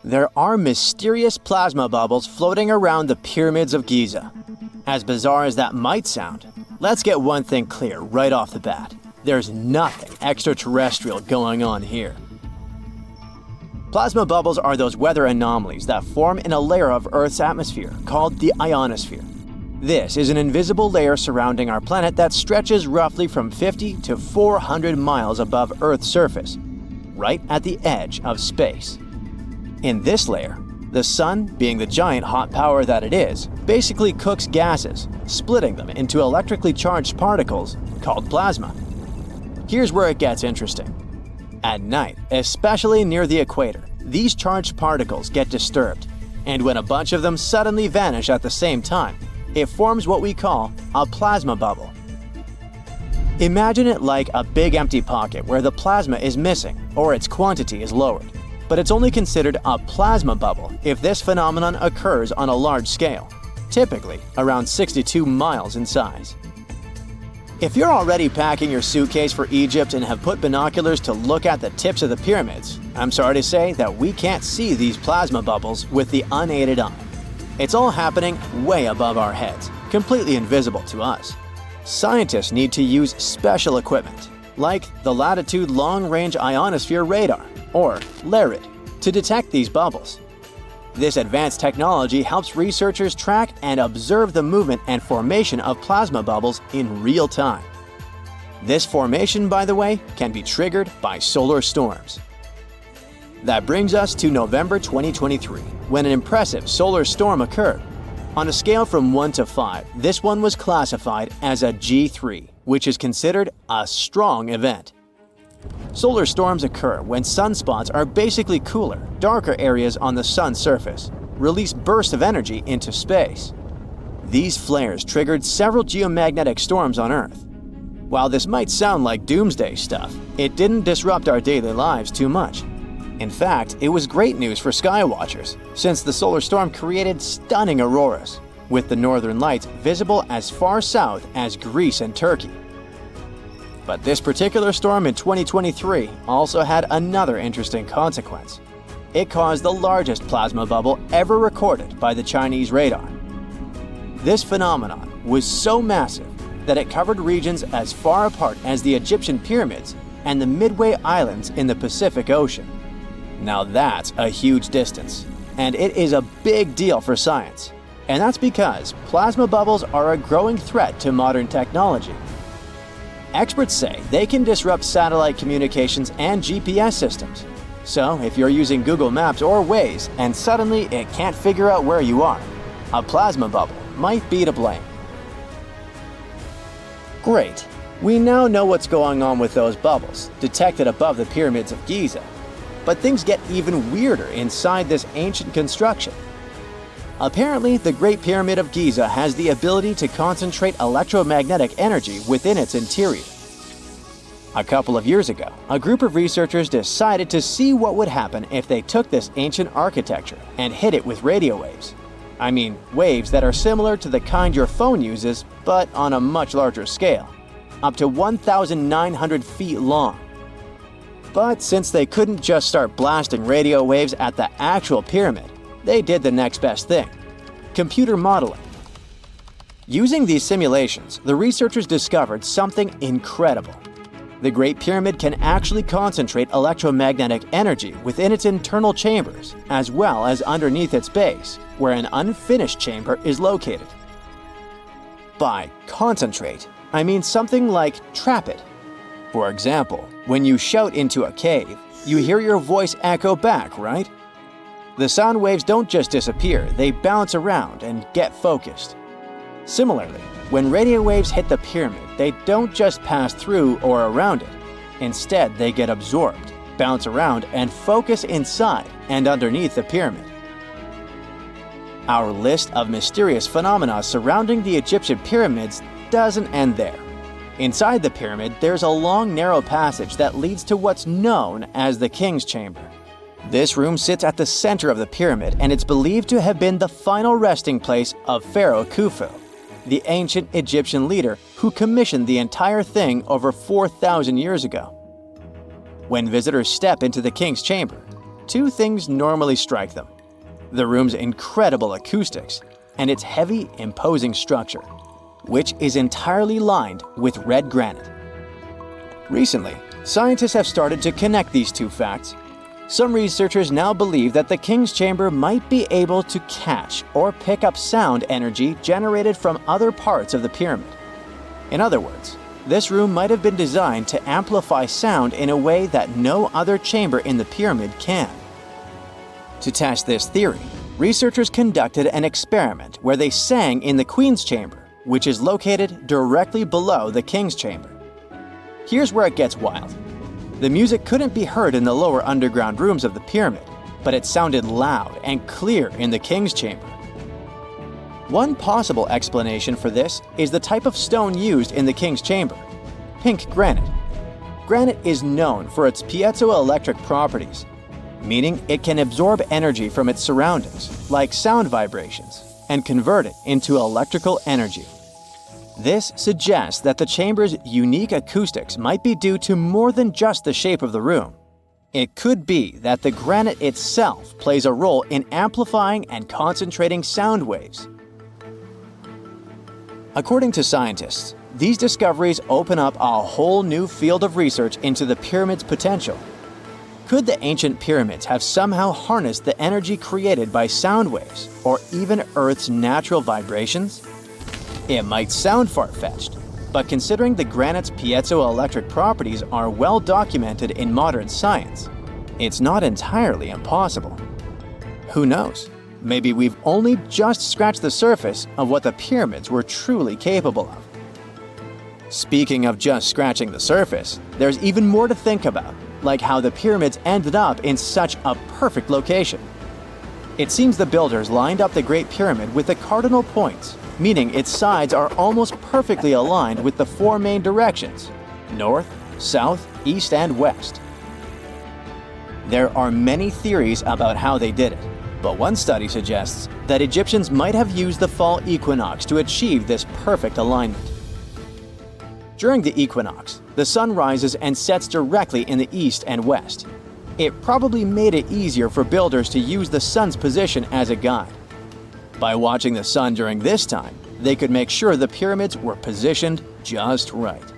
There are mysterious plasma bubbles floating around the pyramids of Giza. As bizarre as that might sound, let's get one thing clear right off the bat. There's nothing extraterrestrial going on here. Plasma bubbles are those weather anomalies that form in a layer of Earth's atmosphere called the ionosphere. This is an invisible layer surrounding our planet that stretches roughly from 50 to 400 miles above Earth's surface, right at the edge of space. In this layer, the sun, being the giant hot power that it is, basically cooks gases, splitting them into electrically charged particles called plasma. Here's where it gets interesting. At night, especially near the equator, these charged particles get disturbed, and when a bunch of them suddenly vanish at the same time, it forms what we call a plasma bubble. Imagine it like a big empty pocket where the plasma is missing or its quantity is lowered. But it's only considered a plasma bubble if this phenomenon occurs on a large scale, typically around 62 miles in size. If you're already packing your suitcase for Egypt and have put binoculars to look at the tips of the pyramids, I'm sorry to say that we can't see these plasma bubbles with the unaided eye. It's all happening way above our heads, completely invisible to us. Scientists need to use special equipment, like the Latitude Long Range Ionosphere Radar, or LARID, to detect these bubbles. This advanced technology helps researchers track and observe the movement and formation of plasma bubbles in real time. This formation, by the way, can be triggered by solar storms. That brings us to November 2023, when an impressive solar storm occurred. On a scale from 1 to 5, this one was classified as a G3, which is considered a strong event. Solar storms occur when sunspots are basically cooler, darker areas on the sun's surface, release bursts of energy into space. These flares triggered several geomagnetic storms on Earth. While this might sound like doomsday stuff, it didn't disrupt our daily lives too much. In fact, it was great news for skywatchers, since the solar storm created stunning auroras, with the northern lights visible as far south as Greece and Turkey. But this particular storm in 2023 also had another interesting consequence. It caused the largest plasma bubble ever recorded by the Chinese radar. This phenomenon was so massive that it covered regions as far apart as the Egyptian pyramids and the Midway Islands in the Pacific Ocean. Now that's a huge distance, and it is a big deal for science. And that's because plasma bubbles are a growing threat to modern technology. Experts say they can disrupt satellite communications and GPS systems. So if you're using Google Maps or Waze and suddenly it can't figure out where you are, a plasma bubble might be to blame. Great. We now know what's going on with those bubbles, detected above the pyramids of Giza. But things get even weirder inside this ancient construction. Apparently, the Great Pyramid of Giza has the ability to concentrate electromagnetic energy within its interior. A couple of years ago, a group of researchers decided to see what would happen if they took this ancient architecture and hit it with radio waves. I mean, waves that are similar to the kind your phone uses, but on a much larger scale, up to 1,900 feet long. But since they couldn't just start blasting radio waves at the actual pyramid, they did the next best thing: computer modeling. Using these simulations, the researchers discovered something incredible. The Great Pyramid can actually concentrate electromagnetic energy within its internal chambers, as well as underneath its base, where an unfinished chamber is located. By concentrate, I mean something like trap it. For example, when you shout into a cave, you hear your voice echo back, right? The sound waves don't just disappear, they bounce around and get focused. Similarly, when radio waves hit the pyramid, they don't just pass through or around it. Instead, they get absorbed, bounce around, and focus inside and underneath the pyramid. Our list of mysterious phenomena surrounding the Egyptian pyramids doesn't end there. Inside the pyramid, there's a long, narrow passage that leads to what's known as the King's Chamber. This room sits at the center of the pyramid, and it's believed to have been the final resting place of Pharaoh Khufu, the ancient Egyptian leader who commissioned the entire thing over 4,000 years ago. When visitors step into the king's chamber, two things normally strike them: the room's incredible acoustics and its heavy, imposing structure, which is entirely lined with red granite. Recently, scientists have started to connect these two facts. Some researchers now believe that the king's chamber might be able to catch or pick up sound energy generated from other parts of the pyramid. In other words, this room might have been designed to amplify sound in a way that no other chamber in the pyramid can. To test this theory, researchers conducted an experiment where they sang in the Queen's chamber, which is located directly below the King's chamber. Here's where it gets wild. The music couldn't be heard in the lower underground rooms of the pyramid, but it sounded loud and clear in the King's chamber. One possible explanation for this is the type of stone used in the King's chamber: pink granite. Granite is known for its piezoelectric properties, meaning it can absorb energy from its surroundings, like sound vibrations, and convert it into electrical energy. This suggests that the chamber's unique acoustics might be due to more than just the shape of the room. It could be that the granite itself plays a role in amplifying and concentrating sound waves. According to scientists, these discoveries open up a whole new field of research into the pyramid's potential. Could the ancient pyramids have somehow harnessed the energy created by sound waves, or even Earth's natural vibrations? It might sound far-fetched, but considering the granite's piezoelectric properties are well documented in modern science, it's not entirely impossible. Who knows? Maybe we've only just scratched the surface of what the pyramids were truly capable of. Speaking of just scratching the surface, there's even more to think about, like how the pyramids ended up in such a perfect location. It seems the builders lined up the Great Pyramid with the cardinal points, meaning its sides are almost perfectly aligned with the four main directions: north, south, east, and west. There are many theories about how they did it, but one study suggests that Egyptians might have used the fall equinox to achieve this perfect alignment. During the equinox, the sun rises and sets directly in the east and west. It probably made it easier for builders to use the sun's position as a guide. By watching the sun during this time, they could make sure the pyramids were positioned just right.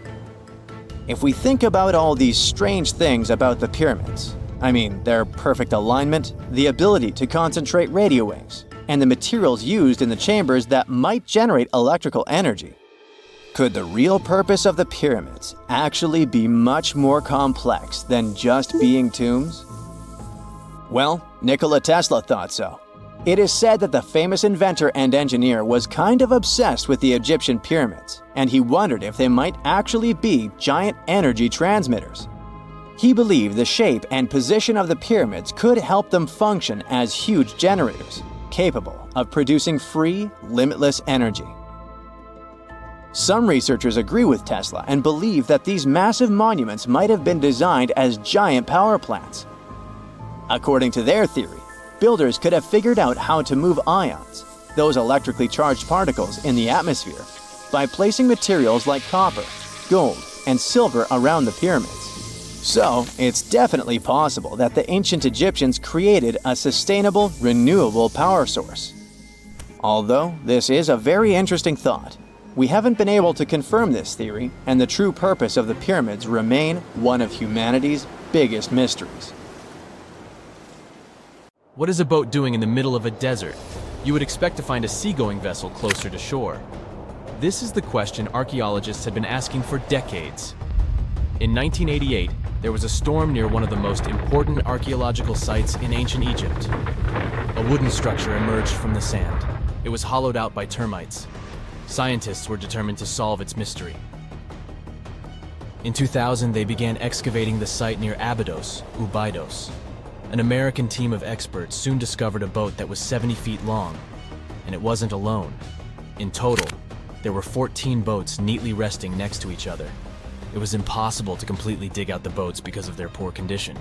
If we think about all these strange things about the pyramids, I mean their perfect alignment, the ability to concentrate radio waves, and the materials used in the chambers that might generate electrical energy, could the real purpose of the pyramids actually be much more complex than just being tombs? Well, Nikola Tesla thought so. It is said that the famous inventor and engineer was kind of obsessed with the Egyptian pyramids, and he wondered if they might actually be giant energy transmitters. He believed the shape and position of the pyramids could help them function as huge generators, capable of producing free, limitless energy. Some researchers agree with Tesla and believe that these massive monuments might have been designed as giant power plants. According to their theory, builders could have figured out how to move ions, those electrically charged particles in the atmosphere, by placing materials like copper, gold, and silver around the pyramids. So, it's definitely possible that the ancient Egyptians created a sustainable, renewable power source. Although this is a very interesting thought, we haven't been able to confirm this theory, and the true purpose of the pyramids remain one of humanity's biggest mysteries. What is a boat doing in the middle of a desert? You would expect to find a seagoing vessel closer to shore. This is the question archaeologists had been asking for decades. In 1988, there was a storm near one of the most important archaeological sites in ancient Egypt. A wooden structure emerged from the sand. It was hollowed out by termites. Scientists were determined to solve its mystery. In 2000, they began excavating the site near Abydos, Ubidos. An American team of experts soon discovered a boat that was 70 feet long, and it wasn't alone. In total, there were 14 boats neatly resting next to each other. It was impossible to completely dig out the boats because of their poor condition.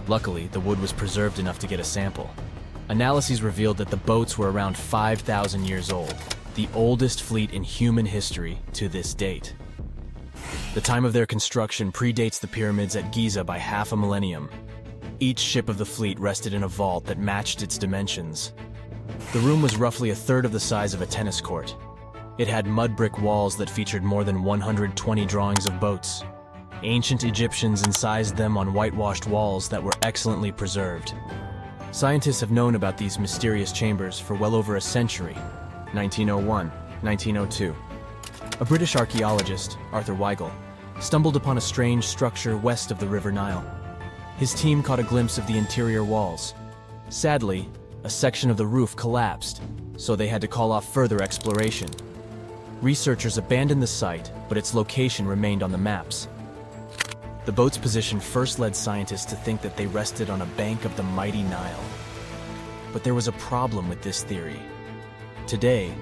Luckily, the wood was preserved enough to get a sample. Analyses revealed that the boats were around 5,000 years old, the oldest fleet in human history to this date. The time of their construction predates the pyramids at Giza by half a millennium. Each ship of the fleet rested in a vault that matched its dimensions. The room was roughly a third of the size of a tennis court. It had mud brick walls that featured more than 120 drawings of boats. Ancient Egyptians incised them on whitewashed walls that were excellently preserved. Scientists have known about these mysterious chambers for well over a century. 1901, 1902. A British archaeologist, Arthur Weigel, stumbled upon a strange structure west of the River Nile. His team caught a glimpse of the interior walls. Sadly, a section of the roof collapsed, so they had to call off further exploration. Researchers abandoned the site, but its location remained on the maps. The boat's position first led scientists to think that they rested on a bank of the mighty Nile. But there was a problem with this theory. Today,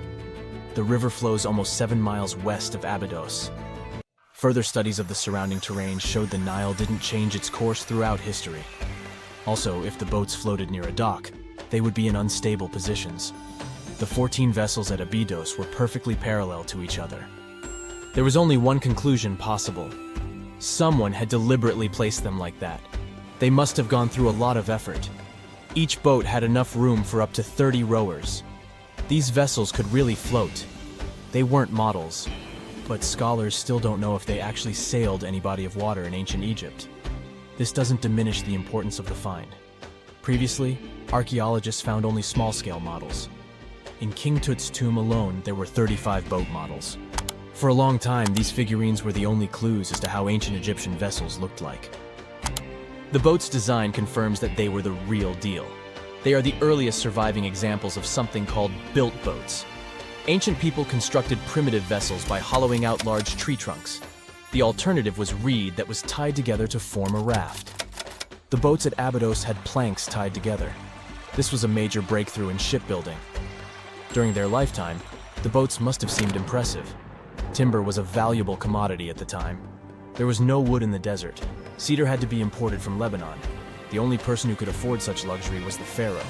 the river flows almost 7 miles west of Abydos. Further studies of the surrounding terrain showed the Nile didn't change its course throughout history. Also, if the boats floated near a dock, they would be in unstable positions. The 14 vessels at Abydos were perfectly parallel to each other. There was only one conclusion possible. Someone had deliberately placed them like that. They must have gone through a lot of effort. Each boat had enough room for up to 30 rowers. These vessels could really float. They weren't models, but scholars still don't know if they actually sailed any body of water in ancient Egypt. This doesn't diminish the importance of the find. Previously, archaeologists found only small-scale models. In King Tut's tomb alone, there were 35 boat models. For a long time, these figurines were the only clues as to how ancient Egyptian vessels looked like. The boat's design confirms that they were the real deal. They are the earliest surviving examples of something called built boats. Ancient people constructed primitive vessels by hollowing out large tree trunks. The alternative was reed that was tied together to form a raft. The boats at Abydos had planks tied together. This was a major breakthrough in shipbuilding. During their lifetime, the boats must have seemed impressive. Timber was a valuable commodity at the time. There was no wood in the desert. Cedar had to be imported from Lebanon. The only person who could afford such luxury was the pharaoh.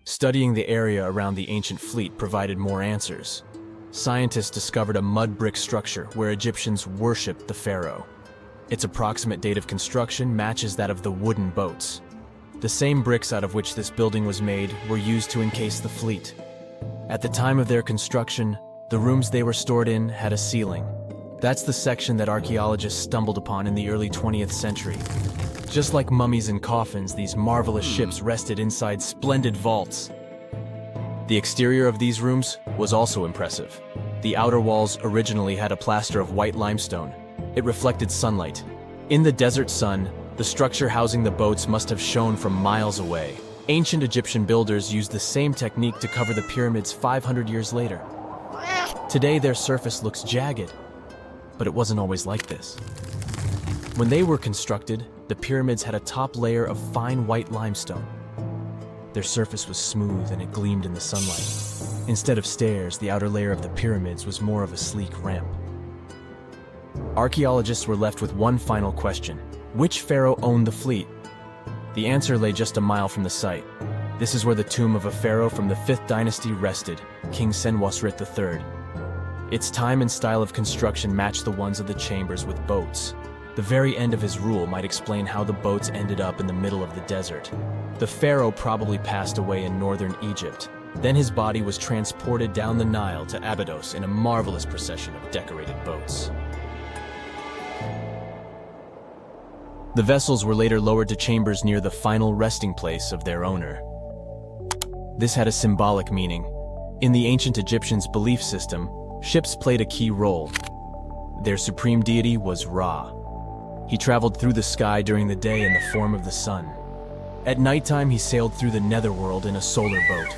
Studying the area around the ancient fleet provided more answers. Scientists discovered a mud brick structure where Egyptians worshipped the pharaoh. Its approximate date of construction matches that of the wooden boats. The same bricks out of which this building was made were used to encase the fleet. At the time of their construction, the rooms they were stored in had a ceiling. That's the section that archaeologists stumbled upon in the early 20th century. Just like mummies and coffins, these marvelous ships rested inside splendid vaults. The exterior of these rooms was also impressive. The outer walls originally had a plaster of white limestone. It reflected sunlight. In the desert sun, the structure housing the boats must have shone from miles away. Ancient Egyptian builders used the same technique to cover the pyramids 500 years later. Today, their surface looks jagged, but it wasn't always like this. When they were constructed, the pyramids had a top layer of fine white limestone. Their surface was smooth and it gleamed in the sunlight. Instead of stairs, the outer layer of the pyramids was more of a sleek ramp. Archaeologists were left with one final question. Which pharaoh owned the fleet? The answer lay just a mile from the site. This is where the tomb of a pharaoh from the 5th dynasty rested, King Senwosret III. Its time and style of construction matched the ones of the chambers with boats. The very end of his rule might explain how the boats ended up in the middle of the desert. The pharaoh probably passed away in northern Egypt. Then his body was transported down the Nile to Abydos in a marvelous procession of decorated boats. The vessels were later lowered to chambers near the final resting place of their owner. This had a symbolic meaning. In the ancient Egyptians' belief system, ships played a key role. Their supreme deity was Ra. He traveled through the sky during the day in the form of the sun. At nighttime, he sailed through the netherworld in a solar boat.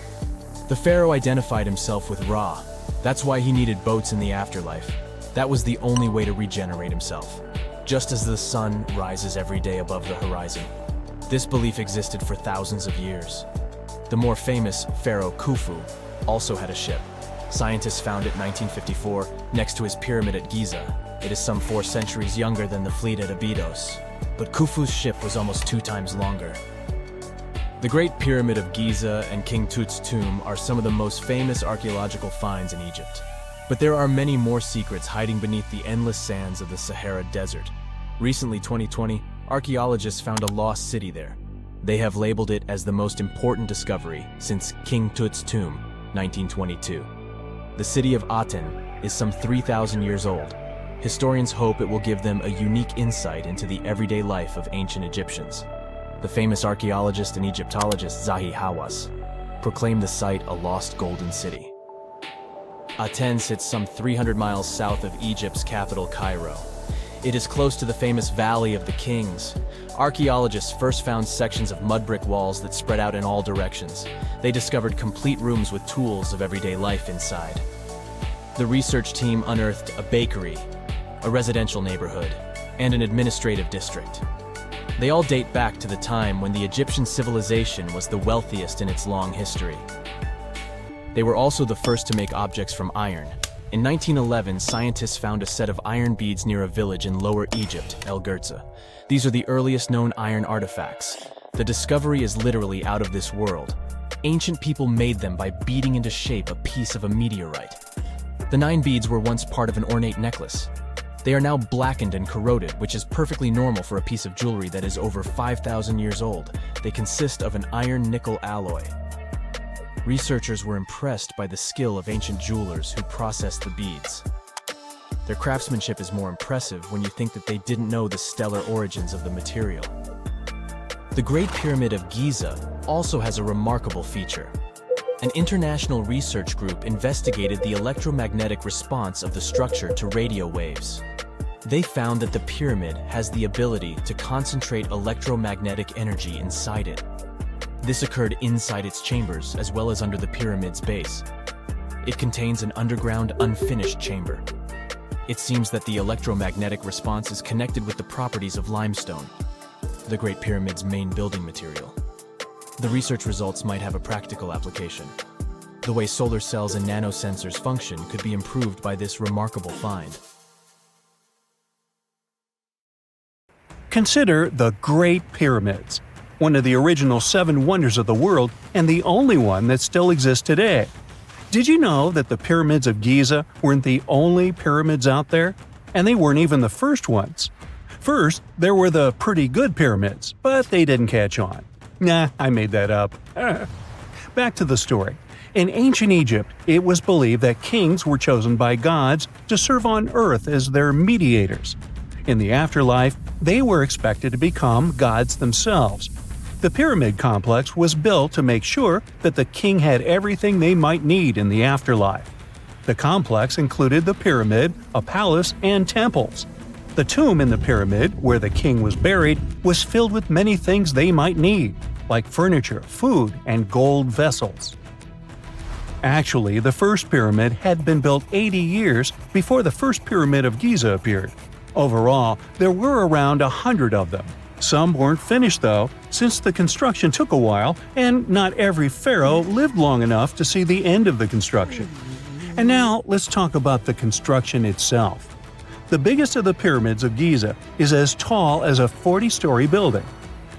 The pharaoh identified himself with Ra. That's why he needed boats in the afterlife. That was the only way to regenerate himself. Just as the sun rises every day above the horizon. This belief existed for thousands of years. The more famous pharaoh Khufu also had a ship. Scientists found it in 1954 next to his pyramid at Giza. It is some 4 centuries younger than the fleet at Abydos, but Khufu's ship was almost 2 times longer. The Great Pyramid of Giza and King Tut's tomb are some of the most famous archaeological finds in Egypt. But there are many more secrets hiding beneath the endless sands of the Sahara Desert. Recently, 2020, archaeologists found a lost city there. They have labeled it as the most important discovery since King Tut's tomb, 1922. The city of Aten is some 3,000 years old. Historians hope it will give them a unique insight into the everyday life of ancient Egyptians. The famous archaeologist and Egyptologist Zahi Hawass proclaimed the site a lost golden city. Aten sits some 300 miles south of Egypt's capital, Cairo. It is close to the famous Valley of the Kings. Archaeologists first found sections of mud brick walls that spread out in all directions. They discovered complete rooms with tools of everyday life inside. The research team unearthed a bakery, a residential neighborhood, and an administrative district. They all date back to the time when the Egyptian civilization was the wealthiest in its long history. They were also the first to make objects from iron. In 1911, scientists found a set of iron beads near a village in Lower Egypt, El Girza. These are the earliest known iron artifacts. The discovery is literally out of this world. Ancient people made them by beating into shape a piece of a meteorite. The 9 beads were once part of an ornate necklace. They are now blackened and corroded, which is perfectly normal for a piece of jewelry that is over 5,000 years old. They consist of an iron-nickel alloy. Researchers were impressed by the skill of ancient jewelers who processed the beads. Their craftsmanship is more impressive when you think that they didn't know the stellar origins of the material. The Great Pyramid of Giza also has a remarkable feature. An international research group investigated the electromagnetic response of the structure to radio waves. They found that the pyramid has the ability to concentrate electromagnetic energy inside it. This occurred inside its chambers as well as under the pyramid's base. It contains an underground, unfinished chamber. It seems that the electromagnetic response is connected with the properties of limestone, the Great Pyramid's main building material. The research results might have a practical application. The way solar cells and nanosensors function could be improved by this remarkable find. Consider the Great Pyramids, one of the original 7 wonders of the world and the only one that still exists today. Did you know that the pyramids of Giza weren't the only pyramids out there? And they weren't even the first ones. First, there were the pretty good pyramids, but they didn't catch on. Nah, I made that up. Back to the story. In ancient Egypt, it was believed that kings were chosen by gods to serve on earth as their mediators. In the afterlife, they were expected to become gods themselves. The pyramid complex was built to make sure that the king had everything they might need in the afterlife. The complex included the pyramid, a palace, and temples. The tomb in the pyramid, where the king was buried, was filled with many things they might need, like furniture, food, and gold vessels. Actually, the first pyramid had been built 80 years before the first pyramid of Giza appeared. Overall, there were around 100 of them. Some weren't finished though, since the construction took a while and not every pharaoh lived long enough to see the end of the construction. And now let's talk about the construction itself. The biggest of the pyramids of Giza is as tall as a 40-story building.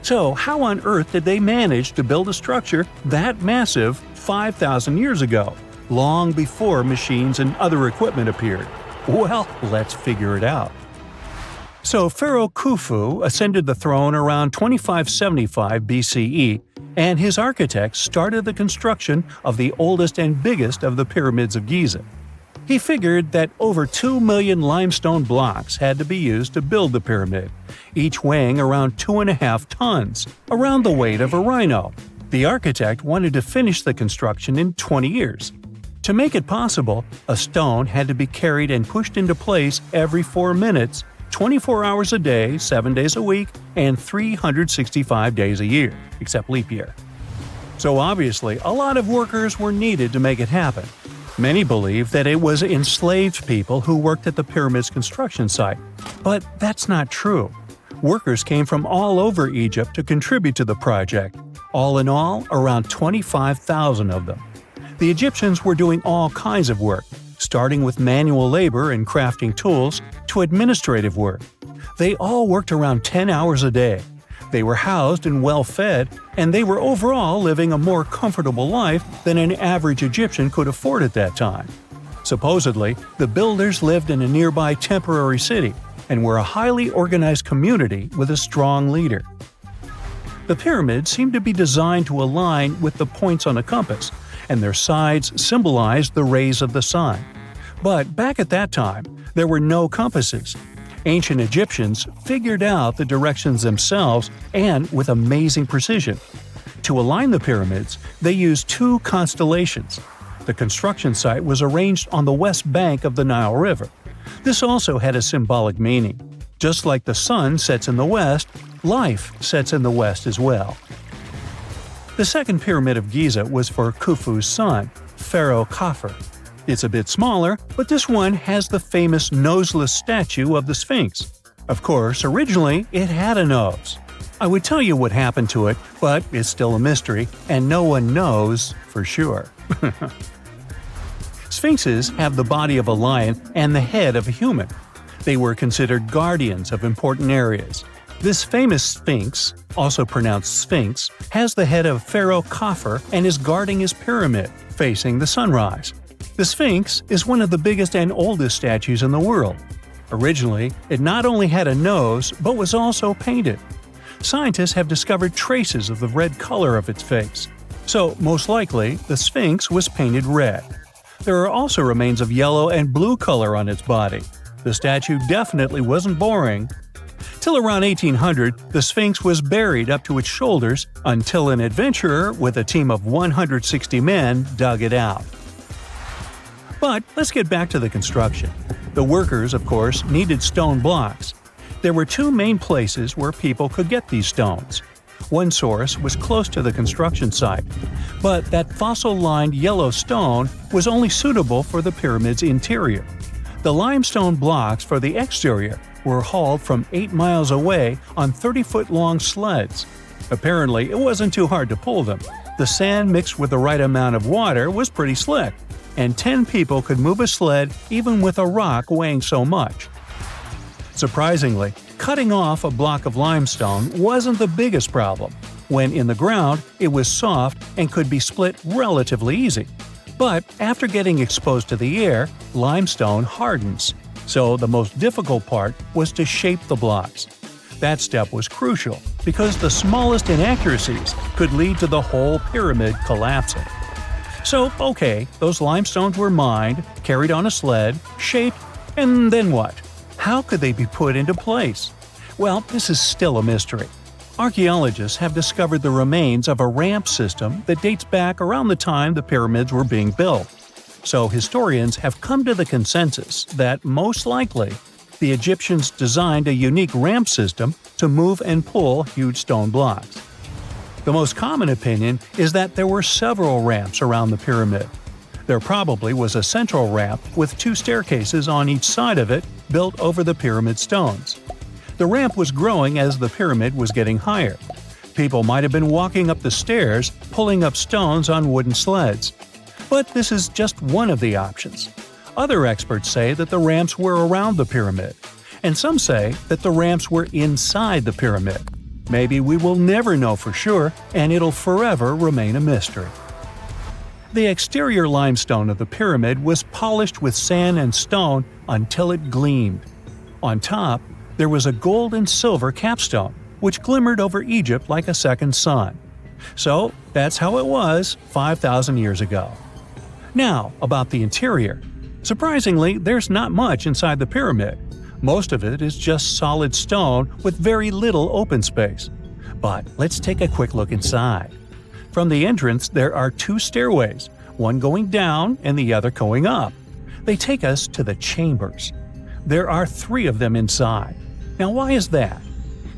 So how on earth did they manage to build a structure that massive 5,000 years ago, long before machines and other equipment appeared? Well, let's figure it out. So Pharaoh Khufu ascended the throne around 2575 BCE, and his architects started the construction of the oldest and biggest of the pyramids of Giza. He figured that over 2 million limestone blocks had to be used to build the pyramid, each weighing around 2.5 tons, around the weight of a rhino. The architect wanted to finish the construction in 20 years. To make it possible, a stone had to be carried and pushed into place every 4 minutes, 24 hours a day, 7 days a week, and 365 days a year, except leap year. So obviously, a lot of workers were needed to make it happen. Many believe that it was enslaved people who worked at the pyramid's construction site, but that's not true. Workers came from all over Egypt to contribute to the project. All in all, around 25,000 of them. The Egyptians were doing all kinds of work, starting with manual labor and crafting tools to administrative work. They all worked around 10 hours a day. They were housed and well fed, and they were overall living a more comfortable life than an average Egyptian could afford at that time. Supposedly, the builders lived in a nearby temporary city, and were a highly organized community with a strong leader. The pyramids seem to be designed to align with the points on a compass, and their sides symbolize the rays of the sun. But back at that time, there were no compasses. Ancient Egyptians figured out the directions themselves and with amazing precision. To align the pyramids, they used two constellations. The construction site was arranged on the west bank of the Nile River. This also had a symbolic meaning. Just like the sun sets in the west, life sets in the west as well. The second pyramid of Giza was for Khufu's son, Pharaoh Khufu. It's a bit smaller, but this one has the famous noseless statue of the Sphinx. Of course, originally it had a nose. I would tell you what happened to it, but it's still a mystery, and no one knows for sure. Sphinxes have the body of a lion and the head of a human. They were considered guardians of important areas. This famous Sphinx, also pronounced Sphinx, has the head of Pharaoh Khufu and is guarding his pyramid, facing the sunrise. The Sphinx is one of the biggest and oldest statues in the world. Originally, it not only had a nose, but was also painted. Scientists have discovered traces of the red color of its face. So, most likely, the Sphinx was painted red. There are also remains of yellow and blue color on its body. The statue definitely wasn't boring. Till around 1800, the Sphinx was buried up to its shoulders until an adventurer with a team of 160 men dug it out. But let's get back to the construction. The workers, of course, needed stone blocks. There were two main places where people could get these stones. One source was close to the construction site, but that fossil-lined yellow stone was only suitable for the pyramid's interior. The limestone blocks for the exterior were hauled from 8 miles away on 30-foot-long sleds. Apparently, it wasn't too hard to pull them. The sand mixed with the right amount of water was pretty slick, and 10 people could move a sled even with a rock weighing so much. Surprisingly, cutting off a block of limestone wasn't the biggest problem. When in the ground, it was soft and could be split relatively easy. But after getting exposed to the air, limestone hardens. So the most difficult part was to shape the blocks. That step was crucial because the smallest inaccuracies could lead to the whole pyramid collapsing. So, okay, those limestones were mined, carried on a sled, shaped, and then what? How could they be put into place? Well, this is still a mystery. Archaeologists have discovered the remains of a ramp system that dates back around the time the pyramids were being built. So historians have come to the consensus that, most likely, the Egyptians designed a unique ramp system to move and pull huge stone blocks. The most common opinion is that there were several ramps around the pyramid. There probably was a central ramp with 2 staircases on each side of it built over the pyramid stones. The ramp was growing as the pyramid was getting higher. People might have been walking up the stairs, pulling up stones on wooden sleds. But this is just one of the options. Other experts say that the ramps were around the pyramid, and some say that the ramps were inside the pyramid. Maybe we will never know for sure, and it'll forever remain a mystery. The exterior limestone of the pyramid was polished with sand and stone until it gleamed. On top, there was a gold and silver capstone, which glimmered over Egypt like a second sun. So, that's how it was 5,000 years ago. Now, about the interior. Surprisingly, there's not much inside the pyramid. Most of it is just solid stone with very little open space. But let's take a quick look inside. From the entrance, there are 2 stairways, one going down and the other going up. They take us to the chambers. There are 3 of them inside. Now, why is that?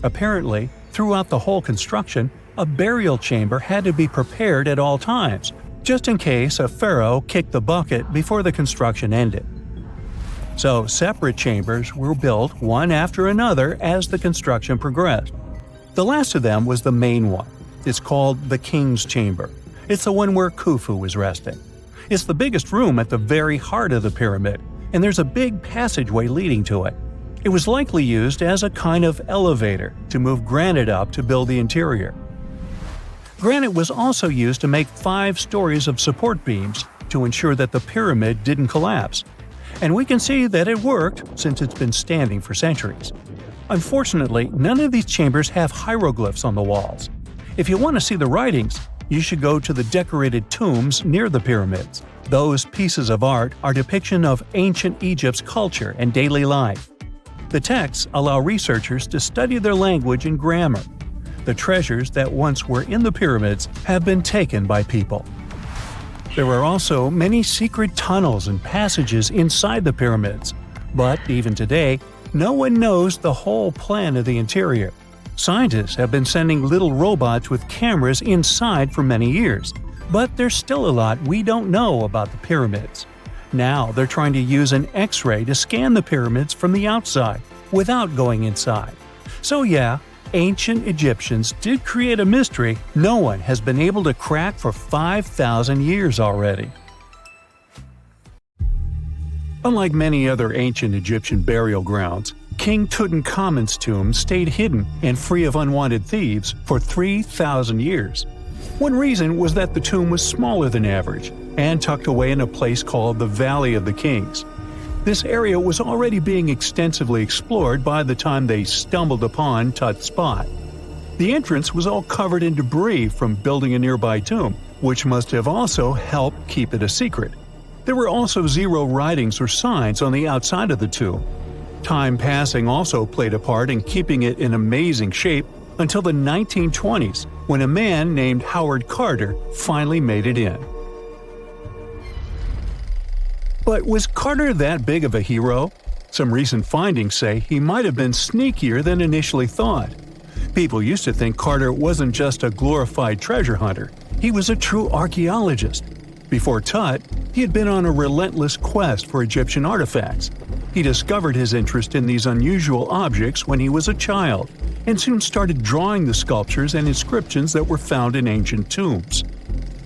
Apparently, throughout the whole construction, a burial chamber had to be prepared at all times, just in case a pharaoh kicked the bucket before the construction ended. So, separate chambers were built one after another as the construction progressed. The last of them was the main one. It's called the King's Chamber. It's the one where Khufu was resting. It's the biggest room at the very heart of the pyramid, and there's a big passageway leading to it. It was likely used as a kind of elevator to move granite up to build the interior. Granite was also used to make 5 stories of support beams to ensure that the pyramid didn't collapse. And we can see that it worked since it's been standing for centuries. Unfortunately, none of these chambers have hieroglyphs on the walls. If you want to see the writings, you should go to the decorated tombs near the pyramids. Those pieces of art are depiction of ancient Egypt's culture and daily life. The texts allow researchers to study their language and grammar. The treasures that once were in the pyramids have been taken by people. There are also many secret tunnels and passages inside the pyramids, but even today, no one knows the whole plan of the interior. Scientists have been sending little robots with cameras inside for many years, but there's still a lot we don't know about the pyramids. Now they're trying to use an X-ray to scan the pyramids from the outside without going inside. So yeah, ancient Egyptians did create a mystery no one has been able to crack for 5,000 years already. Unlike many other ancient Egyptian burial grounds, King Tutankhamun's tomb stayed hidden and free of unwanted thieves for 3,000 years. One reason was that the tomb was smaller than average and tucked away in a place called the Valley of the Kings. This area was already being extensively explored by the time they stumbled upon Tut's spot. The entrance was all covered in debris from building a nearby tomb, which must have also helped keep it a secret. There were also zero writings or signs on the outside of the tomb. Time passing also played a part in keeping it in amazing shape until the 1920s, when a man named Howard Carter finally made it in. But was Carter that big of a hero? Some recent findings say he might have been sneakier than initially thought. People used to think Carter wasn't just a glorified treasure hunter, he was a true archaeologist. Before Tut, he had been on a relentless quest for Egyptian artifacts. He discovered his interest in these unusual objects when he was a child, and soon started drawing the sculptures and inscriptions that were found in ancient tombs.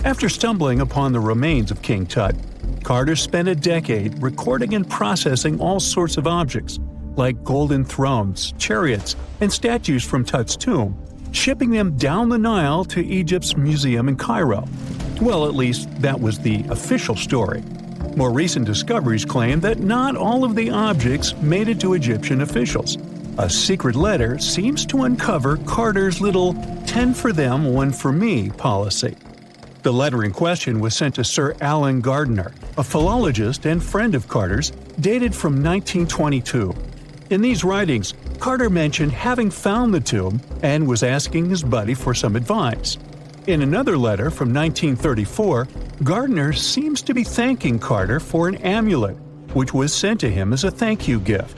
After stumbling upon the remains of King Tut, Carter spent a decade recording and processing all sorts of objects, like golden thrones, chariots, and statues from Tut's tomb, shipping them down the Nile to Egypt's museum in Cairo. Well, at least that was the official story. More recent discoveries claim that not all of the objects made it to Egyptian officials. A secret letter seems to uncover Carter's little 10 for them, 1 for me policy. The letter in question was sent to Sir Alan Gardiner, a philologist and friend of Carter's, dated from 1922. In these writings, Carter mentioned having found the tomb and was asking his buddy for some advice. In another letter from 1934, Gardiner seems to be thanking Carter for an amulet, which was sent to him as a thank you gift.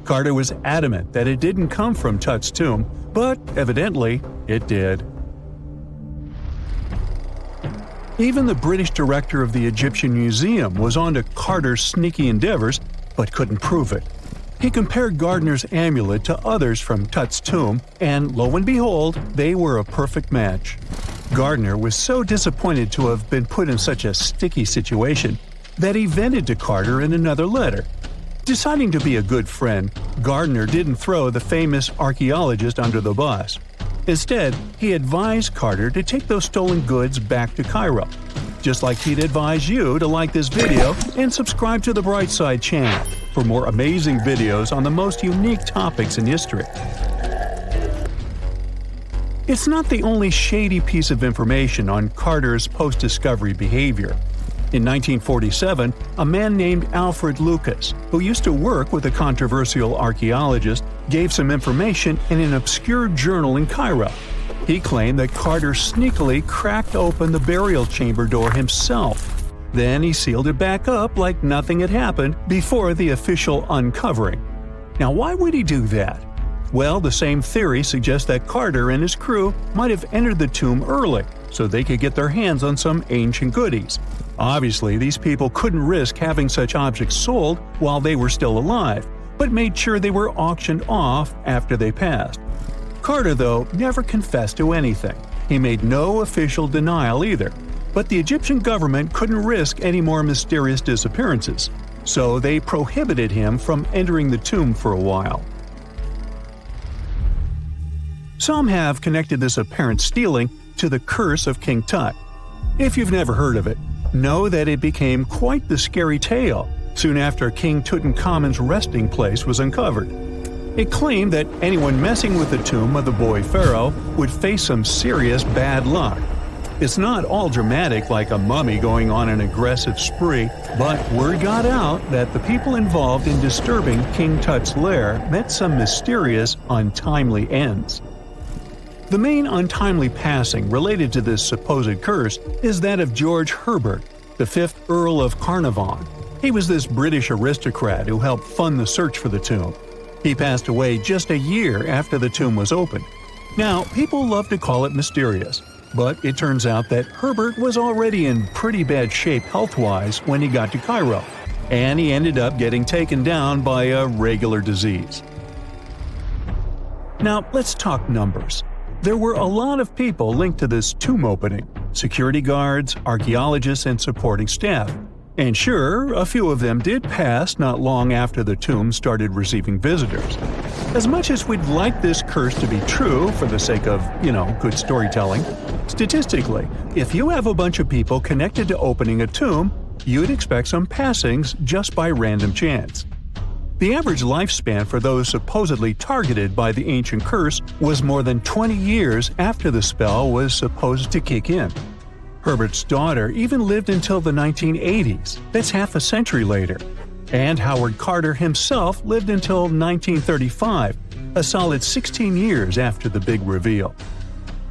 Carter was adamant that it didn't come from Tut's tomb, but evidently it did. Even the British director of the Egyptian Museum was onto Carter's sneaky endeavors, but couldn't prove it. He compared Gardiner's amulet to others from Tut's tomb, and lo and behold, they were a perfect match. Gardiner was so disappointed to have been put in such a sticky situation that he vented to Carter in another letter. Deciding to be a good friend, Gardiner didn't throw the famous archaeologist under the bus. Instead, he advised Carter to take those stolen goods back to Cairo, just like he'd advise you to like this video and subscribe to the Brightside channel for more amazing videos on the most unique topics in history. It's not the only shady piece of information on Carter's post-discovery behavior. In 1947, a man named Alfred Lucas, who used to work with a controversial archaeologist, gave some information in an obscure journal in Cairo. He claimed that Carter sneakily cracked open the burial chamber door himself. Then he sealed it back up like nothing had happened before the official uncovering. Now, why would he do that? Well, the same theory suggests that Carter and his crew might have entered the tomb early so they could get their hands on some ancient goodies. Obviously, these people couldn't risk having such objects sold while they were still alive, but made sure they were auctioned off after they passed. Carter, though, never confessed to anything. He made no official denial either, but the Egyptian government couldn't risk any more mysterious disappearances, so they prohibited him from entering the tomb for a while. Some have connected this apparent stealing to the curse of King Tut. If you've never heard of it, know that it became quite the scary tale soon after King Tutankhamun's resting place was uncovered. It claimed that anyone messing with the tomb of the boy pharaoh would face some serious bad luck. It's not all dramatic like a mummy going on an aggressive spree, but word got out that the people involved in disturbing King Tut's lair met some mysterious, untimely ends. The main untimely passing related to this supposed curse is that of George Herbert, the 5th Earl of Carnarvon. He was this British aristocrat who helped fund the search for the tomb. He passed away just a year after the tomb was opened. Now, people love to call it mysterious, but it turns out that Herbert was already in pretty bad shape health-wise when he got to Cairo, and he ended up getting taken down by a regular disease. Now, let's talk numbers. There were a lot of people linked to this tomb opening: security guards, archaeologists, and supporting staff. And sure, a few of them did pass not long after the tomb started receiving visitors. As much as we'd like this curse to be true for the sake of, good storytelling, statistically, if you have a bunch of people connected to opening a tomb, you'd expect some passings just by random chance. The average lifespan for those supposedly targeted by the ancient curse was more than 20 years after the spell was supposed to kick in. Herbert's daughter even lived until the 1980s, that's half a century later. And Howard Carter himself lived until 1935, a solid 16 years after the big reveal.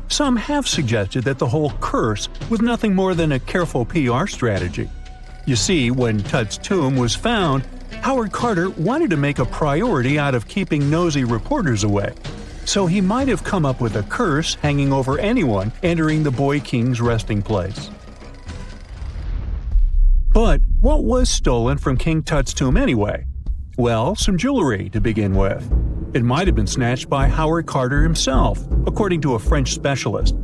Some have suggested that the whole curse was nothing more than a careful PR strategy. You see, when Tut's tomb was found, Howard Carter wanted to make a priority out of keeping nosy reporters away. So he might have come up with a curse hanging over anyone entering the boy king's resting place. But what was stolen from King Tut's tomb anyway? Well, some jewelry to begin with. It might have been snatched by Howard Carter himself, according to a French specialist.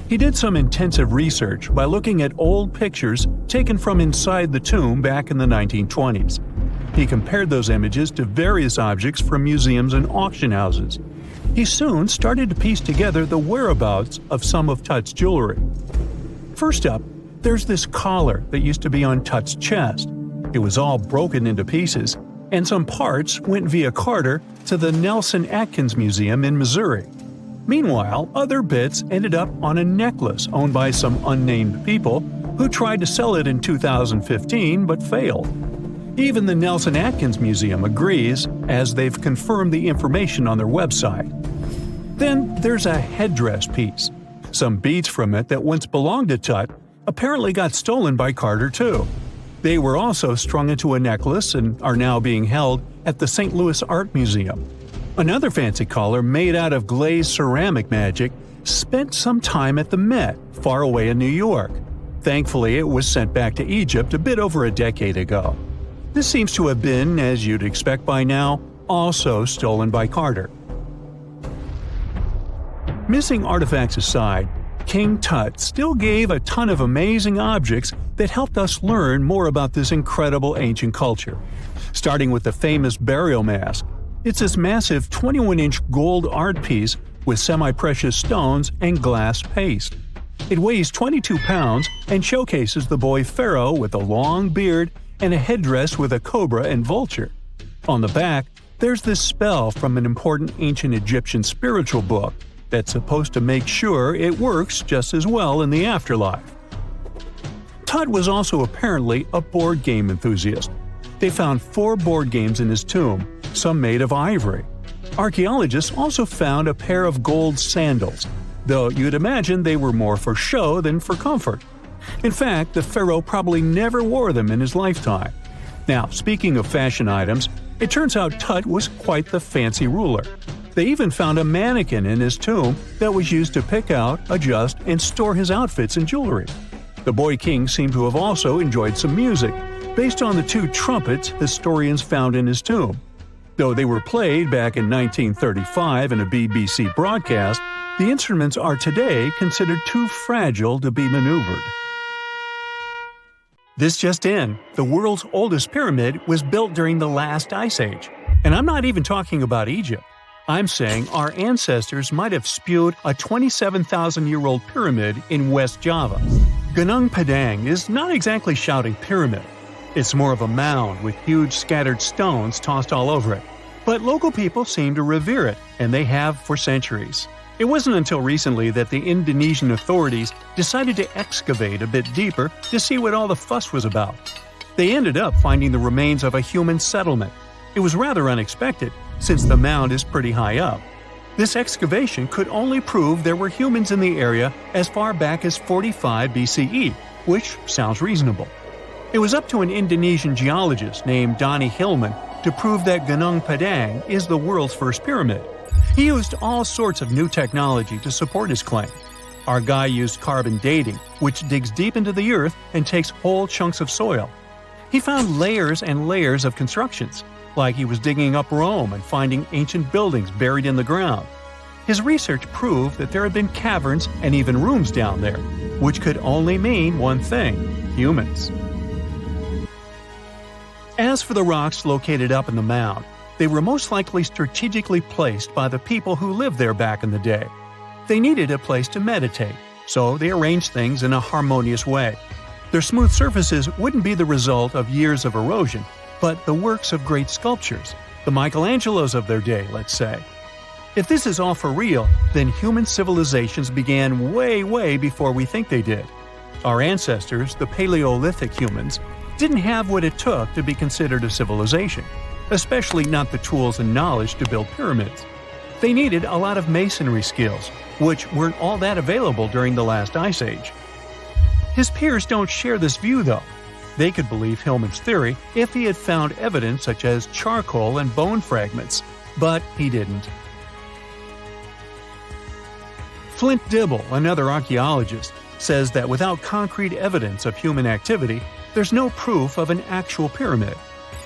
He did some intensive research by looking at old pictures taken from inside the tomb back in the 1920s. He compared those images to various objects from museums and auction houses. He soon started to piece together the whereabouts of some of Tut's jewelry. First up, there's this collar that used to be on Tut's chest. It was all broken into pieces, and some parts went via Carter to the Nelson Atkins Museum in Missouri. Meanwhile, other bits ended up on a necklace owned by some unnamed people who tried to sell it in 2015 but failed. Even the Nelson Atkins Museum agrees, as they've confirmed the information on their website. Then there's a headdress piece. Some beads from it that once belonged to Tut apparently got stolen by Carter too. They were also strung into a necklace and are now being held at the St. Louis Art Museum. Another fancy collar made out of glazed ceramic magic spent some time at the Met, far away in New York. Thankfully, it was sent back to Egypt a bit over a decade ago. This seems to have been, as you'd expect by now, also stolen by Carter. Missing artifacts aside, King Tut still gave a ton of amazing objects that helped us learn more about this incredible ancient culture. Starting with the famous burial mask. It's this massive 21-inch gold art piece with semi-precious stones and glass paste. It weighs 22 pounds and showcases the boy pharaoh with a long beard and a headdress with a cobra and vulture. On the back, there's this spell from an important ancient Egyptian spiritual book that's supposed to make sure it works just as well in the afterlife. Tut was also apparently a board game enthusiast. They found 4 board games in his tomb, some made of ivory. Archaeologists also found a pair of gold sandals, though you'd imagine they were more for show than for comfort. In fact, the pharaoh probably never wore them in his lifetime. Now, speaking of fashion items, it turns out Tut was quite the fancy ruler. They even found a mannequin in his tomb that was used to pick out, adjust, and store his outfits and jewelry. The boy king seemed to have also enjoyed some music, based on the 2 trumpets historians found in his tomb. Though they were played back in 1935 in a BBC broadcast, the instruments are today considered too fragile to be maneuvered. This just in, the world's oldest pyramid was built during the last ice age. And I'm not even talking about Egypt. I'm saying our ancestors might have spewed a 27,000-year-old pyramid in West Java. Gunung Padang is not exactly shouting pyramid. It's more of a mound with huge scattered stones tossed all over it. But local people seem to revere it, and they have for centuries. It wasn't until recently that the Indonesian authorities decided to excavate a bit deeper to see what all the fuss was about. They ended up finding the remains of a human settlement. It was rather unexpected, since the mound is pretty high up. This excavation could only prove there were humans in the area as far back as 45 BCE, which sounds reasonable. It was up to an Indonesian geologist named Donnie Hillman to prove that Gunung Padang is the world's first pyramid. He used all sorts of new technology to support his claim. Our guy used carbon dating, which digs deep into the earth and takes whole chunks of soil. He found layers and layers of constructions, like he was digging up Rome and finding ancient buildings buried in the ground. His research proved that there had been caverns and even rooms down there, which could only mean one thing: humans. As for the rocks located up in the mound, they were most likely strategically placed by the people who lived there back in the day. They needed a place to meditate, so they arranged things in a harmonious way. Their smooth surfaces wouldn't be the result of years of erosion, but the works of great sculptures, the Michelangelos of their day, let's say. If this is all for real, then human civilizations began way before we think they did. Our ancestors, the Paleolithic humans, didn't have what it took to be considered a civilization, especially not the tools and knowledge to build pyramids. They needed a lot of masonry skills, which weren't all that available during the last ice age. His peers don't share this view, though. They could believe Hillman's theory if he had found evidence such as charcoal and bone fragments, but he didn't. Flint Dibble, another archaeologist, says that without concrete evidence of human activity, there's no proof of an actual pyramid.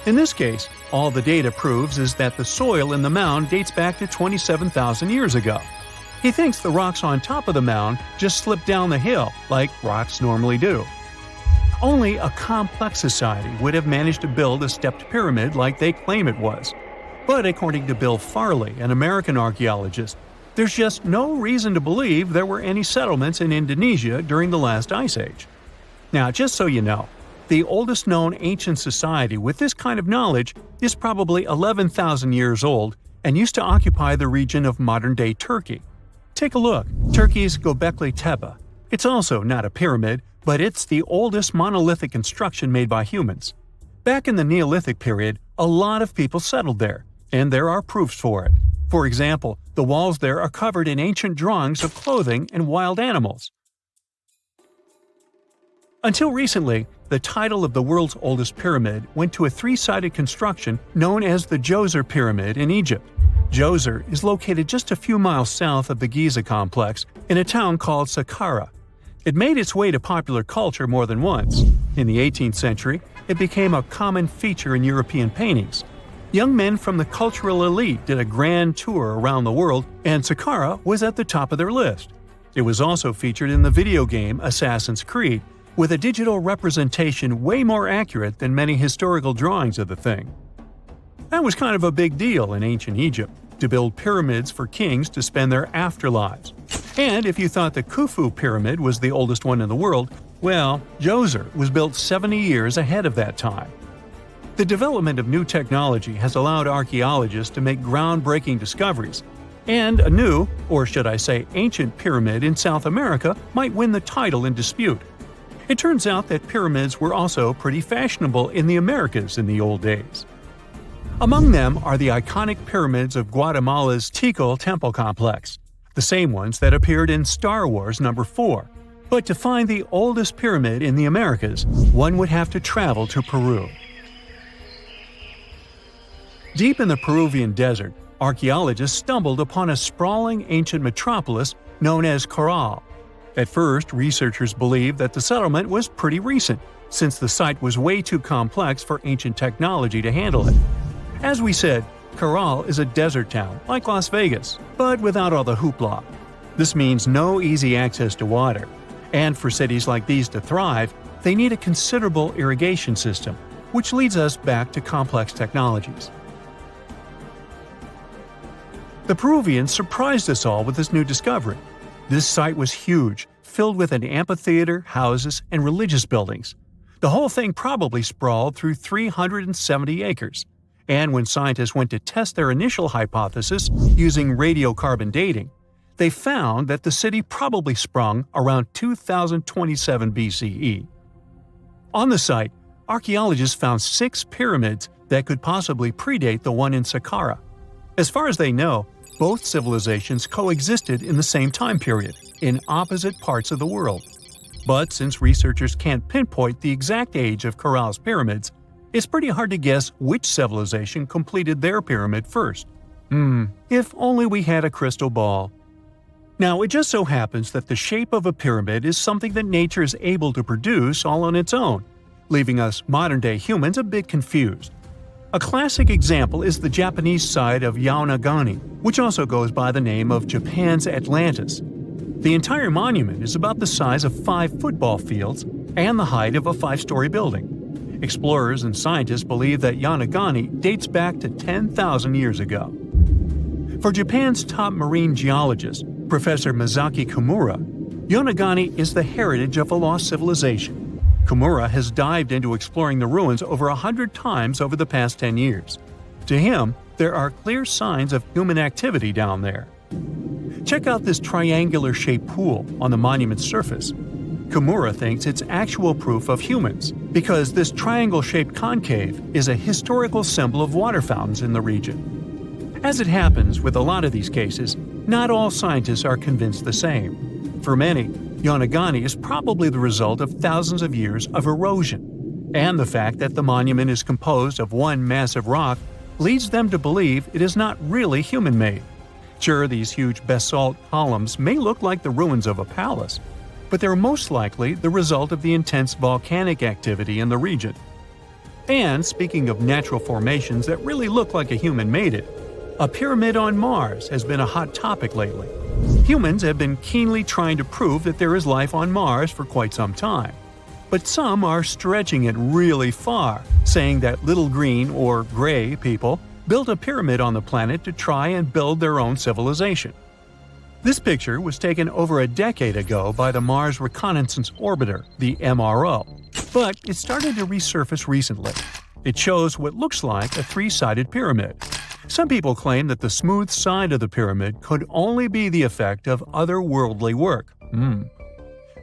In this case, all the data proves is that the soil in the mound dates back to 27,000 years ago. He thinks the rocks on top of the mound just slipped down the hill, like rocks normally do. Only a complex society would have managed to build a stepped pyramid like they claim it was. But according to Bill Farley, an American archaeologist, there's just no reason to believe there were any settlements in Indonesia during the last ice age. Now, just so you know, the oldest known ancient society with this kind of knowledge is probably 11,000 years old and used to occupy the region of modern-day Turkey. Take a look, Turkey's Göbekli Tepe. It's also not a pyramid, but it's the oldest monolithic construction made by humans. Back in the Neolithic period, a lot of people settled there, and there are proofs for it. For example, the walls there are covered in ancient drawings of clothing and wild animals. Until recently, the title of the world's oldest pyramid went to a three-sided construction known as the Djoser Pyramid in Egypt. Djoser is located just a few miles south of the Giza complex in a town called Saqqara. It made its way to popular culture more than once. In the 18th century, it became a common feature in European paintings. Young men from the cultural elite did a grand tour around the world, and Saqqara was at the top of their list. It was also featured in the video game Assassin's Creed, with a digital representation way more accurate than many historical drawings of the thing. That was kind of a big deal in ancient Egypt, to build pyramids for kings to spend their afterlives. And if you thought the Khufu pyramid was the oldest one in the world, well, Djoser was built 70 years ahead of that time. The development of new technology has allowed archaeologists to make groundbreaking discoveries, and a new, or should I say ancient pyramid in South America might win the title in dispute. It turns out that pyramids were also pretty fashionable in the Americas in the old days. Among them are the iconic pyramids of Guatemala's Tikal temple complex, the same ones that appeared in Star Wars No. 4. But to find the oldest pyramid in the Americas, one would have to travel to Peru. Deep in the Peruvian desert, archaeologists stumbled upon a sprawling ancient metropolis known as Caral. At first, researchers believed that the settlement was pretty recent, since the site was way too complex for ancient technology to handle it. As we said, Caral is a desert town, like Las Vegas, but without all the hoopla. This means no easy access to water, and for cities like these to thrive, they need a considerable irrigation system, which leads us back to complex technologies. The Peruvians surprised us all with this new discovery. This site was huge, filled with an amphitheater, houses, and religious buildings. The whole thing probably sprawled through 370 acres, and when scientists went to test their initial hypothesis using radiocarbon dating, they found that the city probably sprung around 2027 BCE. On the site, archaeologists found 6 pyramids that could possibly predate the one in Saqqara. As far as they know, both civilizations coexisted in the same time period, in opposite parts of the world. But since researchers can't pinpoint the exact age of Khafre's pyramids, it's pretty hard to guess which civilization completed their pyramid first. If only we had a crystal ball. Now, it just so happens that the shape of a pyramid is something that nature is able to produce all on its own, leaving us modern-day humans a bit confused. A classic example is the Japanese site of Yaonagani, which also goes by the name of Japan's Atlantis. The entire monument is about the size of 5 football fields and the height of a 5-story building. Explorers and scientists believe that Yaonagani dates back to 10,000 years ago. For Japan's top marine geologist, Professor Masaki Kimura, Yaonagani is the heritage of a lost civilization. Kimura has dived into exploring the ruins over 100 times over the past 10 years. To him, there are clear signs of human activity down there. Check out this triangular-shaped pool on the monument's surface. Kimura thinks it's actual proof of humans, because this triangle-shaped concave is a historical symbol of water fountains in the region. As it happens with a lot of these cases, not all scientists are convinced the same. For many, Yaonagani is probably the result of thousands of years of erosion, and the fact that the monument is composed of one massive rock leads them to believe it is not really human-made. Sure, these huge basalt columns may look like the ruins of a palace, but they're most likely the result of the intense volcanic activity in the region. And speaking of natural formations that really look like a human made it, a pyramid on Mars has been a hot topic lately. Humans have been keenly trying to prove that there is life on Mars for quite some time. But some are stretching it really far, saying that little green or gray people built a pyramid on the planet to try and build their own civilization. This picture was taken over a decade ago by the Mars Reconnaissance Orbiter, the MRO, but it started to resurface recently. It shows what looks like a 3-sided pyramid. Some people claim that the smooth side of the pyramid could only be the effect of otherworldly work.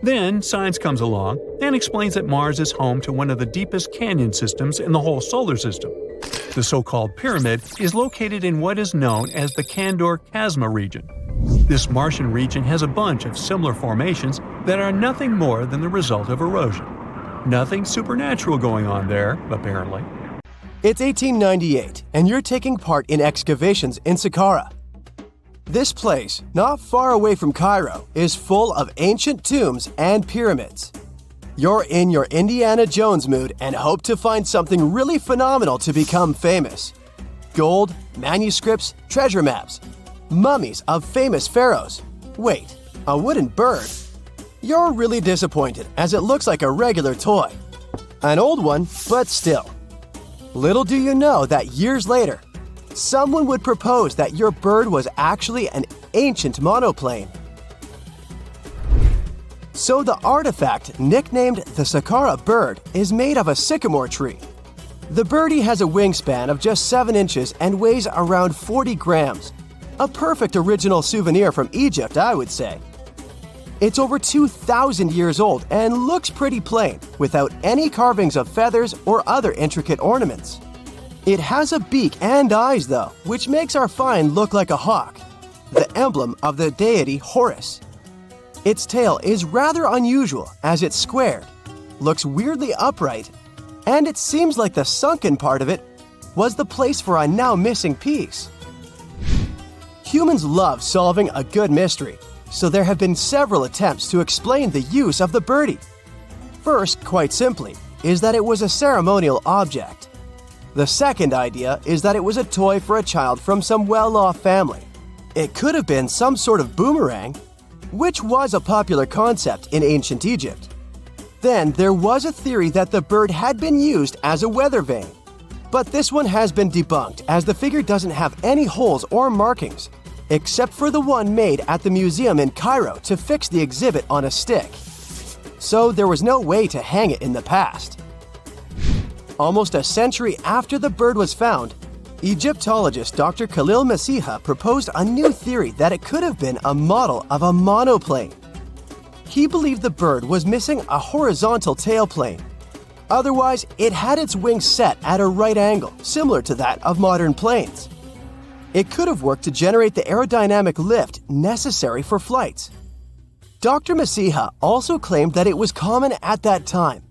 Then science comes along and explains that Mars is home to one of the deepest canyon systems in the whole solar system. The so-called pyramid is located in what is known as the Kandor-Chasma region. This Martian region has a bunch of similar formations that are nothing more than the result of erosion. Nothing supernatural going on there, apparently. It's 1898, and you're taking part in excavations in Saqqara. This place, not far away from Cairo, is full of ancient tombs and pyramids. You're in your Indiana Jones mood and hope to find something really phenomenal to become famous. Gold, manuscripts, treasure maps, mummies of famous pharaohs. Wait, a wooden bird? You're really disappointed as it looks like a regular toy. An old one, but still. Little do you know that years later, someone would propose that your bird was actually an ancient monoplane. So the artifact, nicknamed the Saqqara bird, is made of a sycamore tree. The birdie has a wingspan of just 7 inches and weighs around 40 grams. A perfect original souvenir from Egypt, I would say. It's over 2,000 years old and looks pretty plain, without any carvings of feathers or other intricate ornaments. It has a beak and eyes though, which makes our find look like a hawk, the emblem of the deity Horus. Its tail is rather unusual as it's squared, looks weirdly upright, and it seems like the sunken part of it was the place for a now missing piece. Humans love solving a good mystery, so there have been several attempts to explain the use of the birdie. First, quite simply, is that it was a ceremonial object. The second idea is that it was a toy for a child from some well-off family. It could have been some sort of boomerang, which was a popular concept in ancient Egypt. Then there was a theory that the bird had been used as a weather vane. But this one has been debunked as the figure doesn't have any holes or markings, except for the one made at the museum in Cairo to fix the exhibit on a stick. So there was no way to hang it in the past. almost a century after the bird was found, Egyptologist Dr. Khalil Masiha proposed a new theory that it could have been a model of a monoplane. He believed the bird was missing a horizontal tailplane. Otherwise, it had its wings set at a right angle, similar to that of modern planes. It could have worked to generate the aerodynamic lift necessary for flights. Dr. Masiha also claimed that it was common at that time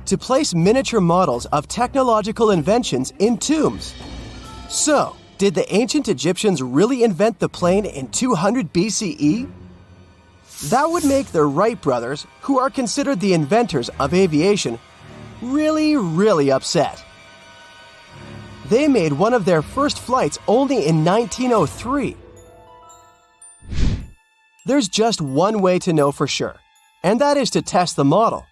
to place miniature models of technological inventions in tombs. So, did the ancient Egyptians really invent the plane in 200 BCE? That would make the Wright brothers, who are considered the inventors of aviation, really upset. They made one of their first flights only in 1903. There's just one way to know for sure, and that is to test the model.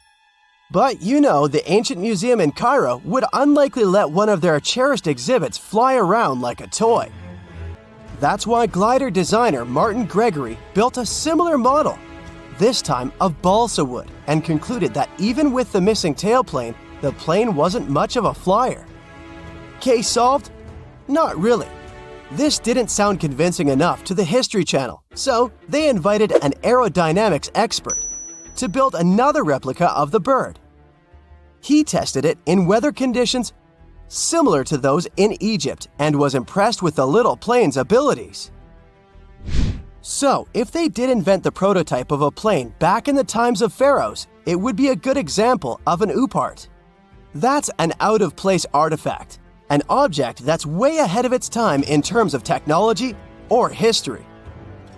But you know, the ancient museum in Cairo would unlikely let one of their cherished exhibits fly around like a toy. That's why glider designer Martin Gregory built a similar model, this time of balsa wood, and concluded that even with the missing tailplane, the plane wasn't much of a flyer. Case solved? Not really. This didn't sound convincing enough to the History Channel, so they invited an aerodynamics expert to build another replica of the bird. He tested it in weather conditions similar to those in Egypt and was impressed with the little plane's abilities. So, if they did invent the prototype of a plane back in the times of pharaohs, it would be a good example of an oupart. That's an out-of-place artifact, an object that's way ahead of its time in terms of technology or history.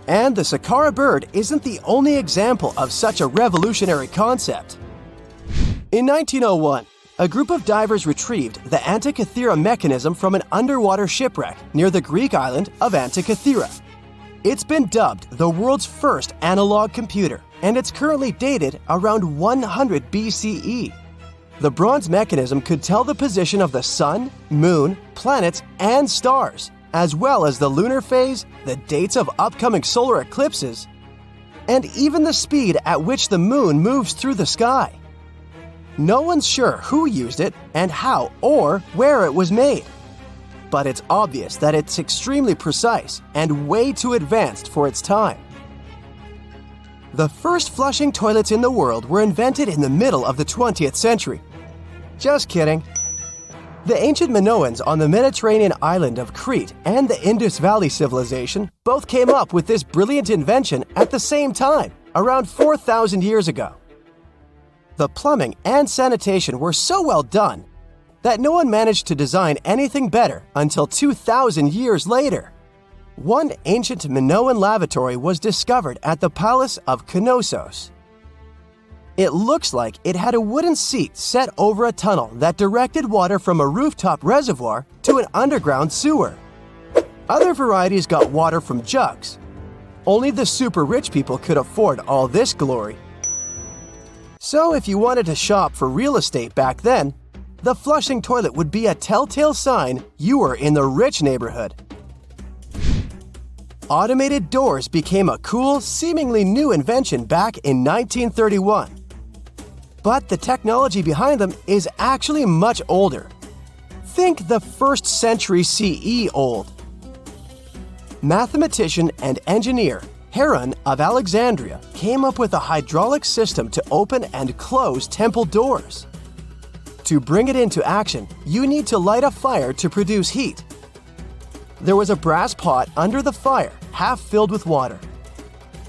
And the Saqqara bird isn't the only example of such a revolutionary concept. In 1901, a group of divers retrieved the Antikythera mechanism from an underwater shipwreck near the Greek island of Antikythera. It's been dubbed the world's first analog computer, and it's currently dated around 100 BCE. The bronze mechanism could tell the position of the sun, moon, planets, and stars, as well as the lunar phase, the dates of upcoming solar eclipses, and even the speed at which the moon moves through the sky. No one's sure who used it and how or where it was made. But it's obvious that it's extremely precise and way too advanced for its time. The first flushing toilets in the world were invented in the middle of the 20th century. Just kidding. The ancient Minoans on the Mediterranean island of Crete and the Indus Valley civilization both came up with this brilliant invention at the same time, around 4,000 years ago. The plumbing and sanitation were so well done that no one managed to design anything better until 2,000 years later. One ancient Minoan lavatory was discovered at the Palace of Knossos. It looks like it had a wooden seat set over a tunnel that directed water from a rooftop reservoir to an underground sewer. Other varieties got water from jugs. Only the super rich people could afford all this glory. So if you wanted to shop for real estate back then, the flushing toilet would be a telltale sign you were in the rich neighborhood. Automated doors became a cool, seemingly new invention back in 1931. But the technology behind them is actually much older. Think the 1st century CE old. Mathematician and engineer Heron of Alexandria came up with a hydraulic system to open and close temple doors. To bring it into action, you need to light a fire to produce heat. There was a brass pot under the fire, half filled with water.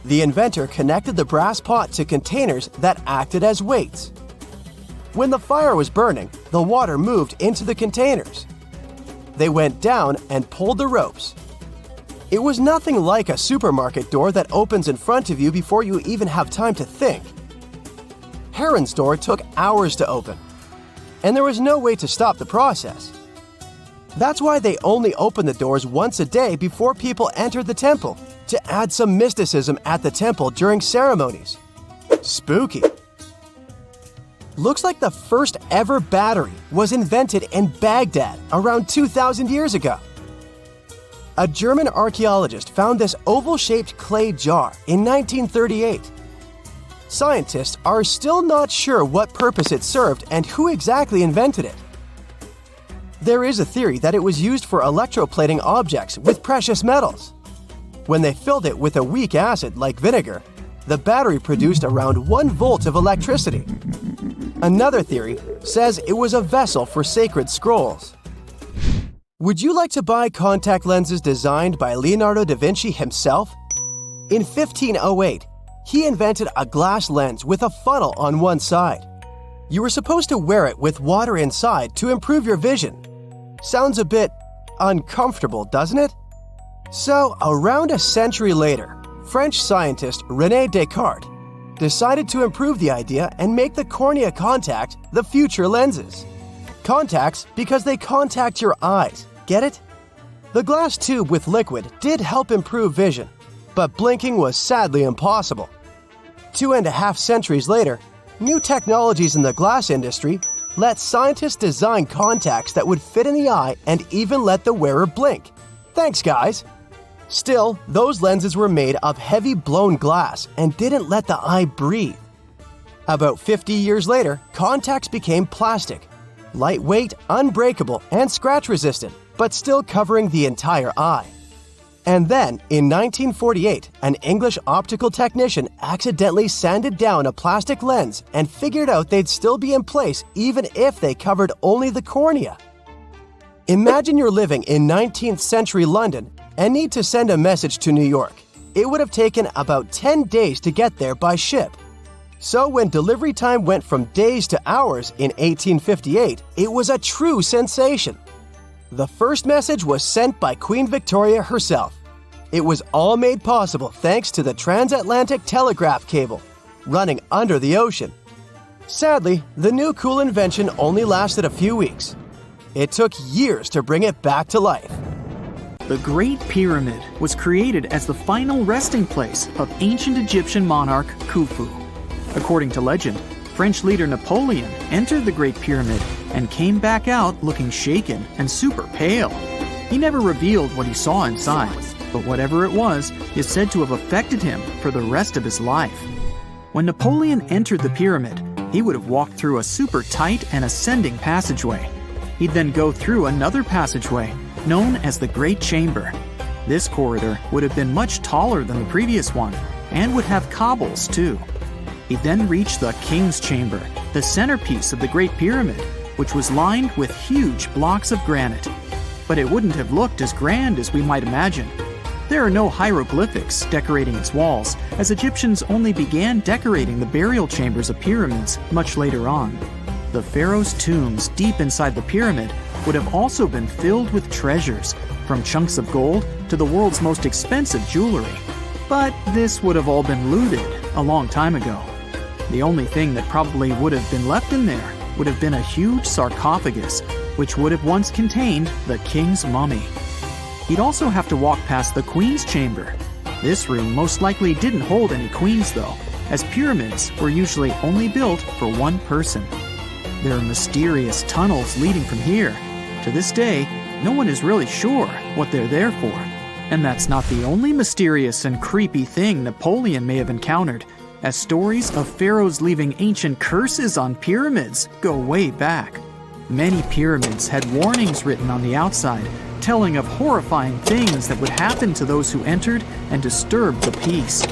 The inventor connected the brass pot to containers that acted as weights. When the fire was burning, the water moved into the containers. They went down and pulled the ropes. It was nothing like a supermarket door that opens in front of you before you even have time to think. Heron's door took hours to open, and there was no way to stop the process. That's why they only opened the doors once a day before people entered the temple, to add some mysticism at the temple during ceremonies. Spooky. Looks like the first ever battery was invented in Baghdad around 2,000 years ago. A German archaeologist found this oval-shaped clay jar in 1938. Scientists are still not sure what purpose it served and who exactly invented it. There is a theory that it was used for electroplating objects with precious metals. When they filled it with a weak acid like vinegar, the battery produced around 1 volt of electricity. Another theory says it was a vessel for sacred scrolls. Would you like to buy contact lenses designed by Leonardo da Vinci himself? In 1508, he invented a glass lens with a funnel on one side. You were supposed to wear it with water inside to improve your vision. Sounds a bit uncomfortable, doesn't it? So, around a century later, French scientist René Descartes decided to improve the idea and make the cornea contact the future lenses. Contacts because they contact your eyes, get it? The glass tube with liquid did help improve vision, but blinking was sadly impossible. 2.5 centuries later, new technologies in the glass industry let scientists design contacts that would fit in the eye and even let the wearer blink. Thanks, guys! Still, those lenses were made of heavy blown glass and didn't let the eye breathe. About 50 years later, contacts became plastic, lightweight, unbreakable, and scratch-resistant, but still covering the entire eye. And then, in 1948, an English optical technician accidentally sanded down a plastic lens and figured out they'd still be in place even if they covered only the cornea. Imagine you're living in 19th century London and need to send a message to New York. It would have taken about 10 days to get there by ship. So when delivery time went from days to hours in 1858, it was a true sensation. The first message was sent by Queen Victoria herself. It was all made possible thanks to the transatlantic telegraph cable, running under the ocean. Sadly, the new cool invention only lasted a few weeks. It took years to bring it back to life. The Great Pyramid was created as the final resting place of ancient Egyptian monarch Khufu. According to legend, French leader Napoleon entered the Great Pyramid and came back out looking shaken and super pale. He never revealed what he saw inside, but whatever it was is said to have affected him for the rest of his life. When Napoleon entered the pyramid, he would have walked through a super tight and ascending passageway. He'd then go through another passageway, known as the Great Chamber. This corridor would have been much taller than the previous one, and would have cobbles too. He then reached the King's Chamber, the centerpiece of the Great Pyramid, which was lined with huge blocks of granite. But it wouldn't have looked as grand as we might imagine. There are no hieroglyphics decorating its walls, as Egyptians only began decorating the burial chambers of pyramids much later on. The pharaohs' tombs deep inside the pyramid would have also been filled with treasures, from chunks of gold to the world's most expensive jewelry. But this would have all been looted a long time ago. The only thing that probably would have been left in there would have been a huge sarcophagus, which would have once contained the king's mummy. He'd also have to walk past the queen's chamber. This room most likely didn't hold any queens though, as pyramids were usually only built for one person. There are mysterious tunnels leading from here. To this day, no one is really sure what they're there for. And that's not the only mysterious and creepy thing Napoleon may have encountered, as stories of pharaohs leaving ancient curses on pyramids go way back. Many pyramids had warnings written on the outside, telling of horrifying things that would happen to those who entered and disturbed the peace.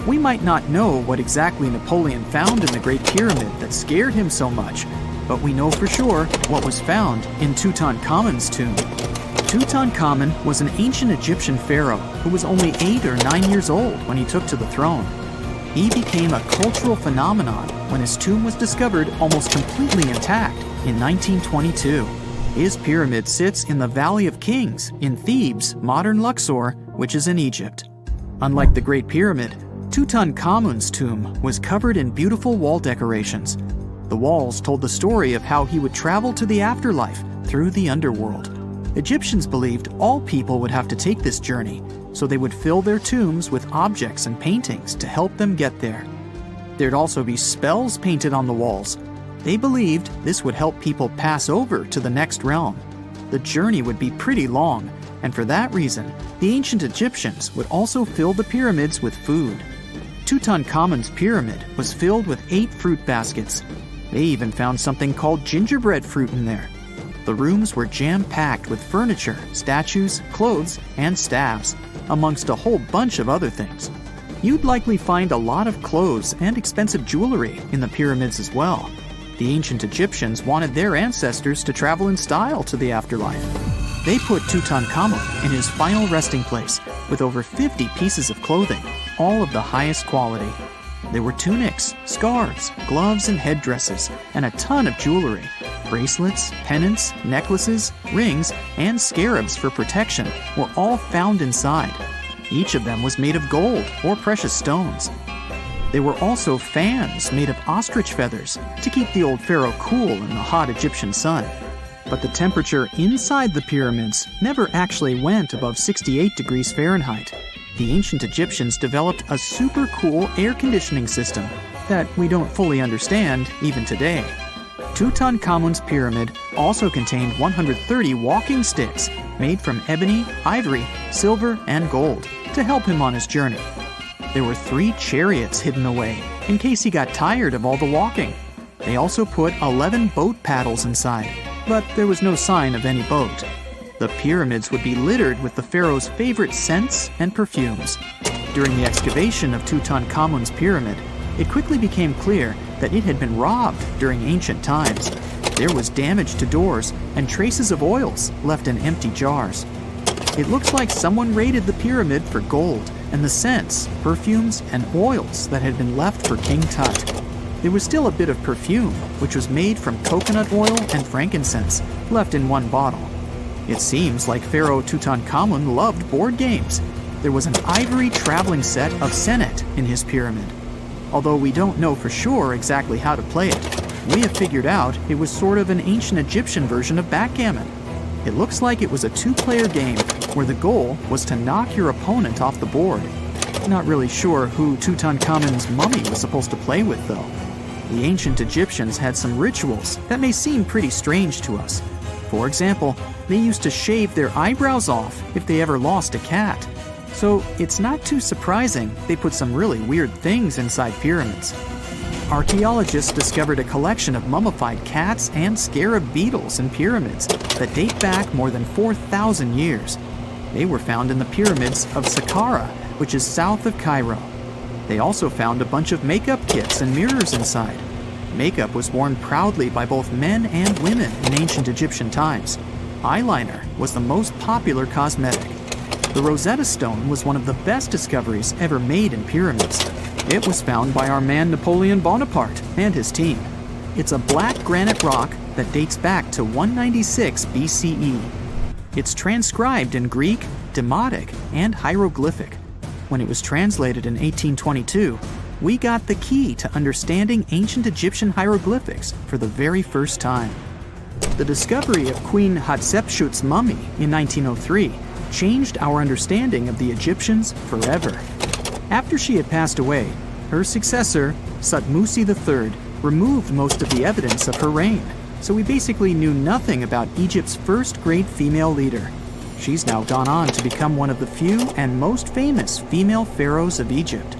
We might not know what exactly Napoleon found in the Great Pyramid that scared him so much, but we know for sure what was found in Tutankhamun's tomb. Tutankhamun was an ancient Egyptian pharaoh who was only 8 or 9 years old when he took to the throne. He became a cultural phenomenon when his tomb was discovered almost completely intact in 1922. His pyramid sits in the Valley of Kings in Thebes, modern Luxor, which is in Egypt. Unlike the Great Pyramid, Tutankhamun's tomb was covered in beautiful wall decorations. The walls told the story of how he would travel to the afterlife through the underworld. Egyptians believed all people would have to take this journey, so they would fill their tombs with objects and paintings to help them get there. There'd also be spells painted on the walls. They believed this would help people pass over to the next realm. The journey would be pretty long, and for that reason, the ancient Egyptians would also fill the pyramids with food. Tutankhamun's pyramid was filled with 8 fruit baskets. They even found something called gingerbread fruit in there. The rooms were jam-packed with furniture, statues, clothes, and staves, amongst a whole bunch of other things. You'd likely find a lot of clothes and expensive jewelry in the pyramids as well. The ancient Egyptians wanted their ancestors to travel in style to the afterlife. They put Tutankhamun in his final resting place with over 50 pieces of clothing, all of the highest quality. There were tunics, scarves, gloves, and headdresses, and a ton of jewelry. Bracelets, pendants, necklaces, rings, and scarabs for protection were all found inside. Each of them was made of gold or precious stones. There were also fans made of ostrich feathers to keep the old pharaoh cool in the hot Egyptian sun. But the temperature inside the pyramids never actually went above 68 degrees Fahrenheit. The ancient Egyptians developed a super cool air conditioning system that we don't fully understand even today. Tutankhamun's pyramid also contained 130 walking sticks made from ebony, ivory, silver, and gold to help him on his journey. There were 3 chariots hidden away in case he got tired of all the walking. They also put 11 boat paddles inside, but there was no sign of any boat. The pyramids would be littered with the pharaoh's favorite scents and perfumes. During the excavation of Tutankhamun's pyramid, it quickly became clear that it had been robbed during ancient times. There was damage to doors and traces of oils left in empty jars. It looks like someone raided the pyramid for gold and the scents, perfumes, and oils that had been left for King Tut. There was still a bit of perfume, which was made from coconut oil and frankincense, left in one bottle. It seems like Pharaoh Tutankhamun loved board games. There was an ivory traveling set of Senet in his pyramid. Although we don't know for sure exactly how to play it, we have figured out it was sort of an ancient Egyptian version of backgammon. It looks like it was a 2-player game where the goal was to knock your opponent off the board. Not really sure who Tutankhamun's mummy was supposed to play with, though. The ancient Egyptians had some rituals that may seem pretty strange to us. For example, they used to shave their eyebrows off if they ever lost a cat. So it's not too surprising they put some really weird things inside pyramids. Archaeologists discovered a collection of mummified cats and scarab beetles in pyramids that date back more than 4,000 years. They were found in the pyramids of Saqqara, which is south of Cairo. They also found a bunch of makeup kits and mirrors inside. Makeup was worn proudly by both men and women in ancient Egyptian times. Eyeliner was the most popular cosmetic. The Rosetta Stone was one of the best discoveries ever made in pyramids. It was found by our man Napoleon Bonaparte and his team. It's a black granite rock that dates back to 196 BCE. It's transcribed in Greek, Demotic, and hieroglyphic. When it was translated in 1822, we got the key to understanding ancient Egyptian hieroglyphics for the very first time. The discovery of Queen Hatshepsut's mummy in 1903 changed our understanding of the Egyptians forever. After she had passed away, her successor, Thutmose III, removed most of the evidence of her reign, so we basically knew nothing about Egypt's first great female leader. She's now gone on to become one of the few and most famous female pharaohs of Egypt.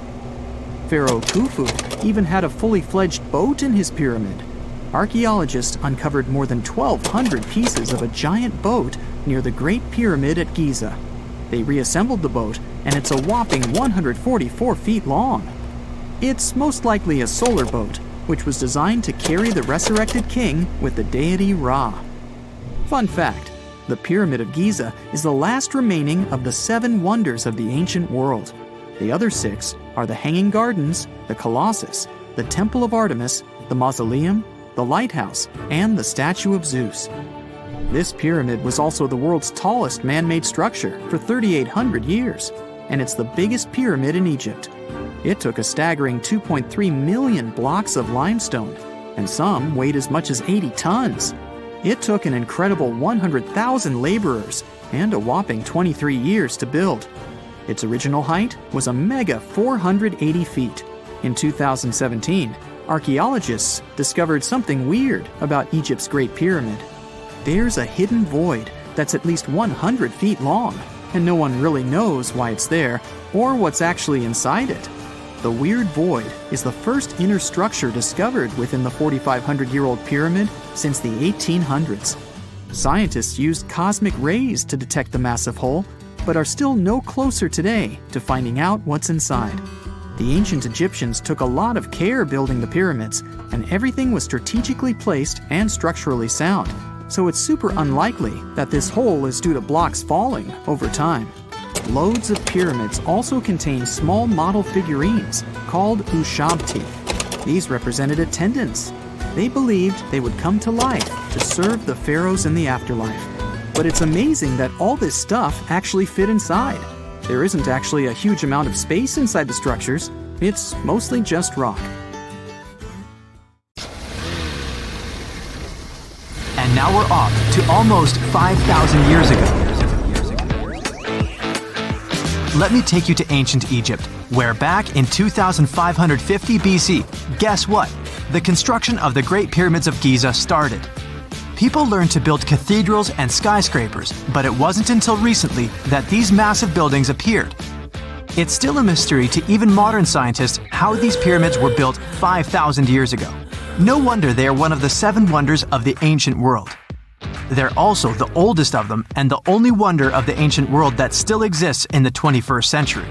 Pharaoh Khufu even had a fully fledged boat in his pyramid. Archaeologists uncovered more than 1,200 pieces of a giant boat near the Great Pyramid at Giza. They reassembled the boat, and it's a whopping 144 feet long. It's most likely a solar boat, which was designed to carry the resurrected king with the deity Ra. Fun fact, the Pyramid of Giza is the last remaining of the 7 wonders of the ancient world. The other 6 are the Hanging Gardens, the Colossus, the Temple of Artemis, the Mausoleum, the Lighthouse, and the Statue of Zeus. This pyramid was also the world's tallest man-made structure for 3,800 years, and it's the biggest pyramid in Egypt. It took a staggering 2.3 million blocks of limestone, and some weighed as much as 80 tons. It took an incredible 100,000 laborers and a whopping 23 years to build. Its original height was a mega 480 feet. In 2017, archaeologists discovered something weird about Egypt's Great Pyramid. There's a hidden void that's at least 100 feet long, and no one really knows why it's there or what's actually inside it. The weird void is the first inner structure discovered within the 4,500-year-old pyramid since the 1800s. Scientists used cosmic rays to detect the massive hole, but are still no closer today to finding out what's inside. The ancient Egyptians took a lot of care building the pyramids, and everything was strategically placed and structurally sound, so it's super unlikely that this hole is due to blocks falling over time. Loads of pyramids also contain small model figurines called ushabti. These represented attendants. They believed they would come to life to serve the pharaohs in the afterlife. But it's amazing that all this stuff actually fit inside. There isn't actually a huge amount of space inside the structures. It's mostly just rock. And now we're off to almost 5,000 years ago. Let me take you to ancient Egypt, where back in 2550 BC, guess what? The construction of the Great Pyramids of Giza started. People learned to build cathedrals and skyscrapers, but it wasn't until recently that these massive buildings appeared. It's still a mystery to even modern scientists how these pyramids were built 5,000 years ago. No wonder they are one of the 7 wonders of the ancient world. They're also the oldest of them and the only wonder of the ancient world that still exists in the 21st century.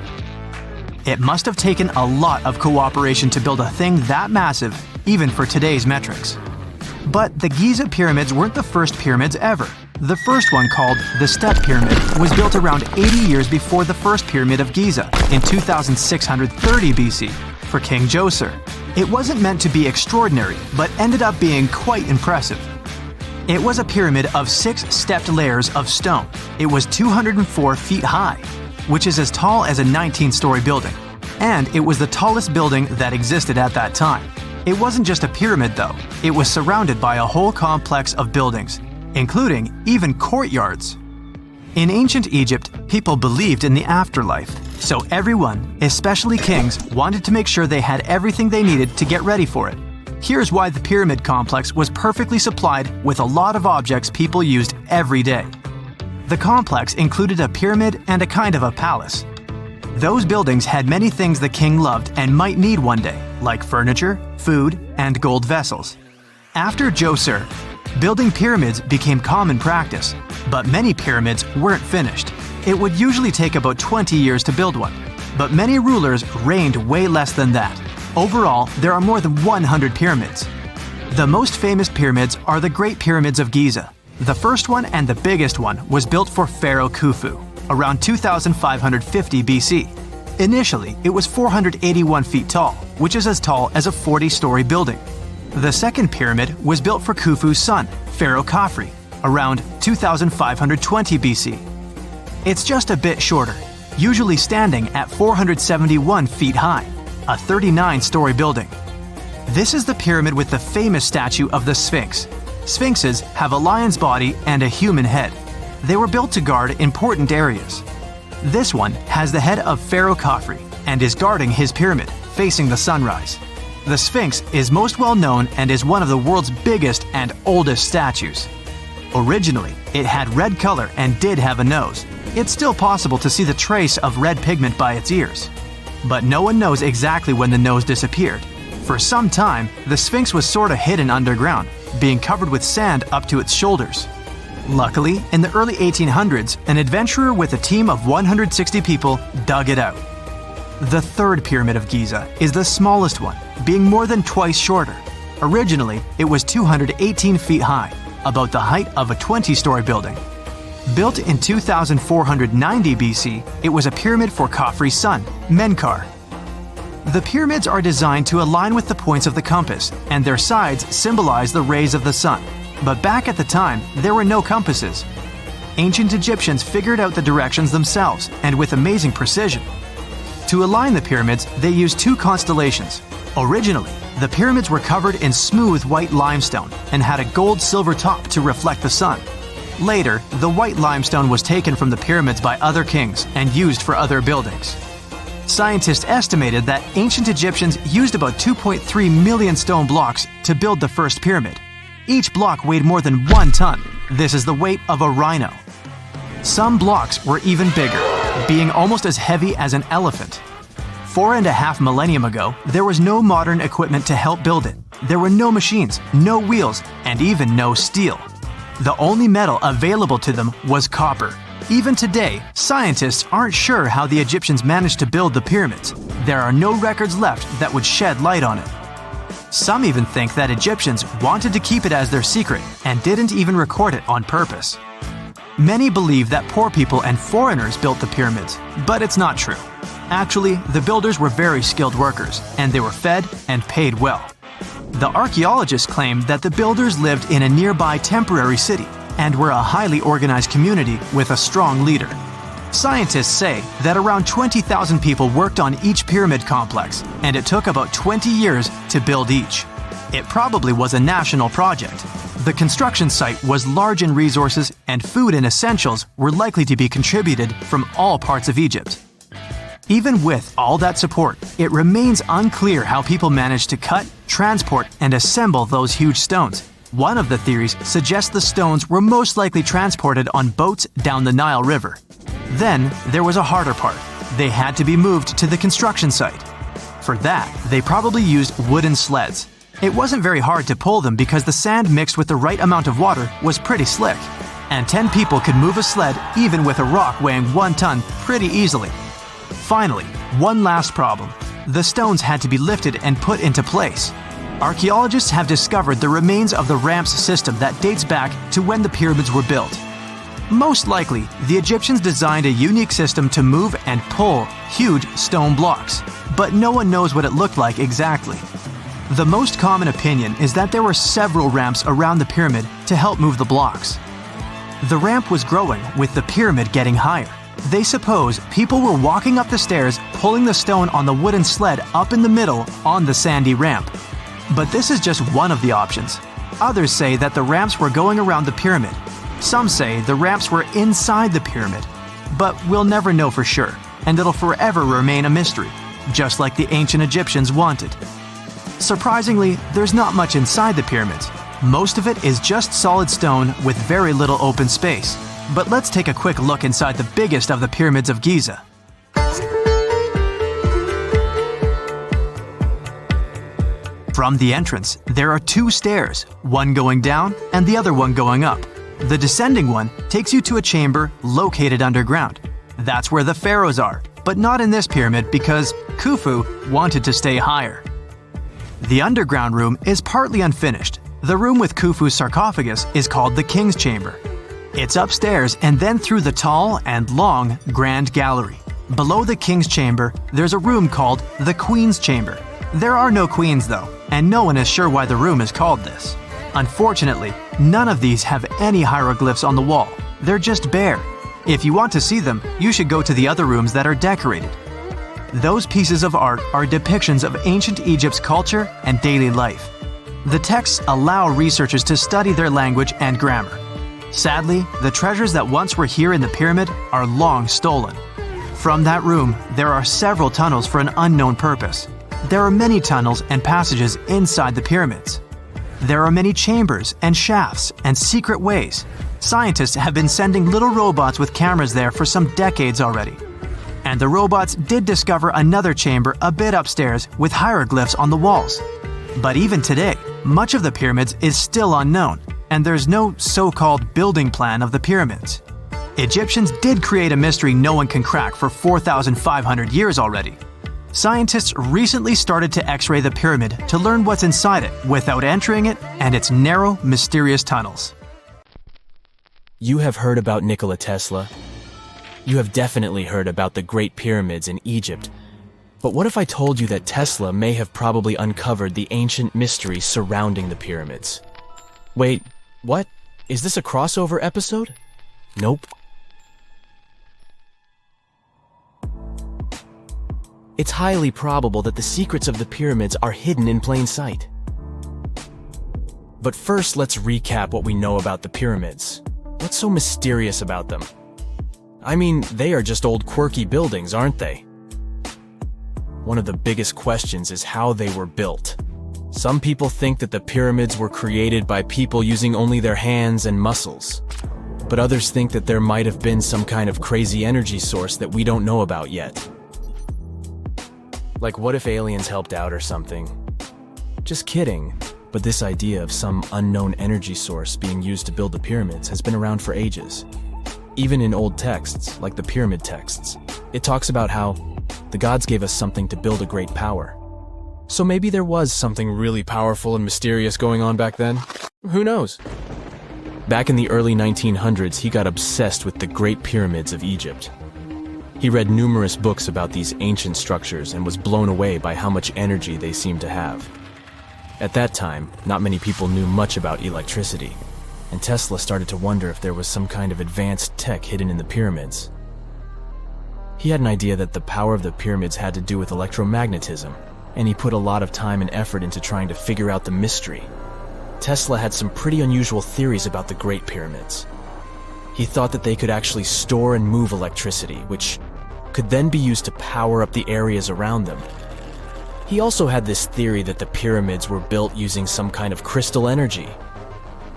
It must have taken a lot of cooperation to build a thing that massive, even for today's metrics. But the Giza pyramids weren't the first pyramids ever. The first one, called the Step Pyramid, was built around 80 years before the first Pyramid of Giza in 2630 BC for King Djoser. It wasn't meant to be extraordinary, but ended up being quite impressive. It was a pyramid of 6 stepped layers of stone. It was 204 feet high, which is as tall as a 19-story building. And it was the tallest building that existed at that time. It wasn't just a pyramid though, it was surrounded by a whole complex of buildings, including even courtyards. In ancient Egypt, people believed in the afterlife, so everyone, especially kings, wanted to make sure they had everything they needed to get ready for it. Here's why the pyramid complex was perfectly supplied with a lot of objects people used every day. The complex included a pyramid and a kind of a palace. Those buildings had many things the king loved and might need one day, like furniture, food, and gold vessels. After Djoser, building pyramids became common practice, but many pyramids weren't finished. It would usually take about 20 years to build one, but many rulers reigned way less than that. Overall, there are more than 100 pyramids. The most famous pyramids are the Great Pyramids of Giza. The first one and the biggest one was built for Pharaoh Khufu, around 2550 BC. Initially, it was 481 feet tall, which is as tall as a 40-story building. The second pyramid was built for Khufu's son, Pharaoh Khafre, around 2520 BC. It's just a bit shorter, usually standing at 471 feet high, a 39-story building. This is the pyramid with the famous statue of the Sphinx. Sphinxes have a lion's body and a human head. They were built to guard important areas. This one has the head of Pharaoh Khafre and is guarding his pyramid, facing the sunrise. The Sphinx is most well known and is one of the world's biggest and oldest statues. Originally, it had red color and did have a nose. It's still possible to see the trace of red pigment by its ears. But no one knows exactly when the nose disappeared. For some time, the Sphinx was sort of hidden underground, being covered with sand up to its shoulders. Luckily, in the early 1800s, an adventurer with a team of 160 people dug it out. The third Pyramid of Giza is the smallest one, being more than twice shorter. Originally, it was 218 feet high, about the height of a 20-story building. Built in 2490 BC, it was a pyramid for Khafre's son, Menkaure. The pyramids are designed to align with the points of the compass, and their sides symbolize the rays of the sun. But back at the time, there were no compasses. Ancient Egyptians figured out the directions themselves, and with amazing precision. To align the pyramids, they used 2 constellations. Originally, the pyramids were covered in smooth white limestone and had a gold-silver top to reflect the sun. Later, the white limestone was taken from the pyramids by other kings and used for other buildings. Scientists estimated that ancient Egyptians used about 2.3 million stone blocks to build the first pyramid. Each block weighed more than 1 ton. This is the weight of a rhino. Some blocks were even bigger, being almost as heavy as an elephant. 4.5 millennia ago, there was no modern equipment to help build it. There were no machines, no wheels, and even no steel. The only metal available to them was copper. Even today, scientists aren't sure how the Egyptians managed to build the pyramids. There are no records left that would shed light on it. Some even think that Egyptians wanted to keep it as their secret and didn't even record it on purpose. Many believe that poor people and foreigners built the pyramids, but it's not true. Actually, the builders were very skilled workers, and they were fed and paid well. The archaeologists claim that the builders lived in a nearby temporary city and were a highly organized community with a strong leader. Scientists say that around 20,000 people worked on each pyramid complex, and it took about 20 years to build each. It probably was a national project. The construction site was large in resources, and food and essentials were likely to be contributed from all parts of Egypt. Even with all that support, it remains unclear how people managed to cut, transport, and assemble those huge stones. One of the theories suggests the stones were most likely transported on boats down the Nile River. Then, there was a harder part. They had to be moved to the construction site. For that, they probably used wooden sleds. It wasn't very hard to pull them because the sand mixed with the right amount of water was pretty slick. And 10 people could move a sled even with a rock weighing 1 ton pretty easily. Finally, one last problem. The stones had to be lifted and put into place. Archaeologists have discovered the remains of the ramps system that dates back to when the pyramids were built. Most likely, the Egyptians designed a unique system to move and pull huge stone blocks, but no one knows what it looked like exactly. The most common opinion is that there were several ramps around the pyramid to help move the blocks. The ramp was growing with the pyramid getting higher. They suppose people were walking up the stairs, pulling the stone on the wooden sled up in the middle on the sandy ramp. But this is just one of the options. Others say that the ramps were going around the pyramid. Some say the ramps were inside the pyramid. But we'll never know for sure, and it'll forever remain a mystery, just like the ancient Egyptians wanted. Surprisingly, there's not much inside the pyramids. Most of it is just solid stone with very little open space. But let's take a quick look inside the biggest of the pyramids of Giza. From the entrance, there are 2 stairs, one going down and the other one going up. The descending one takes you to a chamber located underground. That's where the pharaohs are, but not in this pyramid because Khufu wanted to stay higher. The underground room is partly unfinished. The room with Khufu's sarcophagus is called the King's Chamber. It's upstairs and then through the tall and long Grand Gallery. Below the King's Chamber, there's a room called the Queen's Chamber. There are no queens though, and no one is sure why the room is called this. Unfortunately, none of these have any hieroglyphs on the wall. They're just bare. If you want to see them, you should go to the other rooms that are decorated. Those pieces of art are depictions of ancient Egypt's culture and daily life. The texts allow researchers to study their language and grammar. Sadly, the treasures that once were here in the pyramid are long stolen. From that room, there are several tunnels for an unknown purpose. There are many tunnels and passages inside the pyramids. There are many chambers and shafts and secret ways. Scientists have been sending little robots with cameras there for some decades already. And the robots did discover another chamber a bit upstairs with hieroglyphs on the walls. But even today, much of the pyramids is still unknown, and there's no so-called building plan of the pyramids. Egyptians did create a mystery no one can crack for 4,500 years already. Scientists recently started to X-ray the pyramid to learn what's inside it without entering it and its narrow, mysterious tunnels. You have heard about Nikola Tesla. You have definitely heard about the Great Pyramids in Egypt. But what if I told you that Tesla may have probably uncovered the ancient mystery surrounding the pyramids? Wait, what? Is this a crossover episode? Nope. It's highly probable that the secrets of the pyramids are hidden in plain sight. But first, let's recap what we know about the pyramids. What's so mysterious about them? I mean, they are just old quirky buildings, aren't they? One of the biggest questions is how they were built. Some people think that the pyramids were created by people using only their hands and muscles. But others think that there might have been some kind of crazy energy source that we don't know about yet. Like, what if aliens helped out or something? Just kidding. But this idea of some unknown energy source being used to build the pyramids has been around for ages. Even in old texts, like the pyramid texts, it talks about how the gods gave us something to build a great power. So maybe there was something really powerful and mysterious going on back then? Who knows? Back in the early 1900s, he got obsessed with the Great Pyramids of Egypt. He read numerous books about these ancient structures and was blown away by how much energy they seemed to have. At that time, not many people knew much about electricity, and Tesla started to wonder if there was some kind of advanced tech hidden in the pyramids. He had an idea that the power of the pyramids had to do with electromagnetism, and he put a lot of time and effort into trying to figure out the mystery. Tesla had some pretty unusual theories about the Great Pyramids. He thought that they could actually store and move electricity, which could then be used to power up the areas around them. He also had this theory that the pyramids were built using some kind of crystal energy.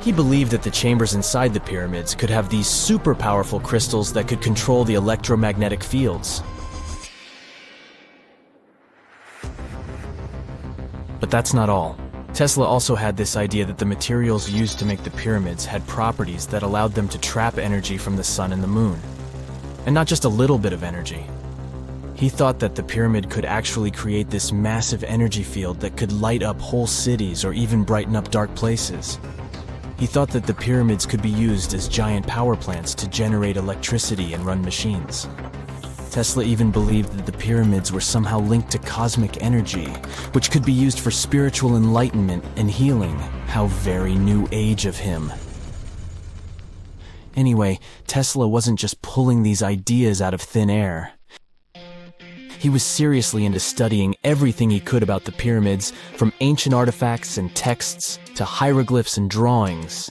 He believed that the chambers inside the pyramids could have these super powerful crystals that could control the electromagnetic fields. But that's not all. Tesla also had this idea that the materials used to make the pyramids had properties that allowed them to trap energy from the sun and the moon. And not just a little bit of energy. He thought that the pyramid could actually create this massive energy field that could light up whole cities or even brighten up dark places. He thought that the pyramids could be used as giant power plants to generate electricity and run machines. Tesla even believed that the pyramids were somehow linked to cosmic energy, which could be used for spiritual enlightenment and healing. How very new age of him. Anyway, Tesla wasn't just pulling these ideas out of thin air. He was seriously into studying everything he could about the pyramids, from ancient artifacts and texts to hieroglyphs and drawings.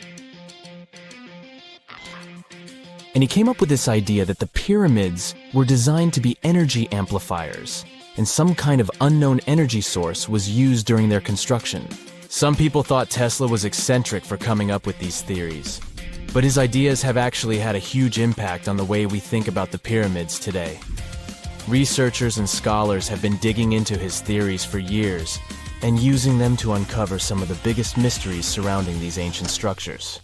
And he came up with this idea that the pyramids were designed to be energy amplifiers, and some kind of unknown energy source was used during their construction. Some people thought Tesla was eccentric for coming up with these theories, but his ideas have actually had a huge impact on the way we think about the pyramids today. Researchers and scholars have been digging into his theories for years and using them to uncover some of the biggest mysteries surrounding these ancient structures.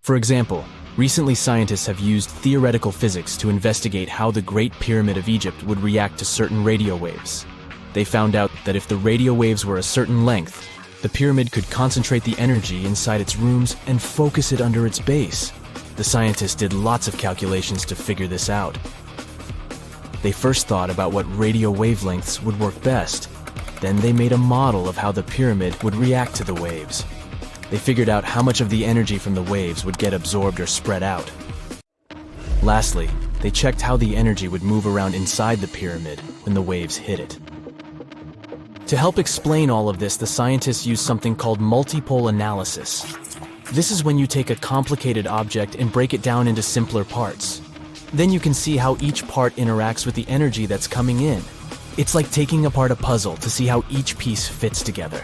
For example, recently scientists have used theoretical physics to investigate how the Great Pyramid of Egypt would react to certain radio waves. They found out that if the radio waves were a certain length, the pyramid could concentrate the energy inside its rooms and focus it under its base. The scientists did lots of calculations to figure this out. They first thought about what radio wavelengths would work best. Then they made a model of how the pyramid would react to the waves. They figured out how much of the energy from the waves would get absorbed or spread out. Lastly, they checked how the energy would move around inside the pyramid when the waves hit it. To help explain all of this, the scientists used something called multipole analysis. This is when you take a complicated object and break it down into simpler parts. Then you can see how each part interacts with the energy that's coming in. It's like taking apart a puzzle to see how each piece fits together.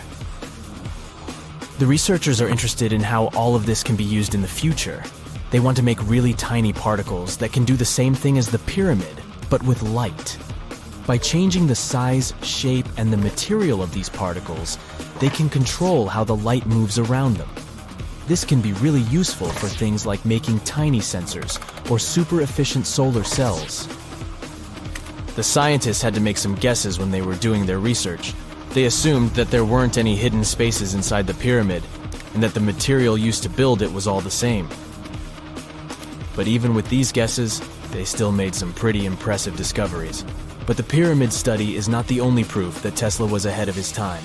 The researchers are interested in how all of this can be used in the future. They want to make really tiny particles that can do the same thing as the pyramid, but with light. By changing the size, shape, and the material of these particles, they can control how the light moves around them. This can be really useful for things like making tiny sensors or super efficient solar cells. The scientists had to make some guesses when they were doing their research. They assumed that there weren't any hidden spaces inside the pyramid, and that the material used to build it was all the same. But even with these guesses, they still made some pretty impressive discoveries. But the pyramid study is not the only proof that Tesla was ahead of his time.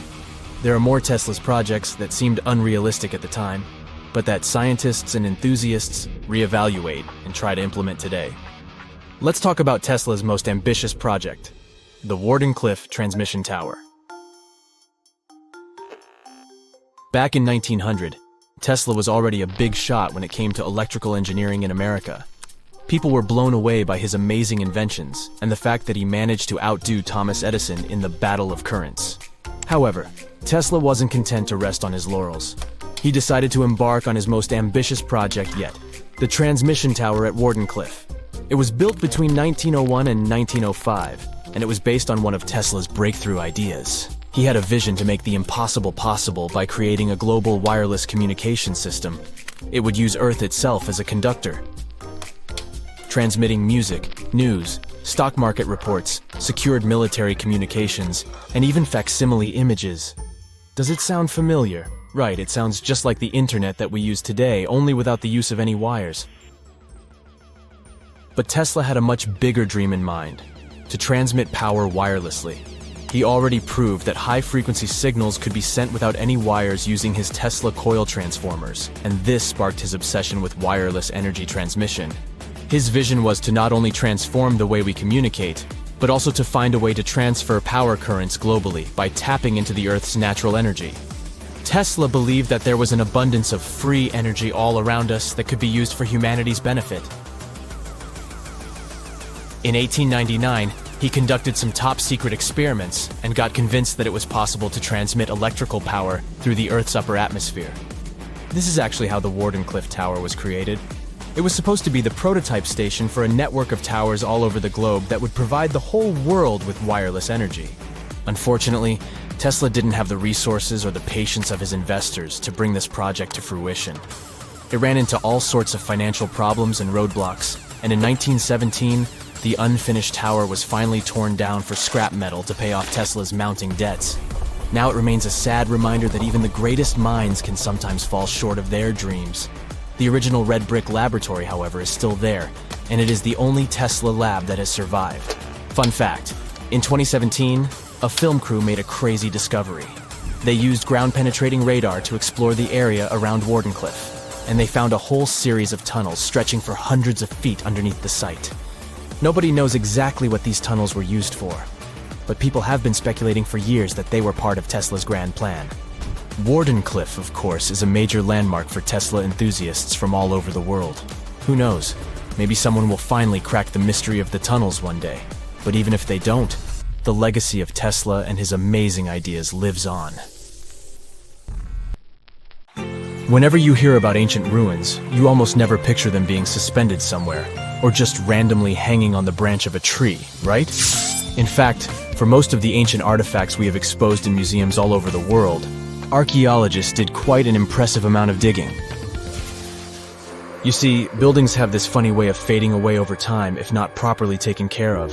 There are more Tesla's projects that seemed unrealistic at the time, but that scientists and enthusiasts reevaluate and try to implement today. Let's talk about Tesla's most ambitious project, the Wardenclyffe Transmission Tower. Back in 1900, Tesla was already a big shot when it came to electrical engineering in America. People were blown away by his amazing inventions and the fact that he managed to outdo Thomas Edison in the Battle of Currents. However, Tesla wasn't content to rest on his laurels. He decided to embark on his most ambitious project yet, the transmission tower at Wardenclyffe. It was built between 1901 and 1905, and it was based on one of Tesla's breakthrough ideas. He had a vision to make the impossible possible by creating a global wireless communication system. It would use Earth itself as a conductor, transmitting music, news, stock market reports, secured military communications, and even facsimile images. Does it sound familiar? Right, it sounds just like the internet that we use today, only without the use of any wires. But Tesla had a much bigger dream in mind: to transmit power wirelessly. He already proved that high-frequency signals could be sent without any wires using his Tesla coil transformers, and this sparked his obsession with wireless energy transmission. His vision was to not only transform the way we communicate, but also to find a way to transfer power currents globally by tapping into the Earth's natural energy. Tesla believed that there was an abundance of free energy all around us that could be used for humanity's benefit. In 1899, he conducted some top-secret experiments and got convinced that it was possible to transmit electrical power through the Earth's upper atmosphere. This is actually how the Wardenclyffe Tower was created. It was supposed to be the prototype station for a network of towers all over the globe that would provide the whole world with wireless energy. Unfortunately, Tesla didn't have the resources or the patience of his investors to bring this project to fruition. It ran into all sorts of financial problems and roadblocks, and in 1917, the unfinished tower was finally torn down for scrap metal to pay off Tesla's mounting debts. Now it remains a sad reminder that even the greatest minds can sometimes fall short of their dreams. The original red brick laboratory, however, is still there, and it is the only Tesla lab that has survived. Fun fact, in 2017, a film crew made a crazy discovery. They used ground-penetrating radar to explore the area around Wardenclyffe, and they found a whole series of tunnels stretching for hundreds of feet underneath the site. Nobody knows exactly what these tunnels were used for, but people have been speculating for years that they were part of Tesla's grand plan. Wardenclyffe, of course, is a major landmark for Tesla enthusiasts from all over the world. Who knows? Maybe someone will finally crack the mystery of the tunnels one day. But even if they don't, the legacy of Tesla and his amazing ideas lives on. Whenever you hear about ancient ruins, you almost never picture them being suspended somewhere, or just randomly hanging on the branch of a tree, right? In fact, for most of the ancient artifacts we have exposed in museums all over the world, archaeologists did quite an impressive amount of digging. You see, buildings have this funny way of fading away over time if not properly taken care of.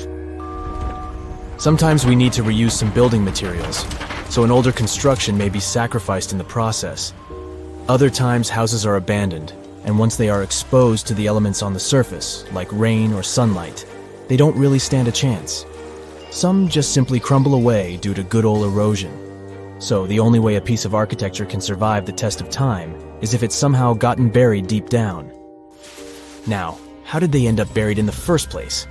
Sometimes we need to reuse some building materials, so an older construction may be sacrificed in the process. Other times houses are abandoned, and once they are exposed to the elements on the surface, like rain or sunlight, they don't really stand a chance. Some just simply crumble away due to good old erosion. So the only way a piece of architecture can survive the test of time is if it's somehow gotten buried deep down. Now, how did they end up buried in the first place?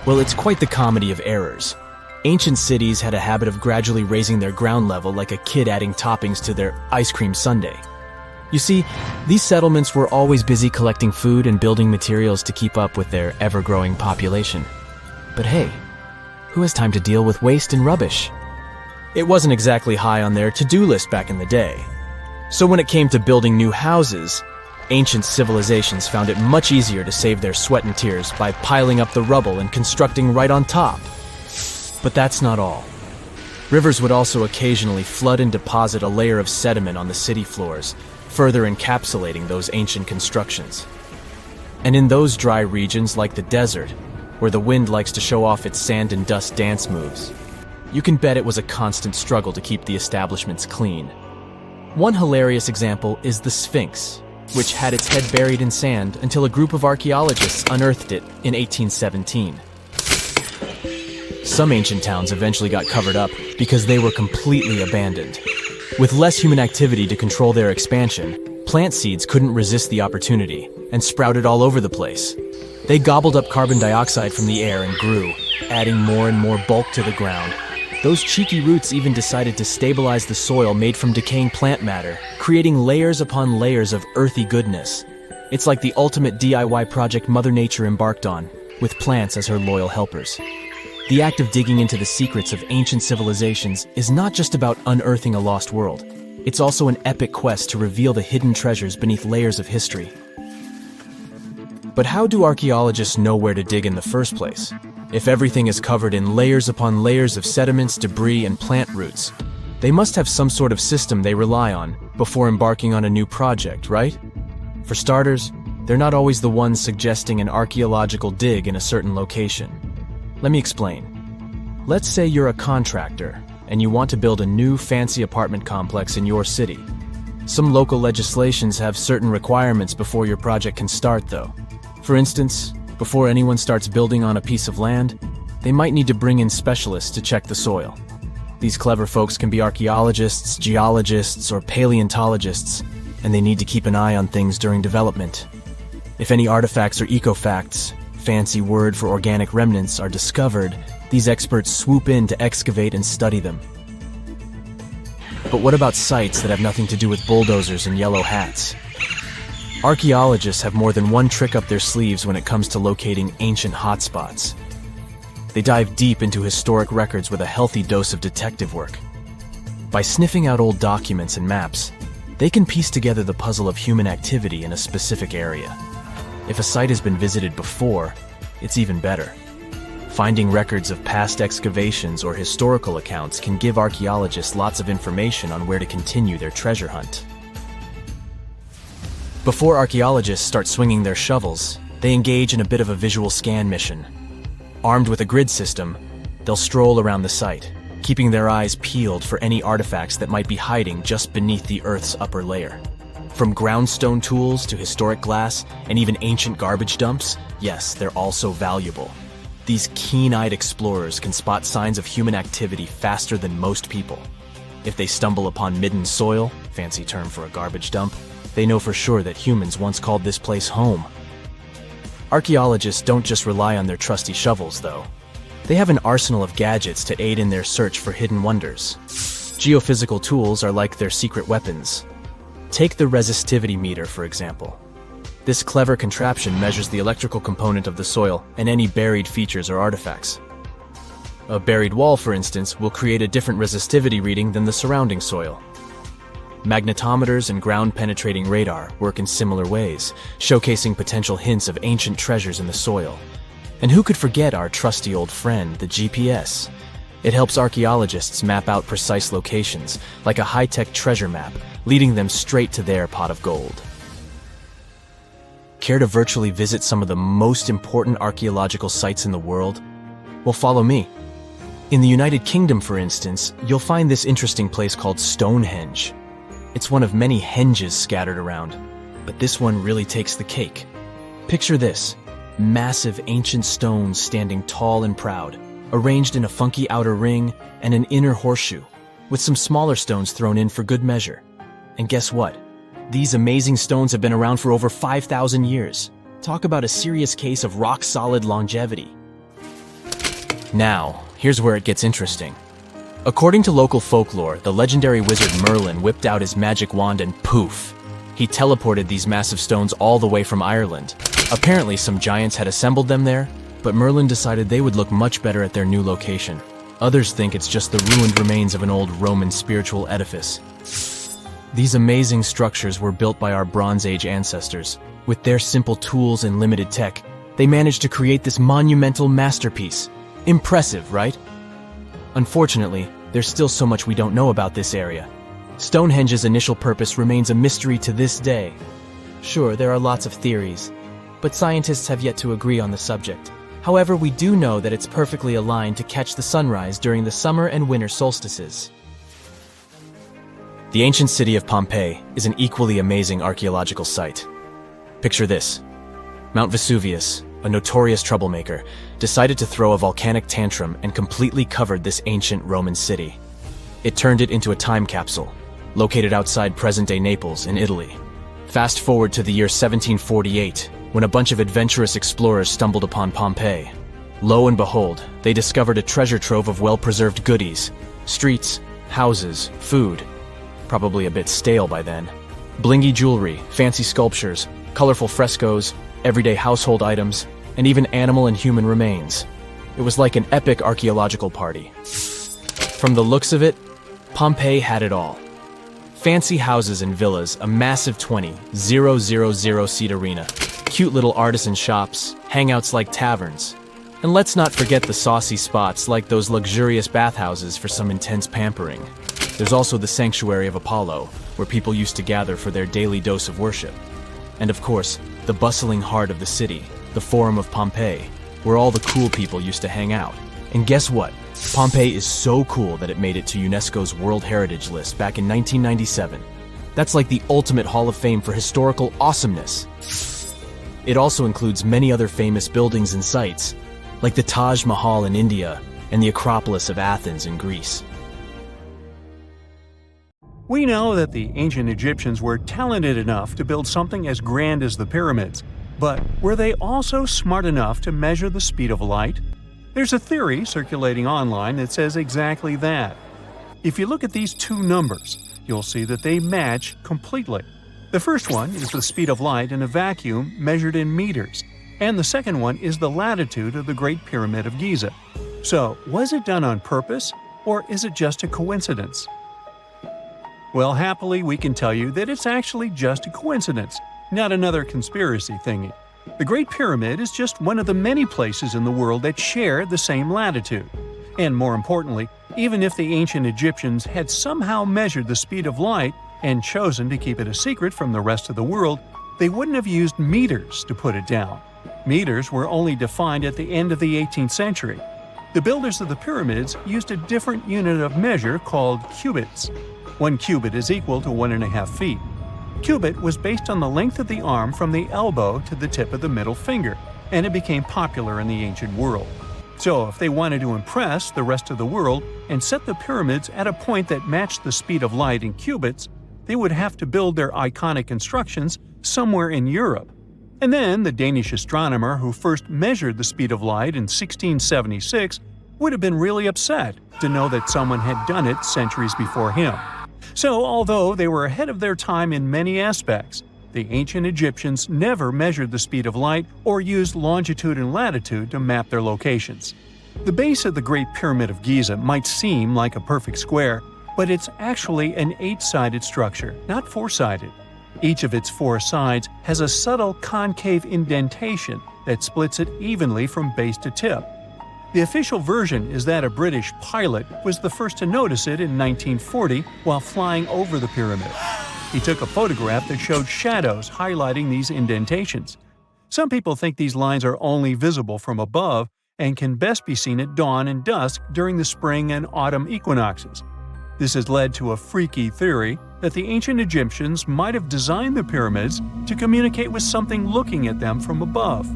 Well, it's quite the comedy of errors. Ancient cities had a habit of gradually raising their ground level like a kid adding toppings to their ice cream sundae. You see, these settlements were always busy collecting food and building materials to keep up with their ever-growing population. But hey, who has time to deal with waste and rubbish? It wasn't exactly high on their to-do list back in the day. So when it came to building new houses, ancient civilizations found it much easier to save their sweat and tears by piling up the rubble and constructing right on top. But that's not all. Rivers would also occasionally flood and deposit a layer of sediment on the city floors, further encapsulating those ancient constructions. And in those dry regions like the desert, where the wind likes to show off its sand and dust dance moves, you can bet it was a constant struggle to keep the establishments clean. One hilarious example is the Sphinx, which had its head buried in sand until a group of archaeologists unearthed it in 1817. Some ancient towns eventually got covered up because they were completely abandoned. With less human activity to control their expansion, plant seeds couldn't resist the opportunity and sprouted all over the place. They gobbled up carbon dioxide from the air and grew, adding more and more bulk to the ground. Those cheeky roots even decided to stabilize the soil made from decaying plant matter, creating layers upon layers of earthy goodness. It's like the ultimate DIY project Mother Nature embarked on, with plants as her loyal helpers. The act of digging into the secrets of ancient civilizations is not just about unearthing a lost world. It's also an epic quest to reveal the hidden treasures beneath layers of history. But how do archaeologists know where to dig in the first place? If everything is covered in layers upon layers of sediments, debris, and plant roots, They must have some sort of system they rely on before embarking on a new project, right? For starters, they're not always the ones suggesting an archaeological dig in a certain location. Let me explain. Let's say you're a contractor and you want to build a new fancy apartment complex in your city. Some local legislations have certain requirements before your project can start, though. For instance, before anyone starts building on a piece of land, they might need to bring in specialists to check the soil. These clever folks can be archaeologists, geologists, or paleontologists, and they need to keep an eye on things during development. If any artifacts or ecofacts, fancy word for organic remnants, are discovered, these experts swoop in to excavate and study them. But what about sites that have nothing to do with bulldozers and yellow hats? Archaeologists have more than one trick up their sleeves when it comes to locating ancient hotspots. They dive deep into historic records with a healthy dose of detective work. By sniffing out old documents and maps, they can piece together the puzzle of human activity in a specific area. If a site has been visited before, it's even better. Finding records of past excavations or historical accounts can give archaeologists lots of information on where to continue their treasure hunt. Before archaeologists start swinging their shovels, they engage in a bit of a visual scan mission. Armed with a grid system, they'll stroll around the site, keeping their eyes peeled for any artifacts that might be hiding just beneath the Earth's upper layer. From groundstone tools to historic glass and even ancient garbage dumps, yes, they're also valuable. These keen-eyed explorers can spot signs of human activity faster than most people. If they stumble upon midden soil, fancy term for a garbage dump, they know for sure that humans once called this place home. Archaeologists don't just rely on their trusty shovels, though. They have an arsenal of gadgets to aid in their search for hidden wonders. Geophysical tools are like their secret weapons. Take the resistivity meter, for example. This clever contraption measures the electrical component of the soil and any buried features or artifacts. A buried wall, for instance, will create a different resistivity reading than the surrounding soil. Magnetometers and ground-penetrating radar work in similar ways, showcasing potential hints of ancient treasures in the soil. And who could forget our trusty old friend, the GPS? It helps archaeologists map out precise locations, like a high-tech treasure map, leading them straight to their pot of gold. Care to virtually visit some of the most important archaeological sites in the world? Well, follow me. In the United Kingdom, for instance, you'll find this interesting place called Stonehenge. It's one of many henges scattered around, but this one really takes the cake. Picture this: massive ancient stones standing tall and proud, arranged in a funky outer ring and an inner horseshoe, with some smaller stones thrown in for good measure. And guess what? These amazing stones have been around for over 5,000 years. Talk about a serious case of rock-solid longevity. Now, here's where it gets interesting. According to local folklore, the legendary wizard Merlin whipped out his magic wand and poof! He teleported these massive stones all the way from Ireland. Apparently, some giants had assembled them there, but Merlin decided they would look much better at their new location. Others think it's just the ruined remains of an old Roman spiritual edifice. These amazing structures were built by our Bronze Age ancestors. With their simple tools and limited tech, they managed to create this monumental masterpiece. Impressive, right? Unfortunately, there's still so much we don't know about this area. Stonehenge's initial purpose remains a mystery to this day. Sure, there are lots of theories, but scientists have yet to agree on the subject. However, we do know that it's perfectly aligned to catch the sunrise during the summer and winter solstices. The ancient city of Pompeii is an equally amazing archaeological site. Picture this: Mount Vesuvius, a notorious troublemaker, decided to throw a volcanic tantrum and completely covered this ancient Roman city. It turned it into a time capsule, located outside present-day Naples in Italy. Fast forward to the year 1748, when a bunch of adventurous explorers stumbled upon Pompeii. Lo and behold, they discovered a treasure trove of well-preserved goodies: streets, houses, food. Probably a bit stale by then. Blingy jewelry, fancy sculptures, colorful frescoes, everyday household items, and even animal and human remains. It was like an epic archaeological party. From the looks of it, Pompeii had it all. Fancy houses and villas, a massive 20,000-seat arena, cute little artisan shops, hangouts like taverns. And let's not forget the saucy spots like those luxurious bathhouses for some intense pampering. There's also the sanctuary of Apollo, where people used to gather for their daily dose of worship. And of course, the bustling heart of the city, the Forum of Pompeii, where all the cool people used to hang out. And guess what? Pompeii is so cool that it made it to UNESCO's World Heritage List back in 1997. That's like the ultimate Hall of Fame for historical awesomeness. It also includes many other famous buildings and sites, like the Taj Mahal in India and the Acropolis of Athens in Greece. We know that the ancient Egyptians were talented enough to build something as grand as the pyramids, but were they also smart enough to measure the speed of light? There's a theory circulating online that says exactly that. If you look at these two numbers, you'll see that they match completely. The first one is the speed of light in a vacuum measured in meters, and the second one is the latitude of the Great Pyramid of Giza. So, was it done on purpose, or is it just a coincidence? Well, happily, we can tell you that it's actually just a coincidence, not another conspiracy thingy. The Great Pyramid is just one of the many places in the world that share the same latitude. And more importantly, even if the ancient Egyptians had somehow measured the speed of light and chosen to keep it a secret from the rest of the world, they wouldn't have used meters to put it down. Meters were only defined at the end of the 18th century. The builders of the pyramids used a different unit of measure called cubits. 1 cubit is equal to 1.5 feet. Cubit was based on the length of the arm from the elbow to the tip of the middle finger, and it became popular in the ancient world. So if they wanted to impress the rest of the world and set the pyramids at a point that matched the speed of light in cubits, they would have to build their iconic constructions somewhere in Europe. And then the Danish astronomer who first measured the speed of light in 1676 would have been really upset to know that someone had done it centuries before him. So although they were ahead of their time in many aspects, the ancient Egyptians never measured the speed of light or used longitude and latitude to map their locations. The base of the Great Pyramid of Giza might seem like a perfect square, but it's actually an 8-sided structure, not 4-sided. Each of its 4 sides has a subtle concave indentation that splits it evenly from base to tip. The official version is that a British pilot was the first to notice it in 1940 while flying over the pyramid. He took a photograph that showed shadows highlighting these indentations. Some people think these lines are only visible from above and can best be seen at dawn and dusk during the spring and autumn equinoxes. This has led to a freaky theory that the ancient Egyptians might have designed the pyramids to communicate with something looking at them from above.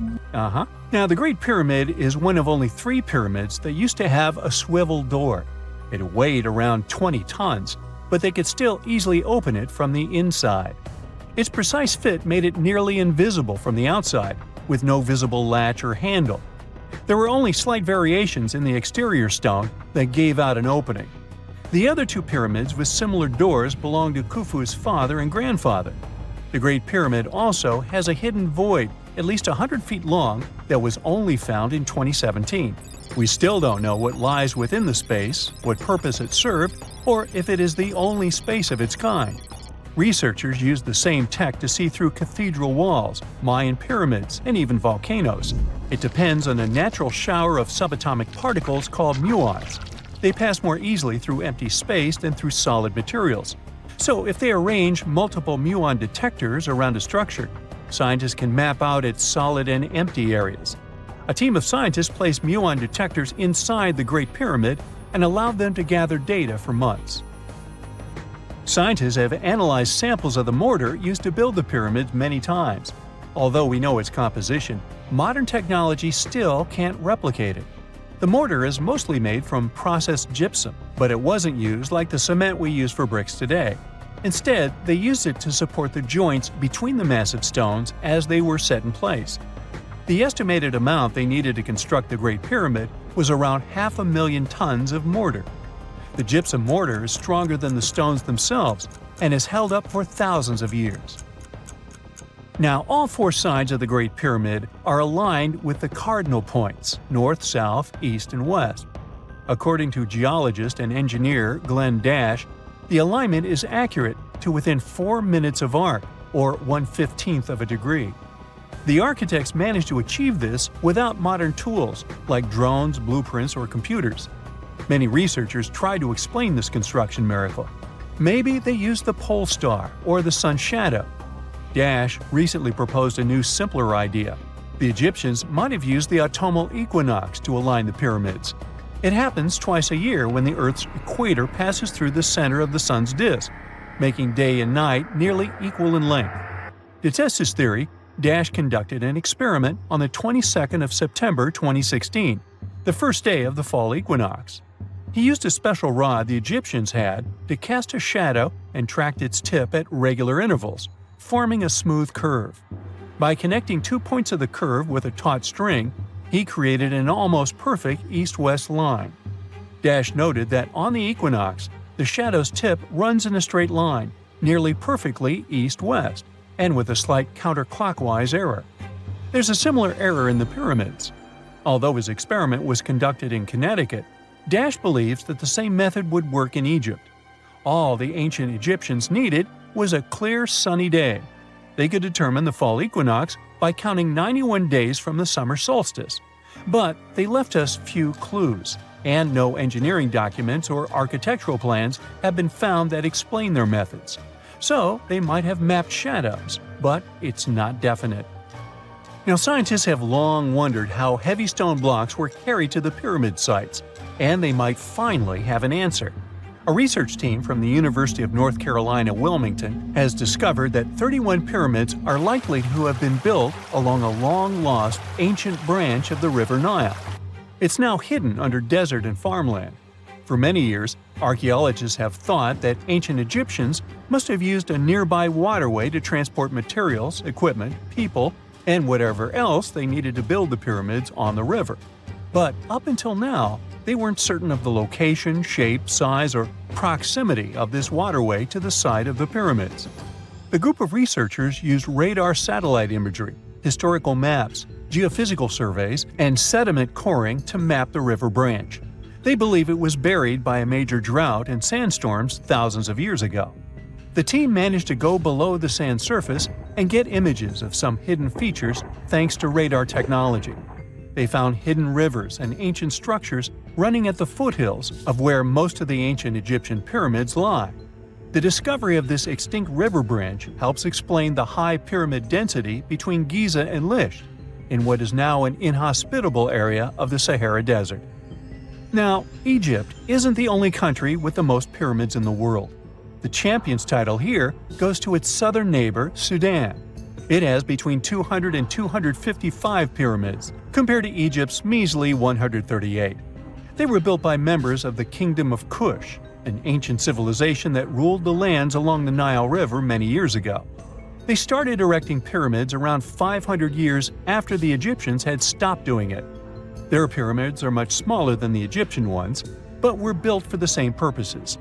Now, the Great Pyramid is one of only 3 pyramids that used to have a swivel door. It weighed around 20 tons, but they could still easily open it from the inside. Its precise fit made it nearly invisible from the outside, with no visible latch or handle. There were only slight variations in the exterior stone that gave out an opening. The other 2 pyramids with similar doors belonged to Khufu's father and grandfather. The Great Pyramid also has a hidden void at least 100 feet long that was only found in 2017. We still don't know what lies within the space, what purpose it served, or if it is the only space of its kind. Researchers used the same tech to see through cathedral walls, Mayan pyramids, and even volcanoes. It depends on a natural shower of subatomic particles called muons. They pass more easily through empty space than through solid materials. So if they arrange multiple muon detectors around a structure, scientists can map out its solid and empty areas. A team of scientists placed muon detectors inside the Great Pyramid and allowed them to gather data for months. Scientists have analyzed samples of the mortar used to build the pyramids many times. Although we know its composition, modern technology still can't replicate it. The mortar is mostly made from processed gypsum, but it wasn't used like the cement we use for bricks today. Instead, they used it to support the joints between the massive stones as they were set in place. The estimated amount they needed to construct the Great Pyramid was around 500,000 tons of mortar. The gypsum mortar is stronger than the stones themselves and has held up for thousands of years. Now, all 4 sides of the Great Pyramid are aligned with the cardinal points – north, south, east, and west. According to geologist and engineer Glenn Dash, the alignment is accurate to within 4 minutes of arc, or 1/15 of a degree. The architects managed to achieve this without modern tools like drones, blueprints, or computers. Many researchers try to explain this construction miracle. Maybe they used the pole star or the sun's shadow. Dash recently proposed a new, simpler idea. The Egyptians might have used the autumnal equinox to align the pyramids. It happens twice a year when the Earth's equator passes through the center of the sun's disk, making day and night nearly equal in length. To test his theory, Dash conducted an experiment on the 22nd of September 2016, the first day of the fall equinox. He used a special rod the Egyptians had to cast a shadow and tracked its tip at regular intervals, forming a smooth curve. By connecting 2 points of the curve with a taut string, he created an almost perfect east-west line. Dash noted that on the equinox, the shadow's tip runs in a straight line, nearly perfectly east-west, and with a slight counterclockwise error. There's a similar error in the pyramids. Although his experiment was conducted in Connecticut, Dash believes that the same method would work in Egypt. All the ancient Egyptians needed was a clear, sunny day. They could determine the fall equinox by counting 91 days from the summer solstice. But they left us few clues, and no engineering documents or architectural plans have been found that explain their methods. So they might have mapped shadows, but it's not definite. Now, scientists have long wondered how heavy stone blocks were carried to the pyramid sites, and they might finally have an answer. A research team from the University of North Carolina, Wilmington, has discovered that 31 pyramids are likely to have been built along a long-lost ancient branch of the River Nile. It's now hidden under desert and farmland. For many years, archaeologists have thought that ancient Egyptians must have used a nearby waterway to transport materials, equipment, people, and whatever else they needed to build the pyramids on the river. But up until now, they weren't certain of the location, shape, size, or proximity of this waterway to the site of the pyramids. The group of researchers used radar satellite imagery, historical maps, geophysical surveys, and sediment coring to map the river branch. They believe it was buried by a major drought and sandstorms thousands of years ago. The team managed to go below the sand surface and get images of some hidden features thanks to radar technology. They found hidden rivers and ancient structures running at the foothills of where most of the ancient Egyptian pyramids lie. The discovery of this extinct river branch helps explain the high pyramid density between Giza and Lisht, in what is now an inhospitable area of the Sahara Desert. Now, Egypt isn't the only country with the most pyramids in the world. The champion's title here goes to its southern neighbor, Sudan. It has between 200 and 255 pyramids, compared to Egypt's measly 138. They were built by members of the Kingdom of Kush, an ancient civilization that ruled the lands along the Nile River many years ago. They started erecting pyramids around 500 years after the Egyptians had stopped doing it. Their pyramids are much smaller than the Egyptian ones, but were built for the same purposes.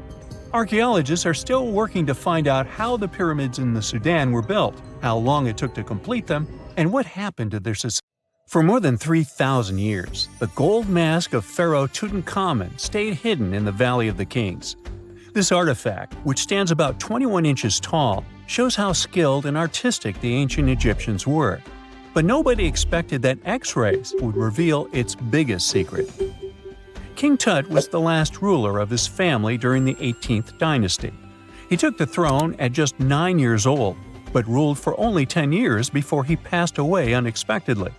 Archaeologists are still working to find out how the pyramids in the Sudan were built, how long it took to complete them, and what happened to their society. For more than 3,000 years, the gold mask of Pharaoh Tutankhamun stayed hidden in the Valley of the Kings. This artifact, which stands about 21 inches tall, shows how skilled and artistic the ancient Egyptians were. But nobody expected that X-rays would reveal its biggest secret. King Tut was the last ruler of his family during the 18th dynasty. He took the throne at just 9 years old, but ruled for only 10 years before he passed away unexpectedly.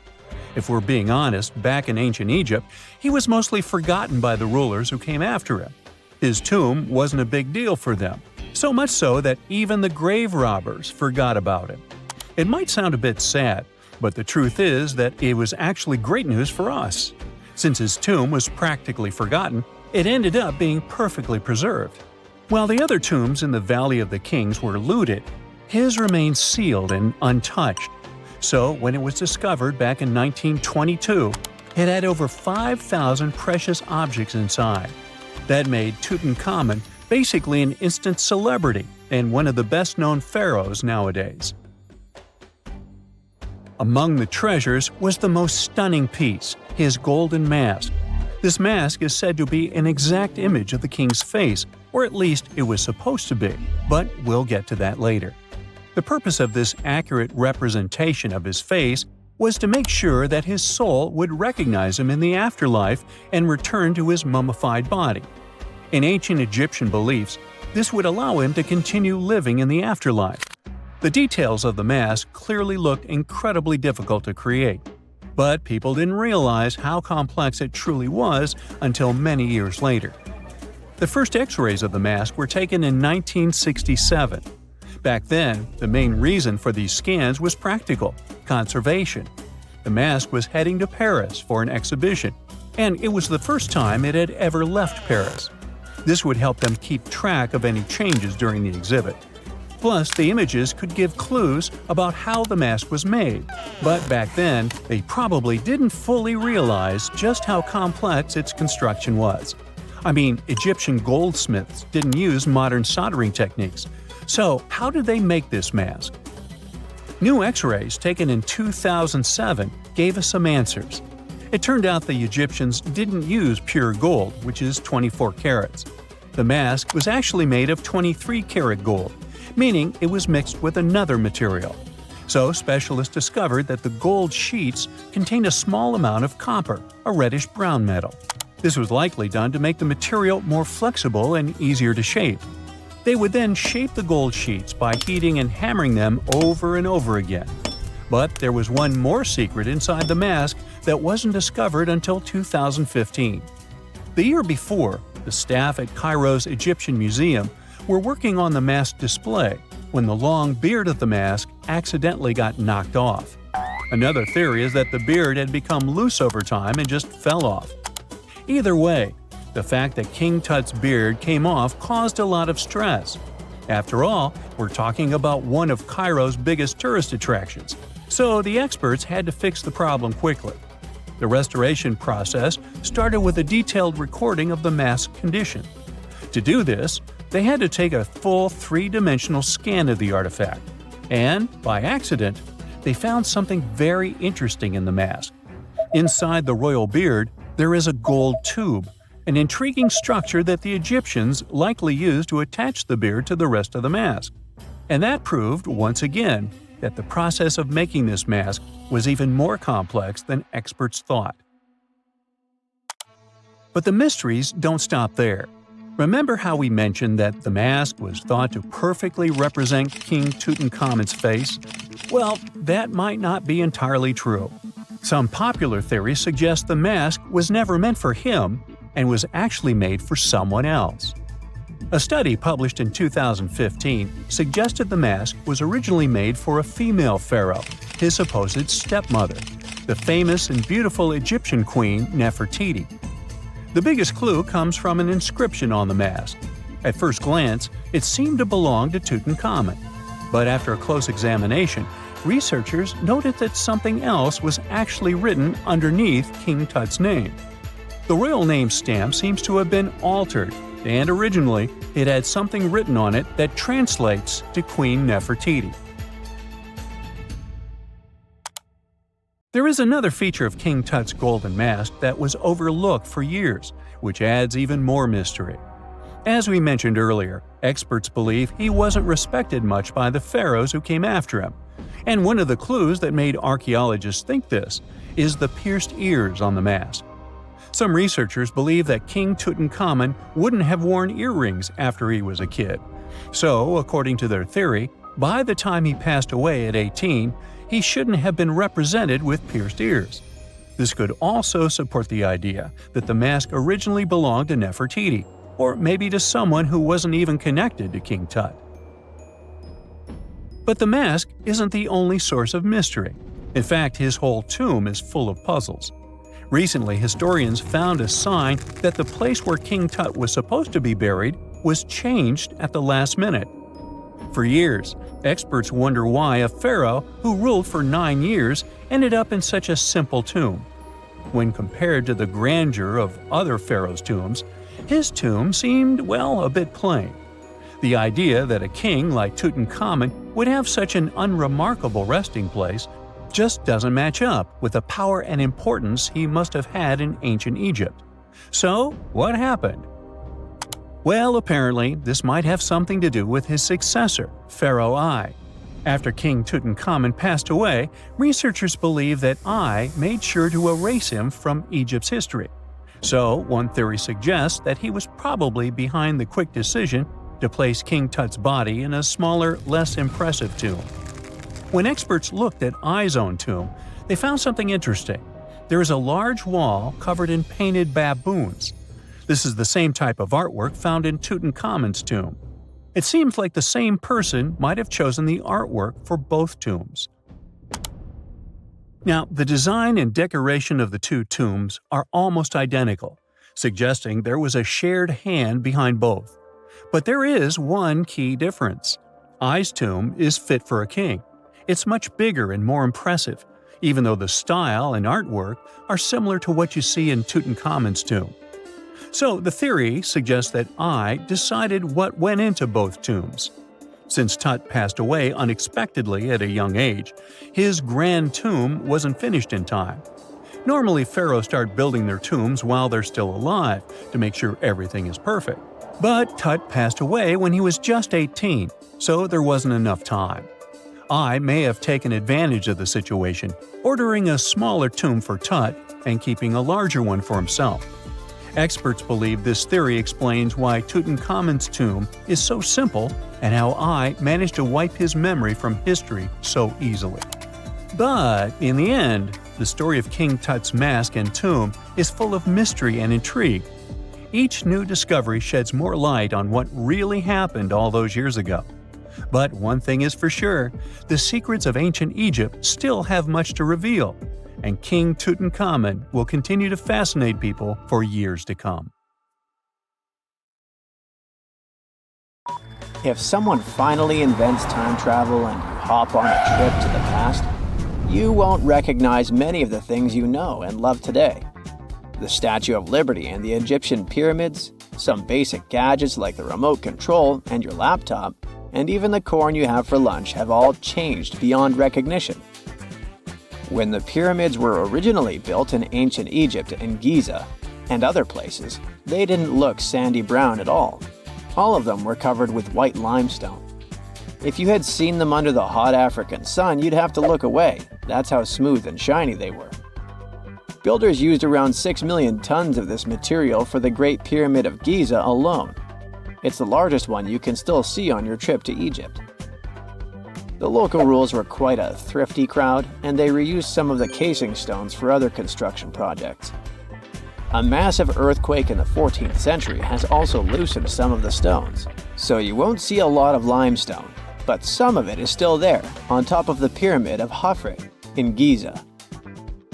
If we're being honest, back in ancient Egypt, he was mostly forgotten by the rulers who came after him. His tomb wasn't a big deal for them, so much so that even the grave robbers forgot about him. It might sound a bit sad, but the truth is that it was actually great news for us. Since his tomb was practically forgotten, it ended up being perfectly preserved. While the other tombs in the Valley of the Kings were looted, his remained sealed and untouched. So when it was discovered back in 1922, it had over 5,000 precious objects inside. That made Tutankhamun basically an instant celebrity and one of the best-known pharaohs nowadays. Among the treasures was the most stunning piece, his golden mask. This mask is said to be an exact image of the king's face, or at least it was supposed to be, but we'll get to that later. The purpose of this accurate representation of his face was to make sure that his soul would recognize him in the afterlife and return to his mummified body. In ancient Egyptian beliefs, this would allow him to continue living in the afterlife. The details of the mask clearly looked incredibly difficult to create, but people didn't realize how complex it truly was until many years later. The first X-rays of the mask were taken in 1967. Back then, the main reason for these scans was practical – conservation. The mask was heading to Paris for an exhibition, and it was the first time it had ever left Paris. This would help them keep track of any changes during the exhibit. Plus, the images could give clues about how the mask was made, but back then, they probably didn't fully realize just how complex its construction was. I mean, Egyptian goldsmiths didn't use modern soldering techniques. So, how did they make this mask? New X-rays taken in 2007 gave us some answers. It turned out the Egyptians didn't use pure gold, which is 24 carats. The mask was actually made of 23-karat gold, meaning it was mixed with another material. So, specialists discovered that the gold sheets contained a small amount of copper, a reddish-brown metal. This was likely done to make the material more flexible and easier to shape. They would then shape the gold sheets by heating and hammering them over and over again. But there was one more secret inside the mask that wasn't discovered until 2015. The year before, the staff at Cairo's Egyptian Museum were working on the mask display when the long beard of the mask accidentally got knocked off. Another theory is that the beard had become loose over time and just fell off. Either way, the fact that King Tut's beard came off caused a lot of stress. After all, we're talking about one of Cairo's biggest tourist attractions, so the experts had to fix the problem quickly. The restoration process started with a detailed recording of the mask's condition. To do this, they had to take a full three-dimensional scan of the artifact, and, by accident, they found something very interesting in the mask. Inside the royal beard, there is a gold tube, an intriguing structure that the Egyptians likely used to attach the beard to the rest of the mask. And that proved, once again, that the process of making this mask was even more complex than experts thought. But the mysteries don't stop there. Remember how we mentioned that the mask was thought to perfectly represent King Tutankhamun's face? Well, that might not be entirely true. Some popular theories suggest the mask was never meant for him and was actually made for someone else. A study published in 2015 suggested the mask was originally made for a female pharaoh, his supposed stepmother, the famous and beautiful Egyptian queen Nefertiti. The biggest clue comes from an inscription on the mask. At first glance, it seemed to belong to Tutankhamun, but after a close examination, researchers noted that something else was actually written underneath King Tut's name. The royal name stamp seems to have been altered, and originally it had something written on it that translates to Queen Nefertiti. There is another feature of King Tut's golden mask that was overlooked for years, which adds even more mystery. As we mentioned earlier, experts believe he wasn't respected much by the pharaohs who came after him. And one of the clues that made archaeologists think this is the pierced ears on the mask. Some researchers believe that King Tutankhamun wouldn't have worn earrings after he was a kid. So, according to their theory, by the time he passed away at 18, he shouldn't have been represented with pierced ears. This could also support the idea that the mask originally belonged to Nefertiti, or maybe to someone who wasn't even connected to King Tut. But the mask isn't the only source of mystery. In fact, his whole tomb is full of puzzles. Recently, historians found a sign that the place where King Tut was supposed to be buried was changed at the last minute. For years, experts wonder why a pharaoh who ruled for 9 years ended up in such a simple tomb. When compared to the grandeur of other pharaohs' tombs, his tomb seemed, well, a bit plain. The idea that a king like Tutankhamun would have such an unremarkable resting place just doesn't match up with the power and importance he must have had in ancient Egypt. So, what happened? Well, apparently, this might have something to do with his successor, Pharaoh I. After King Tutankhamun passed away, researchers believe that Ai made sure to erase him from Egypt's history. So, one theory suggests that he was probably behind the quick decision to place King Tut's body in a smaller, less impressive tomb. When experts looked at Ai's own tomb, they found something interesting. There is a large wall covered in painted baboons. This is the same type of artwork found in Tutankhamun's tomb. It seems like the same person might have chosen the artwork for both tombs. Now, the design and decoration of the two tombs are almost identical, suggesting there was a shared hand behind both. But there is one key difference. Ai's tomb is fit for a king. It's much bigger and more impressive, even though the style and artwork are similar to what you see in Tutankhamun's tomb. So the theory suggests that Ai decided what went into both tombs. Since Tut passed away unexpectedly at a young age, his grand tomb wasn't finished in time. Normally, pharaohs start building their tombs while they're still alive to make sure everything is perfect. But Tut passed away when he was just 18, so there wasn't enough time. Ai may have taken advantage of the situation, ordering a smaller tomb for Tut and keeping a larger one for himself. Experts believe this theory explains why Tutankhamun's tomb is so simple and how Ai managed to wipe his memory from history so easily. But in the end, the story of King Tut's mask and tomb is full of mystery and intrigue. Each new discovery sheds more light on what really happened all those years ago. But one thing is for sure, the secrets of ancient Egypt still have much to reveal, and King Tutankhamun will continue to fascinate people for years to come. If someone finally invents time travel and you hop on a trip to the past, you won't recognize many of the things you know and love today. The Statue of Liberty and the Egyptian pyramids, some basic gadgets like the remote control and your laptop, and even the corn you have for lunch have all changed beyond recognition. When the pyramids were originally built in ancient Egypt and Giza and other places, they didn't look sandy brown at all. All of them were covered with white limestone. If you had seen them under the hot African sun, you'd have to look away. That's how smooth and shiny they were. Builders used around 6 million tons of this material for the Great Pyramid of Giza alone. It's the largest one you can still see on your trip to Egypt. The local rules were quite a thrifty crowd, and they reused some of the casing stones for other construction projects. A massive earthquake in the 14th century has also loosened some of the stones, so you won't see a lot of limestone, but some of it is still there, on top of the Pyramid of Khufu in Giza.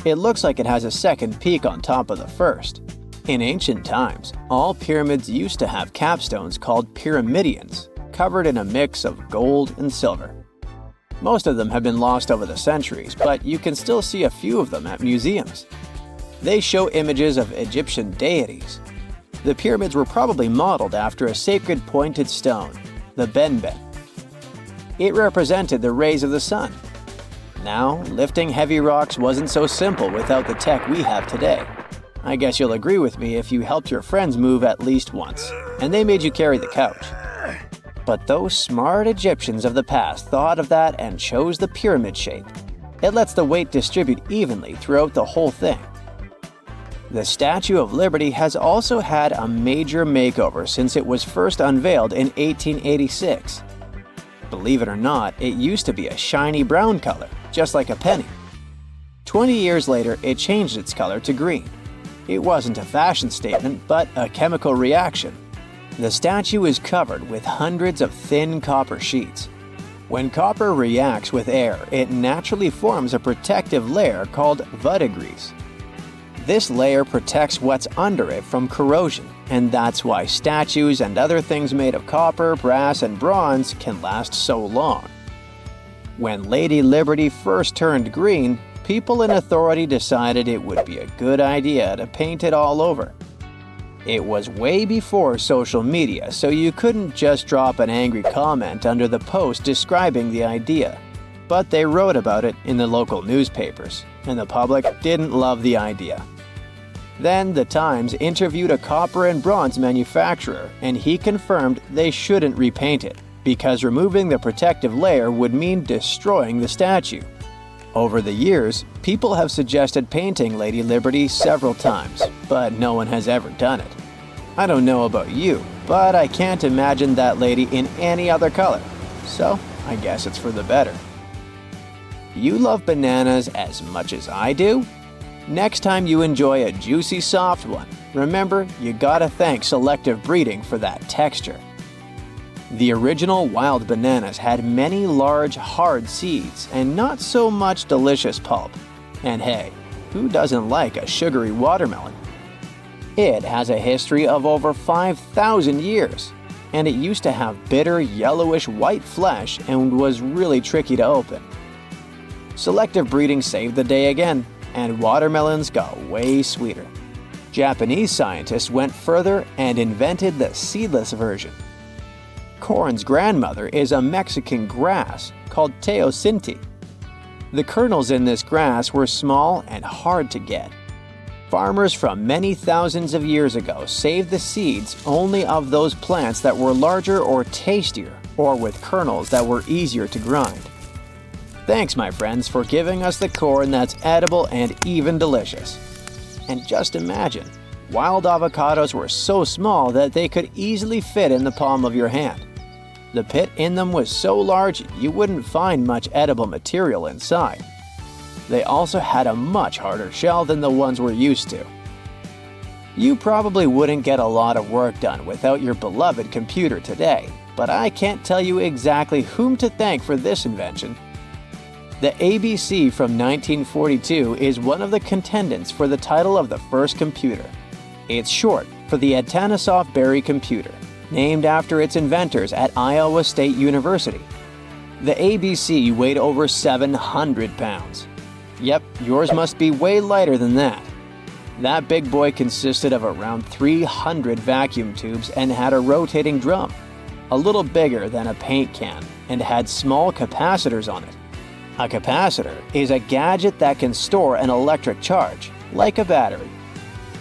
It looks like it has a second peak on top of the first. In ancient times, all pyramids used to have capstones called pyramidions, covered in a mix of gold and silver. Most of them have been lost over the centuries, but you can still see a few of them at museums. They show images of Egyptian deities. The pyramids were probably modeled after a sacred pointed stone, the benben. It represented the rays of the sun. Now, lifting heavy rocks wasn't so simple without the tech we have today. I guess you'll agree with me if you helped your friends move at least once, and they made you carry the couch. But those smart Egyptians of the past thought of that and chose the pyramid shape. It lets the weight distribute evenly throughout the whole thing. The Statue of Liberty has also had a major makeover since it was first unveiled in 1886. Believe it or not, it used to be a shiny brown color, just like a penny. 20 years later, it changed its color to green. It wasn't a fashion statement, but a chemical reaction. The statue is covered with hundreds of thin copper sheets. When copper reacts with air, it naturally forms a protective layer called verdigris. This layer protects what's under it from corrosion, and that's why statues and other things made of copper, brass, and bronze can last so long. When Lady Liberty first turned green, people in authority decided it would be a good idea to paint it all over. It was way before social media, so you couldn't just drop an angry comment under the post describing the idea. But they wrote about it in the local newspapers, and the public didn't love the idea. Then the Times interviewed a copper and bronze manufacturer, and he confirmed they shouldn't repaint it, because removing the protective layer would mean destroying the statue. Over the years, people have suggested painting Lady Liberty several times, but no one has ever done it. I don't know about you, but I can't imagine that lady in any other color, so I guess it's for the better. You love bananas as much as I do? Next time you enjoy a juicy soft one, remember you gotta thank selective breeding for that texture. The original wild bananas had many large, hard seeds and not so much delicious pulp. And hey, who doesn't like a sugary watermelon? It has a history of over 5,000 years, and it used to have bitter, yellowish white flesh and was really tricky to open. Selective breeding saved the day again, and watermelons got way sweeter. Japanese scientists went further and invented the seedless version. Corn's grandmother is a Mexican grass called teosinte. The kernels in this grass were small and hard to get. Farmers from many thousands of years ago saved the seeds only of those plants that were larger or tastier, or with kernels that were easier to grind. Thanks, my friends, for giving us the corn that's edible and even delicious. And just imagine, wild avocados were so small that they could easily fit in the palm of your hand. The pit in them was so large you wouldn't find much edible material inside. They also had a much harder shell than the ones we're used to. You probably wouldn't get a lot of work done without your beloved computer today, but I can't tell you exactly whom to thank for this invention. The ABC from 1942 is one of the contendants for the title of the first computer. It's short for the Atanasoff Berry computer, named after its inventors at Iowa State University. The ABC weighed over 700 pounds. Yep, yours must be way lighter than that. That big boy consisted of around 300 vacuum tubes and had a rotating drum, a little bigger than a paint can, and had small capacitors on it. A capacitor is a gadget that can store an electric charge, like a battery.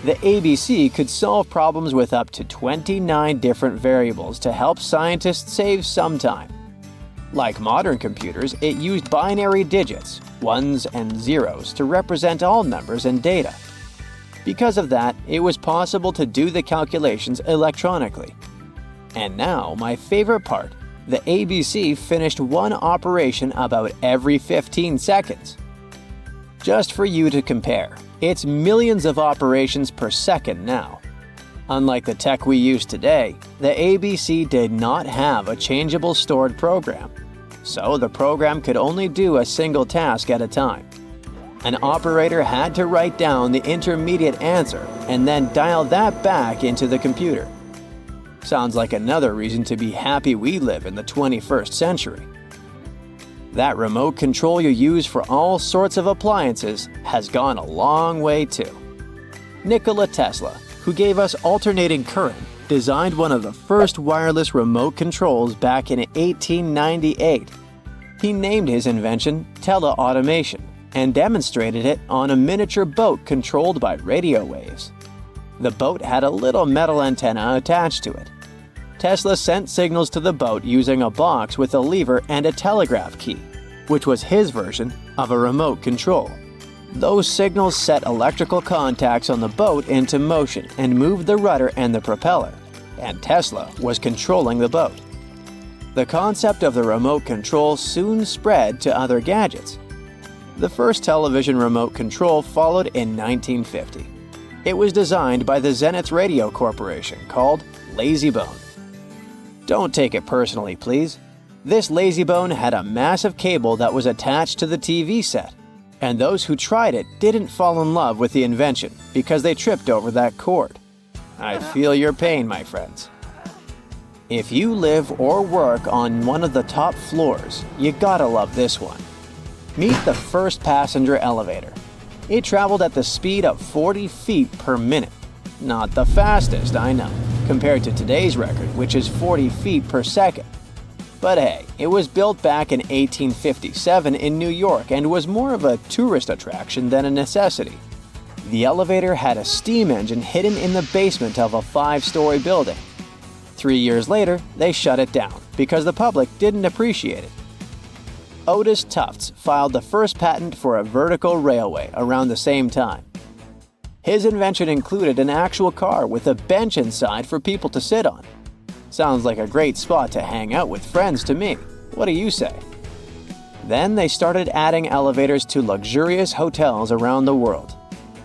The ABC could solve problems with up to 29 different variables to help scientists save some time. Like modern computers, it used binary digits, ones and zeros, to represent all numbers and data. Because of that, it was possible to do the calculations electronically. And now, my favorite part, the ABC finished one operation about every 15 seconds. Just for you to compare, it's millions of operations per second now. Unlike the tech we use today, the ABC did not have a changeable stored program, so the program could only do a single task at a time. An operator had to write down the intermediate answer and then dial that back into the computer. Sounds like another reason to be happy we live in the 21st century. That remote control you use for all sorts of appliances has gone a long way too. Nikola Tesla, who gave us alternating current, designed one of the first wireless remote controls back in 1898. He named his invention teleautomation and demonstrated it on a miniature boat controlled by radio waves. The boat had a little metal antenna attached to it. Tesla sent signals to the boat using a box with a lever and a telegraph key, which was his version of a remote control. Those signals set electrical contacts on the boat into motion and moved the rudder and the propeller, and Tesla was controlling the boat. The concept of the remote control soon spread to other gadgets. The first television remote control followed in 1950. It was designed by the Zenith Radio Corporation called LazyBone. Don't take it personally, please. This LazyBone had a massive cable that was attached to the TV set, and those who tried it didn't fall in love with the invention because they tripped over that cord. I feel your pain, my friends. If you live or work on one of the top floors, you gotta love this one. Meet the first passenger elevator. It traveled at the speed of 40 feet per minute. Not the fastest, I know, compared to today's record, which is 40 feet per second. But hey, it was built back in 1857 in New York and was more of a tourist attraction than a necessity. The elevator had a steam engine hidden in the basement of a 5-story building. 3 years later, they shut it down. because the public didn't appreciate it. Otis Tufts filed the first patent for a vertical railway around the same time. His invention included an actual car with a bench inside for people to sit on. Sounds like a great spot to hang out with friends to me. What do you say? Then they started adding elevators to luxurious hotels around the world.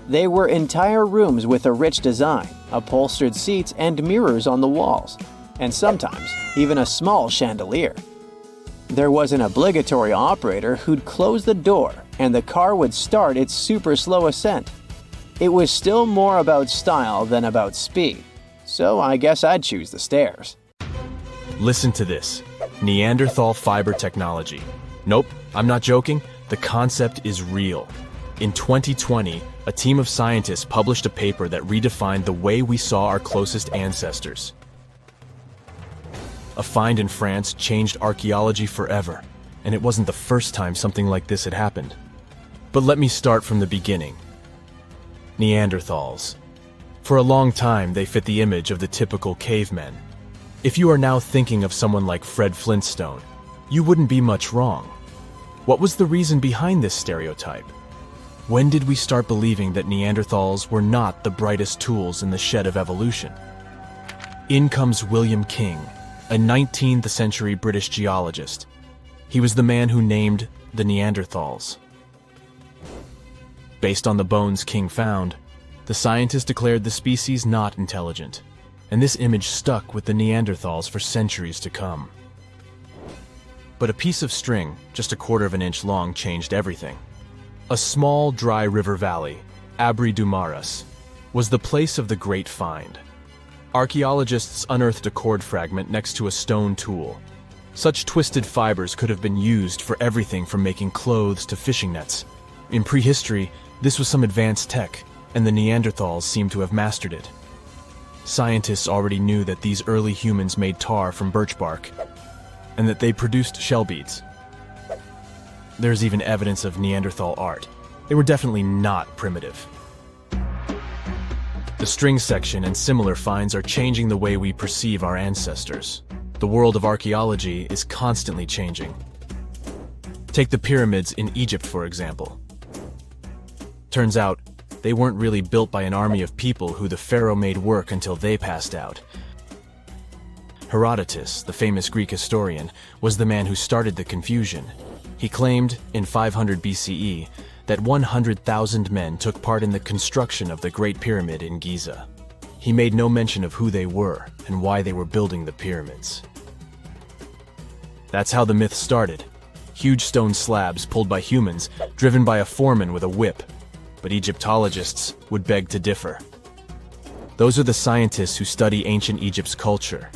They were entire rooms with a rich design, upholstered seats and mirrors on the walls, and sometimes even a small chandelier. There was an obligatory operator who'd close the door and the car would start its super slow ascent. It was still more about style than about speed, so I guess I'd choose the stairs. Listen to this. Neanderthal fiber technology. Nope, I'm not joking. The concept is real. In 2020, a team of scientists published a paper that redefined the way we saw our closest ancestors. A find in France changed archaeology forever, and it wasn't the first time something like this had happened. But let me start from the beginning. Neanderthals. For a long time, they fit the image of the typical cavemen. If you are now thinking of someone like Fred Flintstone, you wouldn't be much wrong. What was the reason behind this stereotype? When did we start believing that Neanderthals were not the brightest tools in the shed of evolution? In comes William King, a 19th century British geologist. He was the man who named the Neanderthals. Based on the bones King found, the scientist declared the species not intelligent, and this image stuck with the Neanderthals for centuries to come. But a piece of string, just a quarter of an inch long, changed everything. A small, dry river valley, Abri du Maras, was the place of the great find. Archaeologists unearthed a cord fragment next to a stone tool. Such twisted fibers could have been used for everything from making clothes to fishing nets. In prehistory, this was some advanced tech, and the Neanderthals seemed to have mastered it. Scientists already knew that these early humans made tar from birch bark, and that they produced shell beads. There's even evidence of Neanderthal art. They were definitely not primitive. The string section and similar finds are changing the way we perceive our ancestors. The world of archaeology is constantly changing. Take the pyramids in Egypt, for example. Turns out, they weren't really built by an army of people who the pharaoh made work until they passed out. Herodotus, the famous Greek historian, was the man who started the confusion. He claimed, in 500 BCE, that 100,000 men took part in the construction of the Great Pyramid in Giza. He made no mention of who they were and why they were building the pyramids. That's how the myth started. Huge stone slabs pulled by humans, driven by a foreman with a whip. But Egyptologists would beg to differ. Those are the scientists who study ancient Egypt's culture.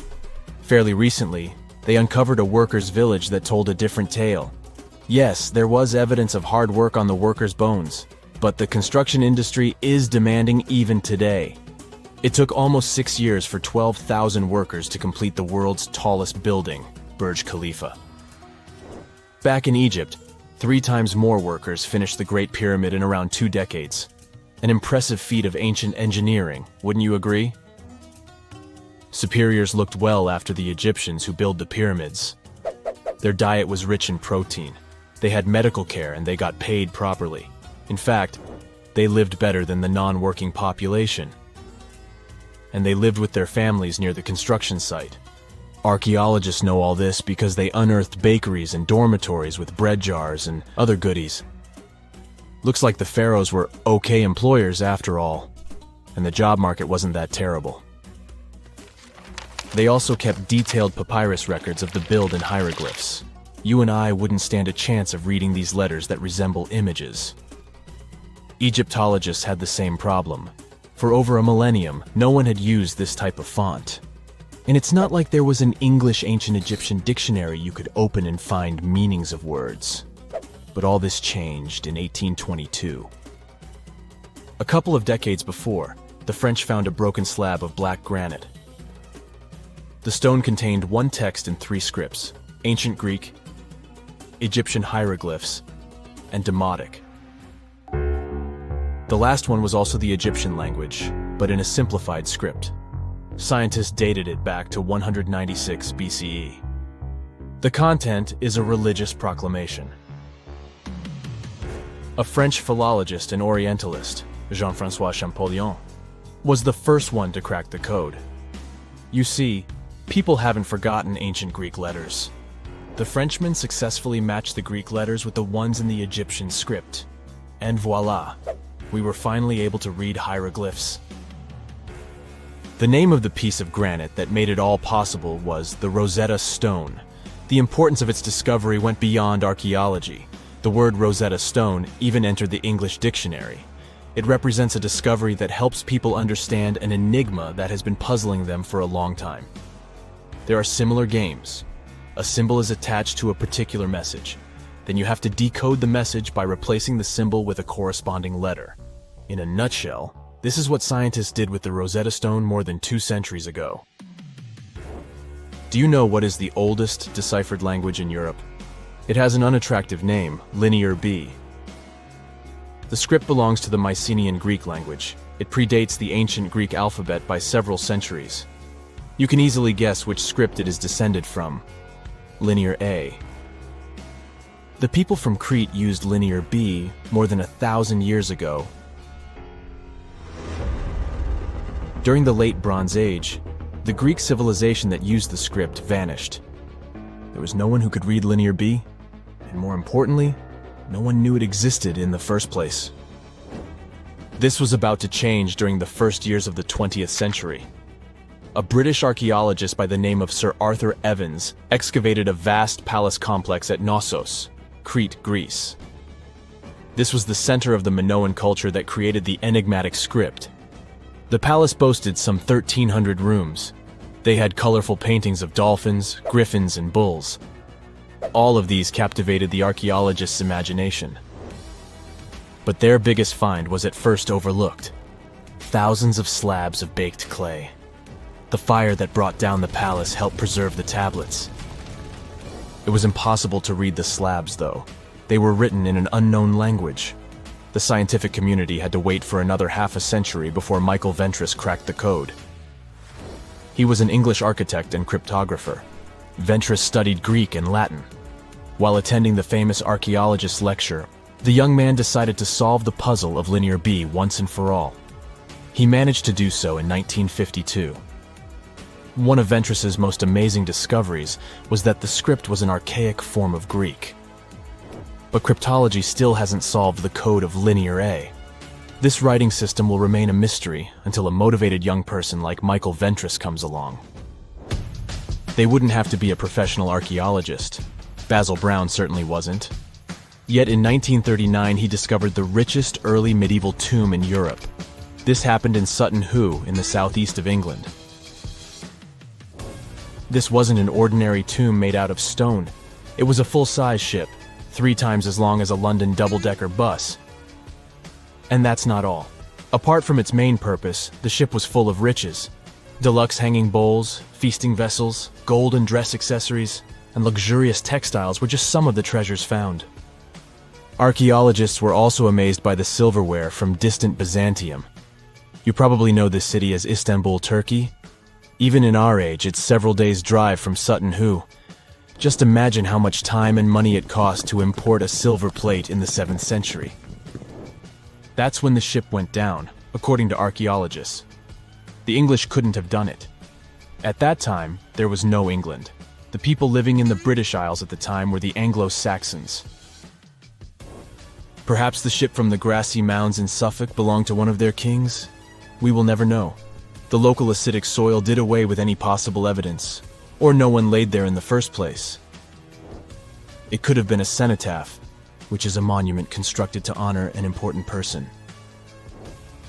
Fairly recently, they uncovered a workers' village that told a different tale. Yes, there was evidence of hard work on the workers' bones, but the construction industry is demanding even today. It took almost 6 years for 12,000 workers to complete the world's tallest building, Burj Khalifa. Back in Egypt, 3 times more workers finished the Great Pyramid in around 2 decades. An impressive feat of ancient engineering, wouldn't you agree? Superiors looked well after the Egyptians who built the pyramids. Their diet was rich in protein. They had medical care and they got paid properly. In fact, they lived better than the non-working population. And they lived with their families near the construction site. Archaeologists know all this because they unearthed bakeries and dormitories with bread jars and other goodies. Looks like the pharaohs were okay employers after all, and the job market wasn't that terrible. They also kept detailed papyrus records of the build and hieroglyphs. You and I wouldn't stand a chance of reading these letters that resemble images. Egyptologists had the same problem. For over a millennium, no one had used this type of font. And it's not like there was an English ancient Egyptian dictionary you could open and find meanings of words. But all this changed in 1822. A couple of decades before, the French found a broken slab of black granite. The stone contained 1 text in 3 scripts: Ancient Greek, Egyptian hieroglyphs, and Demotic. The last one was also the Egyptian language, but in a simplified script. Scientists dated it back to 196 BCE. The content is a religious proclamation. A French philologist and Orientalist, Jean-François Champollion, was the first one to crack the code. You see, people haven't forgotten ancient Greek letters. The Frenchman successfully matched the Greek letters with the ones in the Egyptian script. And voila, we were finally able to read hieroglyphs. The name of the piece of granite that made it all possible was the Rosetta Stone. The importance of its discovery went beyond archaeology. The word Rosetta Stone even entered the English dictionary. It represents a discovery that helps people understand an enigma that has been puzzling them for a long time. There are similar games. A symbol is attached to a particular message. Then you have to decode the message by replacing the symbol with a corresponding letter. In a nutshell, this is what scientists did with the Rosetta Stone more than 2 centuries ago. Do you know what is the oldest deciphered language in Europe? It has an unattractive name, Linear B. The script belongs to the Mycenaean Greek language. It predates the ancient Greek alphabet by several centuries. You can easily guess which script it is descended from. Linear A. The people from Crete used Linear B more than 1,000 years ago. During the Late Bronze Age, the Greek civilization that used the script vanished. There was no one who could read Linear B, and more importantly, no one knew it existed in the first place. This was about to change during the first years of the 20th century. A British archaeologist by the name of Sir Arthur Evans excavated a vast palace complex at Knossos, Crete, Greece. This was the center of the Minoan culture that created the enigmatic script. The palace boasted some 1,300 rooms. They had colorful paintings of dolphins, griffins, and bulls. All of these captivated the archaeologist's imagination. But their biggest find was at first overlooked: thousands of slabs of baked clay. The fire that brought down the palace helped preserve the tablets. It was impossible to read the slabs, though. They were written in an unknown language. The scientific community had to wait for another half a century before Michael Ventris cracked the code. He was an English architect and cryptographer. Ventris studied Greek and Latin. While attending the famous archaeologist's lecture, the young man decided to solve the puzzle of Linear B once and for all. He managed to do so in 1952. One of Ventris's most amazing discoveries was that the script was an archaic form of Greek. But cryptology still hasn't solved the code of Linear A. This writing system will remain a mystery until a motivated young person like Michael Ventris comes along. They wouldn't have to be a professional archaeologist. Basil Brown certainly wasn't. Yet in 1939 he discovered the richest early medieval tomb in Europe. This happened in Sutton Hoo in the southeast of England. This wasn't an ordinary tomb made out of stone. It was a full-size ship, 3 times as long as a London double-decker bus. And that's not all. Apart from its main purpose, the ship was full of riches. Deluxe hanging bowls, feasting vessels, gold and dress accessories, and luxurious textiles were just some of the treasures found. Archaeologists were also amazed by the silverware from distant Byzantium. You probably know this city as Istanbul, Turkey. Even in our age, it's several days' drive from Sutton Hoo. Just imagine how much time and money it cost to import a silver plate in the 7th century. That's when the ship went down, according to archaeologists. The English couldn't have done it. At that time, there was no England. The people living in the British Isles at the time were the Anglo-Saxons. Perhaps the ship from the grassy mounds in Suffolk belonged to one of their kings? We will never know. The local acidic soil did away with any possible evidence, or no one laid there in the first place. It could have been a cenotaph, which is a monument constructed to honor an important person.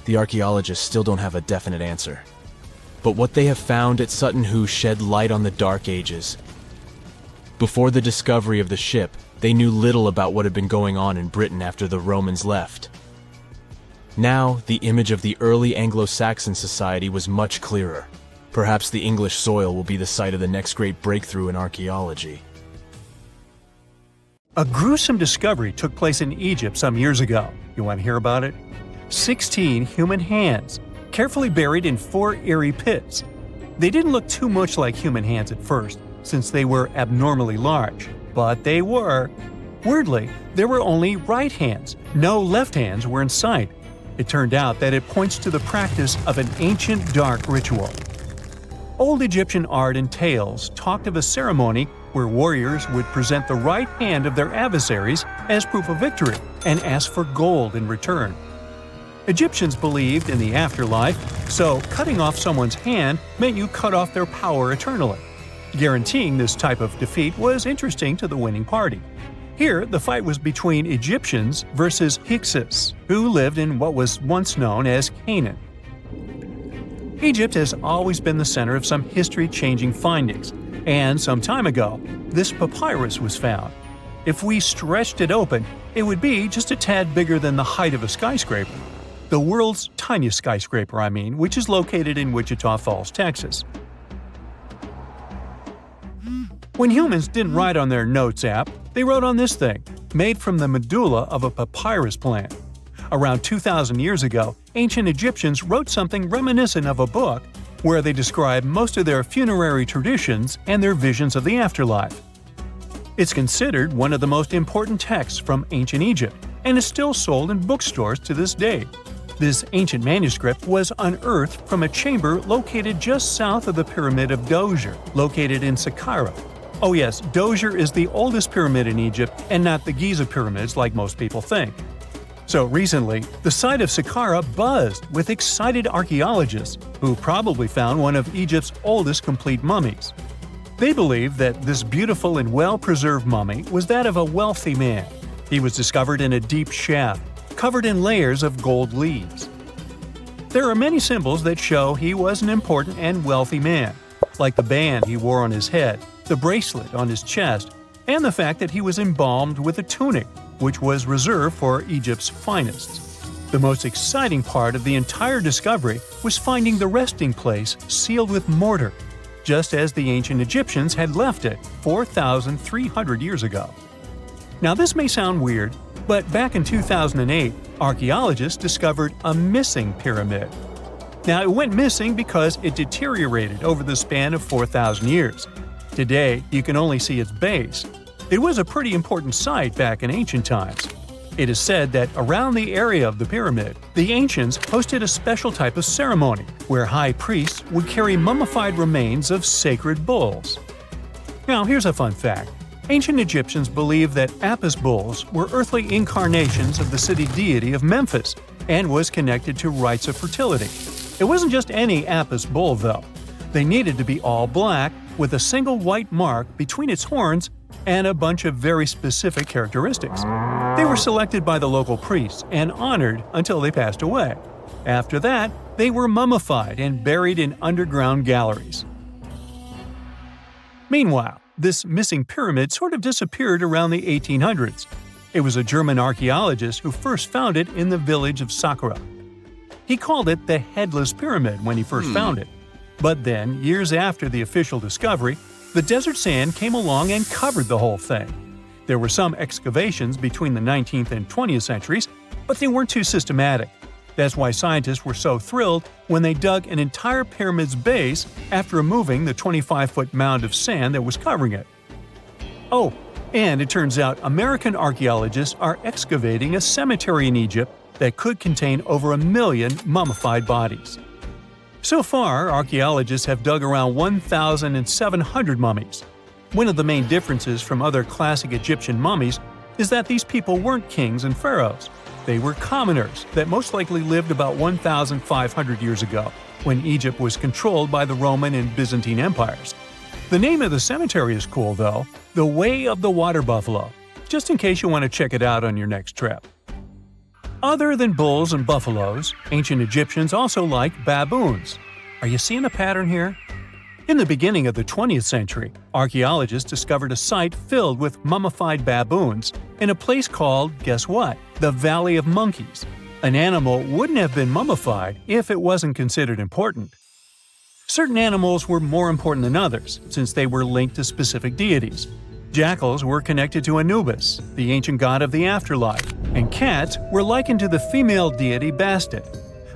The archaeologists still don't have a definite answer. But what they have found at Sutton Hoo shed light on the Dark Ages. Before the discovery of the ship, they knew little about what had been going on in Britain after the Romans left. Now, the image of the early Anglo-Saxon society was much clearer. Perhaps the English soil will be the site of the next great breakthrough in archaeology. A gruesome discovery took place in Egypt some years ago. You want to hear about it? 16 human hands, carefully buried in 4 eerie pits. They didn't look too much like human hands at first, since they were abnormally large. But they were. Weirdly, there were only right hands. No left hands were in sight. It turned out that it points to the practice of an ancient dark ritual. Old Egyptian art and tales talked of a ceremony where warriors would present the right hand of their adversaries as proof of victory and ask for gold in return. Egyptians believed in the afterlife, so cutting off someone's hand meant you cut off their power eternally. Guaranteeing this type of defeat was interesting to the winning party. Here, the fight was between Egyptians versus Hyksos, who lived in what was once known as Canaan. Egypt has always been the center of some history-changing findings, and some time ago, this papyrus was found. If we stretched it open, it would be just a tad bigger than the height of a skyscraper. The world's tiniest skyscraper, which is located in Wichita Falls, Texas. When humans didn't write on their notes app, they wrote on this thing, made from the medulla of a papyrus plant. Around 2,000 years ago, ancient Egyptians wrote something reminiscent of a book where they describe most of their funerary traditions and their visions of the afterlife. It's considered one of the most important texts from ancient Egypt and is still sold in bookstores to this day. This ancient manuscript was unearthed from a chamber located just south of the Pyramid of Djoser, located in Saqqara. Oh yes, Djoser is the oldest pyramid in Egypt and not the Giza pyramids like most people think. So recently, the site of Saqqara buzzed with excited archaeologists who probably found one of Egypt's oldest complete mummies. They believe that this beautiful and well-preserved mummy was that of a wealthy man. He was discovered in a deep shaft, covered in layers of gold leaves. There are many symbols that show he was an important and wealthy man, like the band he wore on his head, the bracelet on his chest, and the fact that he was embalmed with a tunic, which was reserved for Egypt's finest. The most exciting part of the entire discovery was finding the resting place sealed with mortar, just as the ancient Egyptians had left it 4,300 years ago. Now this may sound weird, but back in 2008, archaeologists discovered a missing pyramid. Now it went missing because it deteriorated over the span of 4,000 years. Today, you can only see its base. It was a pretty important site back in ancient times. It is said that around the area of the pyramid, the ancients hosted a special type of ceremony where high priests would carry mummified remains of sacred bulls. Now, here's a fun fact. Ancient Egyptians believed that Apis bulls were earthly incarnations of the city deity of Memphis and was connected to rites of fertility. It wasn't just any Apis bull, though. They needed to be all black, with a single white mark between its horns and a bunch of very specific characteristics. They were selected by the local priests and honored until they passed away. After that, they were mummified and buried in underground galleries. Meanwhile, this missing pyramid sort of disappeared around the 1800s. It was a German archaeologist who first found it in the village of Saqqara. He called it the Headless Pyramid when he first found it. But then, years after the official discovery, the desert sand came along and covered the whole thing. There were some excavations between the 19th and 20th centuries, but they weren't too systematic. That's why scientists were so thrilled when they dug an entire pyramid's base after removing the 25-foot mound of sand that was covering it. Oh, and it turns out American archaeologists are excavating a cemetery in Egypt that could contain over 1 million mummified bodies. So far, archaeologists have dug around 1,700 mummies. One of the main differences from other classic Egyptian mummies is that these people weren't kings and pharaohs. They were commoners that most likely lived about 1,500 years ago, when Egypt was controlled by the Roman and Byzantine empires. The name of the cemetery is cool, though, the Way of the Water Buffalo, just in case you want to check it out on your next trip. Other than bulls and buffaloes, ancient Egyptians also liked baboons. Are you seeing a pattern here? In the beginning of the 20th century, archaeologists discovered a site filled with mummified baboons in a place called, guess what? The Valley of Monkeys. An animal wouldn't have been mummified if it wasn't considered important. Certain animals were more important than others, since they were linked to specific deities. Jackals were connected to Anubis, the ancient god of the afterlife, and cats were likened to the female deity Bastet.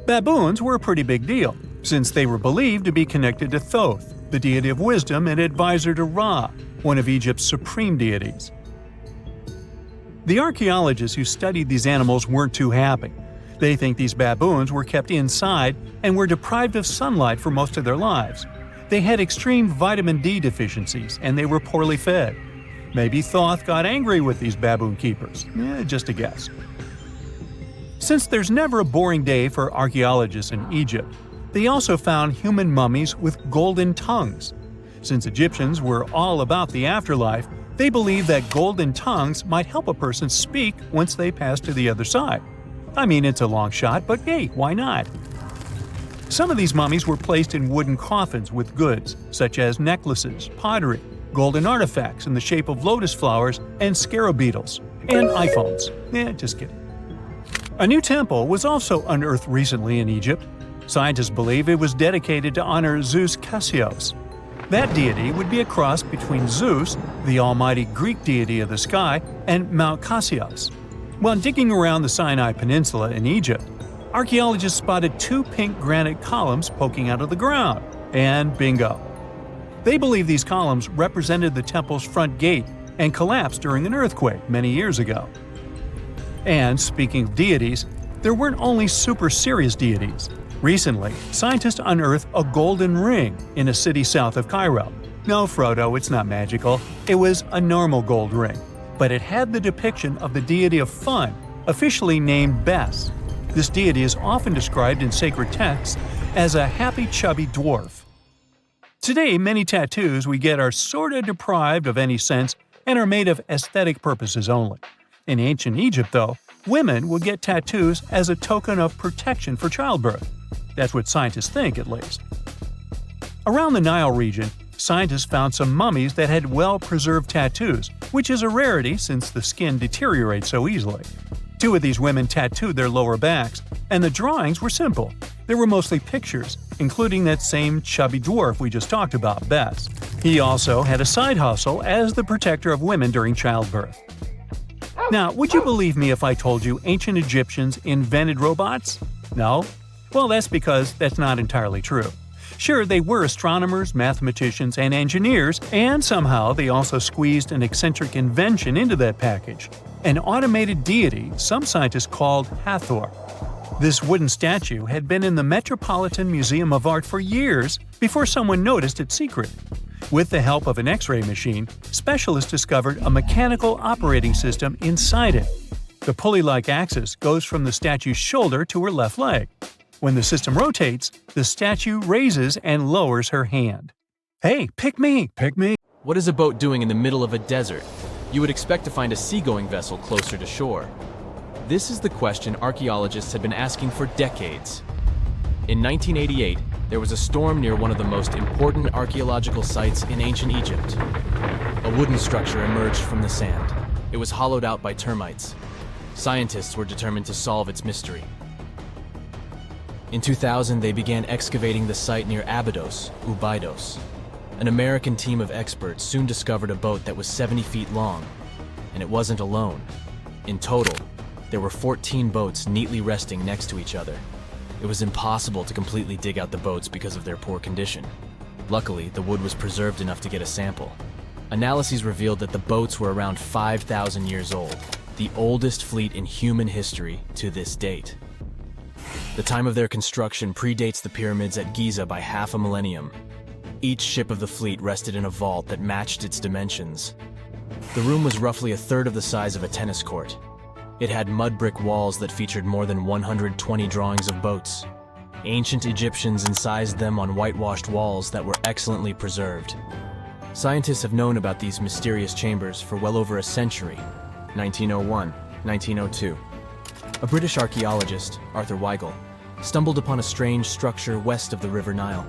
Baboons were a pretty big deal, since they were believed to be connected to Thoth, the deity of wisdom and advisor to Ra, one of Egypt's supreme deities. The archaeologists who studied these animals weren't too happy. They think these baboons were kept inside and were deprived of sunlight for most of their lives. They had extreme vitamin D deficiencies and they were poorly fed. Maybe Thoth got angry with these baboon keepers. Just a guess. Since there's never a boring day for archaeologists in Egypt, they also found human mummies with golden tongues. Since Egyptians were all about the afterlife, they believed that golden tongues might help a person speak once they pass to the other side. I mean, it's a long shot, but hey, why not? Some of these mummies were placed in wooden coffins with goods, such as necklaces, pottery, golden artifacts in the shape of lotus flowers and scarab beetles, and iPhones. Just kidding. A new temple was also unearthed recently in Egypt. Scientists believe it was dedicated to honor Zeus Cassius. That deity would be a cross between Zeus, the almighty Greek deity of the sky, and Mount Cassius. While digging around the Sinai Peninsula in Egypt, archaeologists spotted 2 pink granite columns poking out of the ground, and bingo. They believe these columns represented the temple's front gate and collapsed during an earthquake many years ago. And speaking of deities, there weren't only super serious deities. Recently, scientists unearthed a golden ring in a city south of Cairo. No, Frodo, it's not magical. It was a normal gold ring, but it had the depiction of the deity of fun, officially named Bes. This deity is often described in sacred texts as a happy chubby dwarf. Today, many tattoos we get are sorta deprived of any sense and are made of aesthetic purposes only. In ancient Egypt, though, women would get tattoos as a token of protection for childbirth. That's what scientists think, at least. Around the Nile region, scientists found some mummies that had well-preserved tattoos, which is a rarity since the skin deteriorates so easily. 2 of these women tattooed their lower backs, and the drawings were simple. They were mostly pictures, including that same chubby dwarf we just talked about, Bes. He also had a side hustle as the protector of women during childbirth. Now, would you believe me if I told you ancient Egyptians invented robots? No? Well, that's because that's not entirely true. Sure, they were astronomers, mathematicians, and engineers, and somehow they also squeezed an eccentric invention into that package. An automated deity some scientists called Hathor. This wooden statue had been in the Metropolitan Museum of Art for years before someone noticed its secret. With the help of an X-ray machine, specialists discovered a mechanical operating system inside it. The pulley-like axis goes from the statue's shoulder to her left leg. When the system rotates, the statue raises and lowers her hand. Hey, pick me! Pick me! What is a boat doing in the middle of a desert? You would expect to find a seagoing vessel closer to shore. This is the question archaeologists had been asking for decades. In 1988, there was a storm near one of the most important archaeological sites in ancient Egypt. A wooden structure emerged from the sand. It was hollowed out by termites. Scientists were determined to solve its mystery. In 2000, they began excavating the site near Abydos, Ubidos. An American team of experts soon discovered a boat that was 70 feet long, and it wasn't alone. In total, there were 14 boats neatly resting next to each other. It was impossible to completely dig out the boats because of their poor condition. Luckily, the wood was preserved enough to get a sample. Analyses revealed that the boats were around 5,000 years old, the oldest fleet in human history to this date. The time of their construction predates the pyramids at Giza by half a millennium. Each ship of the fleet rested in a vault that matched its dimensions. The room was roughly a third of the size of a tennis court. It had mud brick walls that featured more than 120 drawings of boats. Ancient Egyptians incised them on whitewashed walls that were excellently preserved. Scientists have known about these mysterious chambers for well over a century. 1901, 1902. A British archaeologist, Arthur Weigel, stumbled upon a strange structure west of the River Nile.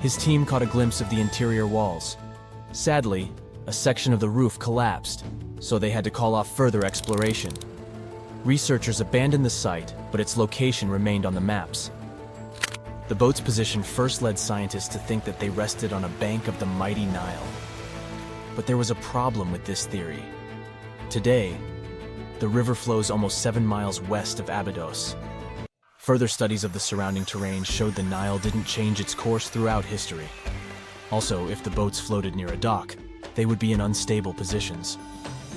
His team caught a glimpse of the interior walls. Sadly, a section of the roof collapsed, so they had to call off further exploration. Researchers abandoned the site, but its location remained on the maps. The boat's position first led scientists to think that they rested on a bank of the mighty Nile. But there was a problem with this theory. Today, the river flows almost 7 miles west of Abydos. Further studies of the surrounding terrain showed the Nile didn't change its course throughout history. Also, if the boats floated near a dock, they would be in unstable positions.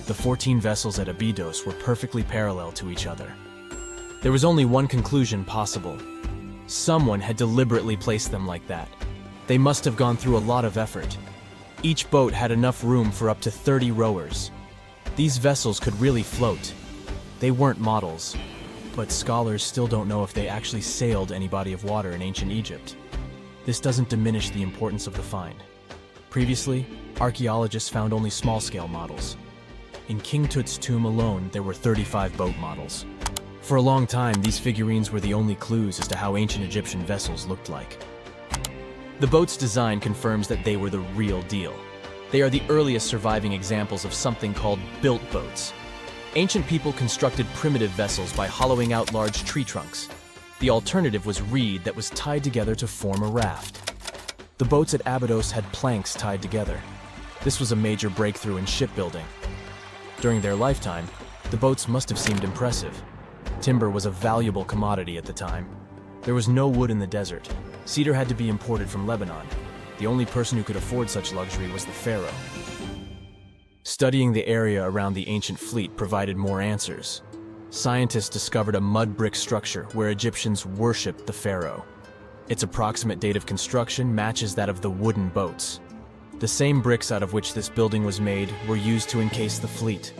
The 14 vessels at Abydos were perfectly parallel to each other. There was only one conclusion possible. Someone had deliberately placed them like that. They must have gone through a lot of effort. Each boat had enough room for up to 30 rowers. These vessels could really float. They weren't models, but scholars still don't know if they actually sailed any body of water in ancient Egypt. This doesn't diminish the importance of the find. Previously, archaeologists found only small-scale models. In King Tut's tomb alone, there were 35 boat models. For a long time, these figurines were the only clues as to how ancient Egyptian vessels looked like. The boat's design confirms that they were the real deal. They are the earliest surviving examples of something called built boats. Ancient people constructed primitive vessels by hollowing out large tree trunks. The alternative was reed that was tied together to form a raft. The boats at Abydos had planks tied together. This was a major breakthrough in shipbuilding. During their lifetime, the boats must have seemed impressive. Timber was a valuable commodity at the time. There was no wood in the desert. Cedar had to be imported from Lebanon. The only person who could afford such luxury was the pharaoh. Studying the area around the ancient fleet provided more answers. Scientists discovered a mud brick structure where Egyptians worshipped the pharaoh. Its approximate date of construction matches that of the wooden boats. The same bricks out of which this building was made were used to encase the fleet.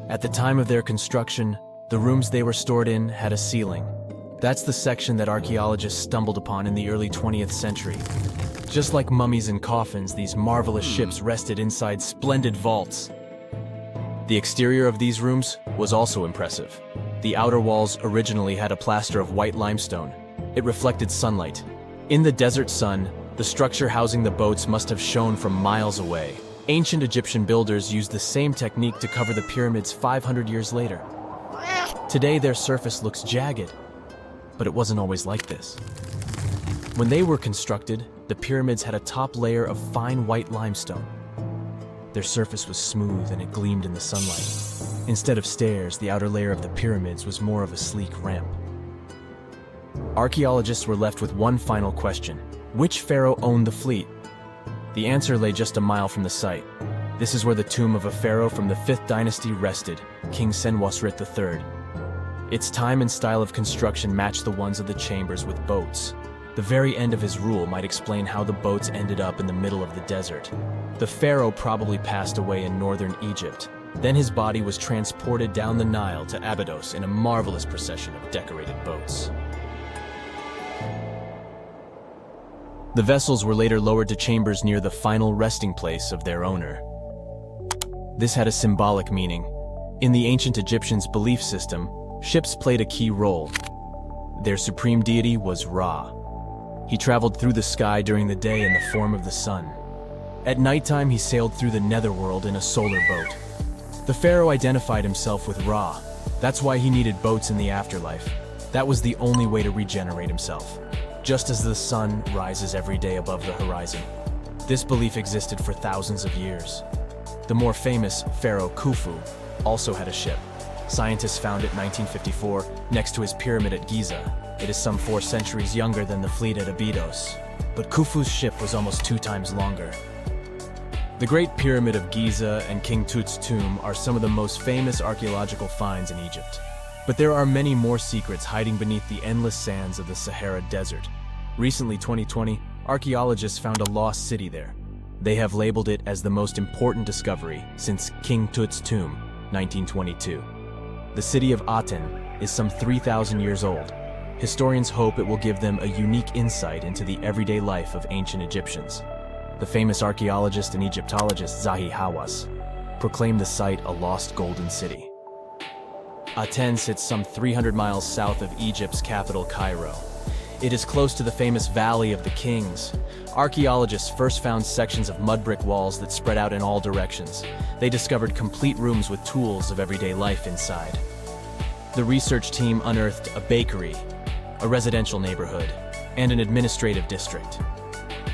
At the time of their construction, the rooms they were stored in had a ceiling. That's the section that archaeologists stumbled upon in the early 20th century. Just like mummies and coffins, these marvelous ships rested inside splendid vaults. The exterior of these rooms was also impressive. The outer walls originally had a plaster of white limestone. It reflected sunlight. In the desert sun, the structure housing the boats must have shone from miles away. Ancient Egyptian builders used the same technique to cover the pyramids 500 years later. Today, their surface looks jagged, but it wasn't always like this. When they were constructed, the pyramids had a top layer of fine white limestone. Their surface was smooth and it gleamed in the sunlight. Instead of stairs, the outer layer of the pyramids was more of a sleek ramp. Archaeologists were left with one final question. Which pharaoh owned the fleet? The answer lay just a mile from the site. This is where the tomb of a pharaoh from the 5th dynasty rested, King Senwosret III. Its time and style of construction matched the ones of the chambers with boats. The very end of his rule might explain how the boats ended up in the middle of the desert. The pharaoh probably passed away in northern Egypt. Then his body was transported down the Nile to Abydos in a marvelous procession of decorated boats. The vessels were later lowered to chambers near the final resting place of their owner. This had a symbolic meaning. In the ancient Egyptians' belief system, ships played a key role. Their supreme deity was Ra. He traveled through the sky during the day in the form of the sun. At nighttime, he sailed through the netherworld in a solar boat. The pharaoh identified himself with Ra. That's why he needed boats in the afterlife. That was the only way to regenerate himself, just as the sun rises every day above the horizon. This belief existed for thousands of years. The more famous pharaoh Khufu also had a ship. Scientists found it in 1954 next to his pyramid at Giza. It is some 4 centuries younger than the fleet at Abydos, but Khufu's ship was almost 2 times longer. The Great Pyramid of Giza and King Tut's tomb are some of the most famous archaeological finds in Egypt. But there are many more secrets hiding beneath the endless sands of the Sahara Desert. Recently, 2020, archaeologists found a lost city there. They have labeled it as the most important discovery since King Tut's tomb, 1922. The city of Aten is some 3,000 years old. Historians hope it will give them a unique insight into the everyday life of ancient Egyptians. The famous archaeologist and Egyptologist Zahi Hawass proclaimed the site a lost golden city. Aten sits some 300 miles south of Egypt's capital, Cairo. It is close to the famous Valley of the Kings. Archaeologists first found sections of mud brick walls that spread out in all directions. They discovered complete rooms with tools of everyday life inside. The research team unearthed a bakery, a residential neighborhood, and an administrative district.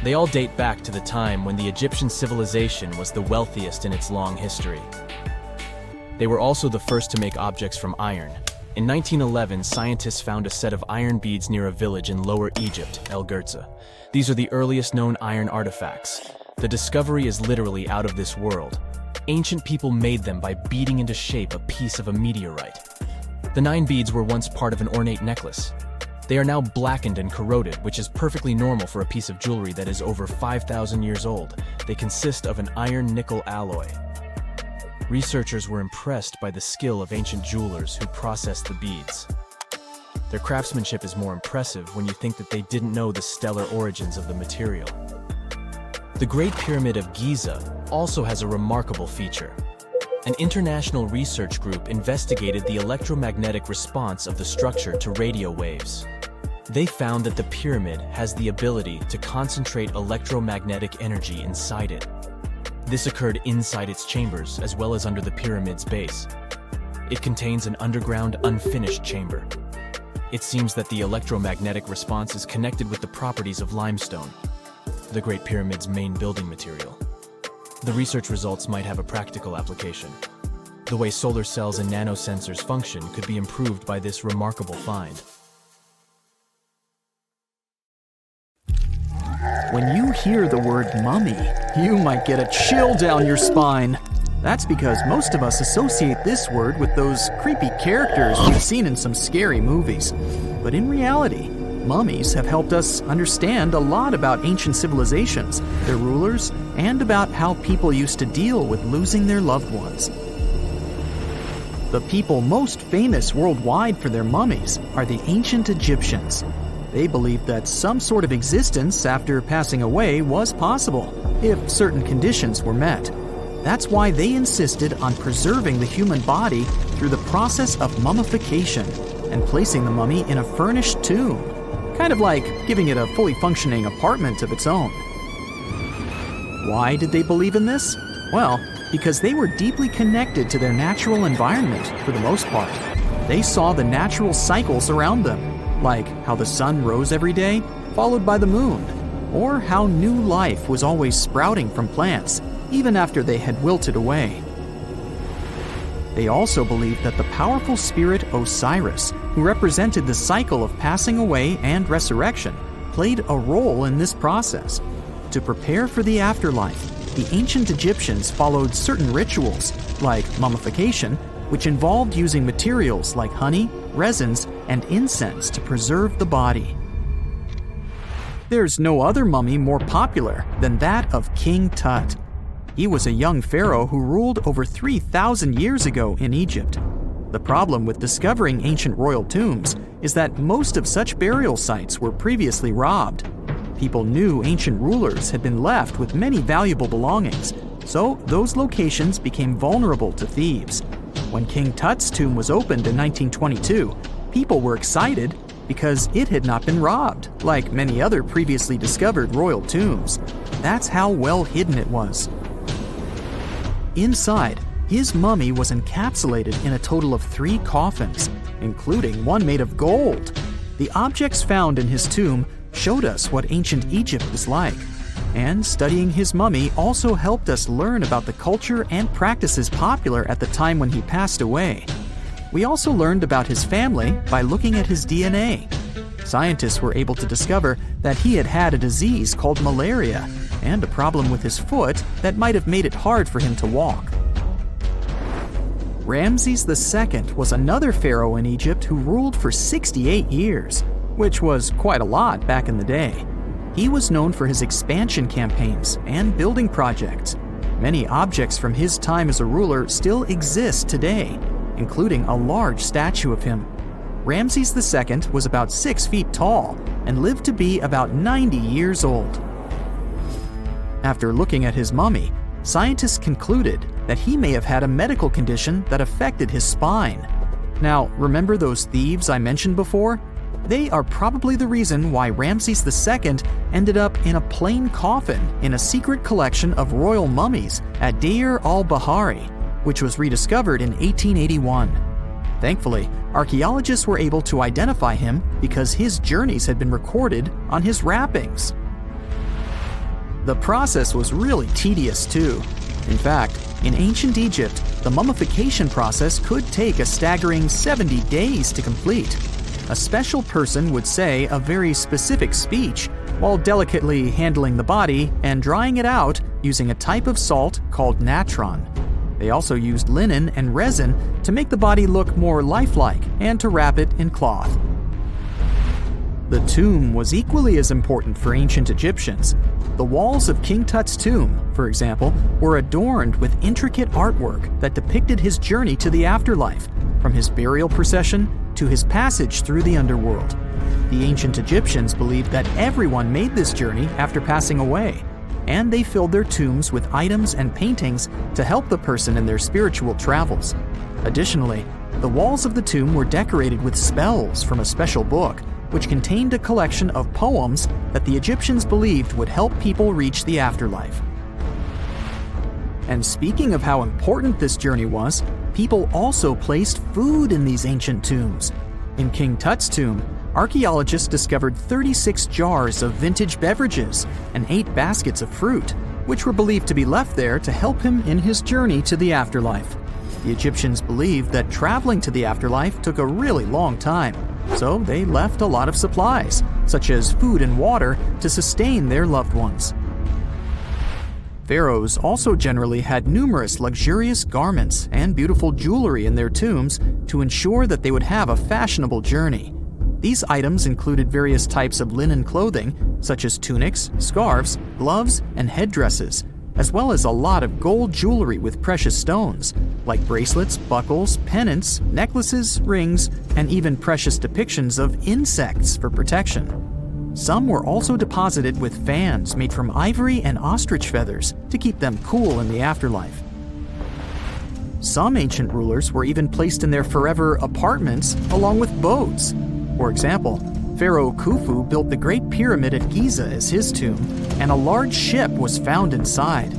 They all date back to the time when the Egyptian civilization was the wealthiest in its long history. They were also the first to make objects from iron, In 1911, scientists found a set of iron beads near a village in Lower Egypt, El Girza. These are the earliest known iron artifacts. The discovery is literally out of this world. Ancient people made them by beating into shape a piece of a meteorite. The 9 beads were once part of an ornate necklace. They are now blackened and corroded, which is perfectly normal for a piece of jewelry that is over 5,000 years old. They consist of an iron-nickel alloy. Researchers were impressed by the skill of ancient jewelers who processed the beads. Their craftsmanship is more impressive when you think that they didn't know the stellar origins of the material. The Great Pyramid of Giza also has a remarkable feature. An international research group investigated the electromagnetic response of the structure to radio waves. They found that the pyramid has the ability to concentrate electromagnetic energy inside it. This occurred inside its chambers as well as under the pyramid's base. It contains an underground, unfinished chamber. It seems that the electromagnetic response is connected with the properties of limestone, the Great Pyramid's main building material. The research results might have a practical application. The way solar cells and nanosensors function could be improved by this remarkable find. When you hear the word mummy, you might get a chill down your spine. That's because most of us associate this word with those creepy characters we've seen in some scary movies. But in reality, mummies have helped us understand a lot about ancient civilizations, their rulers, and about how people used to deal with losing their loved ones. The people most famous worldwide for their mummies are the ancient Egyptians. They believed that some sort of existence after passing away was possible, if certain conditions were met. That's why they insisted on preserving the human body through the process of mummification and placing the mummy in a furnished tomb, kind of like giving it a fully functioning apartment of its own. Why did they believe in this? Well, because they were deeply connected to their natural environment for the most part. They saw the natural cycles around them, like how the sun rose every day, followed by the moon, or how new life was always sprouting from plants, even after they had wilted away. They also believed that the powerful spirit Osiris, who represented the cycle of passing away and resurrection, played a role in this process. To prepare for the afterlife, the ancient Egyptians followed certain rituals, like mummification, which involved using materials like honey, resins, and incense to preserve the body. There's no other mummy more popular than that of King Tut. He was a young pharaoh who ruled over 3,000 years ago in Egypt. The problem with discovering ancient royal tombs is that most of such burial sites were previously robbed. People knew ancient rulers had been left with many valuable belongings, so those locations became vulnerable to thieves. When King Tut's tomb was opened in 1922, people were excited because it had not been robbed, like many other previously discovered royal tombs. That's how well hidden it was. Inside, his mummy was encapsulated in a total of 3 coffins, including one made of gold. The objects found in his tomb showed us what ancient Egypt was like, and studying his mummy also helped us learn about the culture and practices popular at the time when he passed away. We also learned about his family by looking at his DNA. Scientists were able to discover that he had had a disease called malaria and a problem with his foot that might have made it hard for him to walk. Ramses II was another pharaoh in Egypt who ruled for 68 years, which was quite a lot back in the day. He was known for his expansion campaigns and building projects. Many objects from his time as a ruler still exist today, including a large statue of him. Ramses II was about 6 feet tall and lived to be about 90 years old. After looking at his mummy, scientists concluded that he may have had a medical condition that affected his spine. Now, remember those thieves I mentioned before? They are probably the reason why Ramses II ended up in a plain coffin in a secret collection of royal mummies at Deir al-Bahari, which was rediscovered in 1881. Thankfully, archaeologists were able to identify him because his journeys had been recorded on his wrappings. The process was really tedious too. In fact, in ancient Egypt, the mummification process could take a staggering 70 days to complete. A special person would say a very specific speech while delicately handling the body and drying it out using a type of salt called natron. They also used linen and resin to make the body look more lifelike and to wrap it in cloth. The tomb was equally as important for ancient Egyptians. The walls of King Tut's tomb, for example, were adorned with intricate artwork that depicted his journey to the afterlife, from his burial procession to his passage through the underworld. The ancient Egyptians believed that everyone made this journey after passing away, and they filled their tombs with items and paintings to help the person in their spiritual travels. Additionally, the walls of the tomb were decorated with spells from a special book, which contained a collection of poems that the Egyptians believed would help people reach the afterlife. And speaking of how important this journey was, people also placed food in these ancient tombs. In King Tut's tomb, archaeologists discovered 36 jars of vintage beverages and 8 baskets of fruit, which were believed to be left there to help him in his journey to the afterlife. The Egyptians believed that traveling to the afterlife took a really long time, so they left a lot of supplies, such as food and water, to sustain their loved ones. Pharaohs also generally had numerous luxurious garments and beautiful jewelry in their tombs to ensure that they would have a fashionable journey. These items included various types of linen clothing, such as tunics, scarves, gloves, and headdresses, as well as a lot of gold jewelry with precious stones, like bracelets, buckles, pendants, necklaces, rings, and even precious depictions of insects for protection. Some were also deposited with fans made from ivory and ostrich feathers to keep them cool in the afterlife. Some ancient rulers were even placed in their forever apartments along with boats. For example, Pharaoh Khufu built the Great Pyramid at Giza as his tomb, and a large ship was found inside.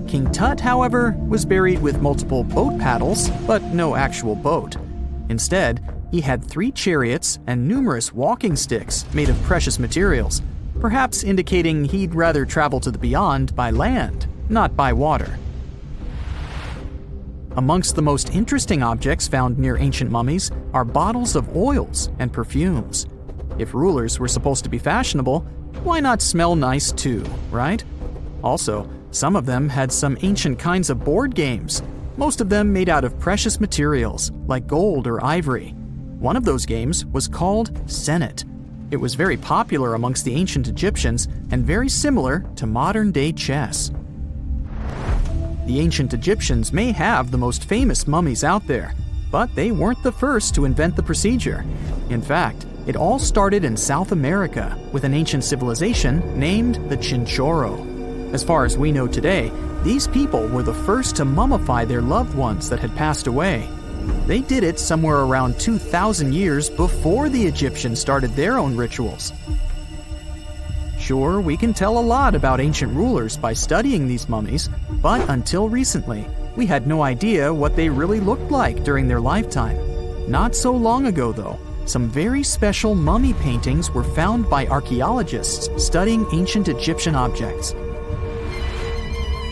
King Tut, however, was buried with multiple boat paddles, but no actual boat. Instead, he had 3 chariots and numerous walking sticks made of precious materials, perhaps indicating he'd rather travel to the beyond by land, not by water. Amongst the most interesting objects found near ancient mummies are bottles of oils and perfumes. If rulers were supposed to be fashionable, why not smell nice too, right? Also, some of them had some ancient kinds of board games, most of them made out of precious materials like gold or ivory. One of those games was called Senet. It was very popular amongst the ancient Egyptians and very similar to modern-day chess. The ancient Egyptians may have the most famous mummies out there, but they weren't the first to invent the procedure. In fact, it all started in South America with an ancient civilization named the Chinchorro. As far as we know today, these people were the first to mummify their loved ones that had passed away. They did it somewhere around 2,000 years before the Egyptians started their own rituals. Sure, we can tell a lot about ancient rulers by studying these mummies, but until recently, we had no idea what they really looked like during their lifetime. Not so long ago, though, some very special mummy paintings were found by archaeologists studying ancient Egyptian objects.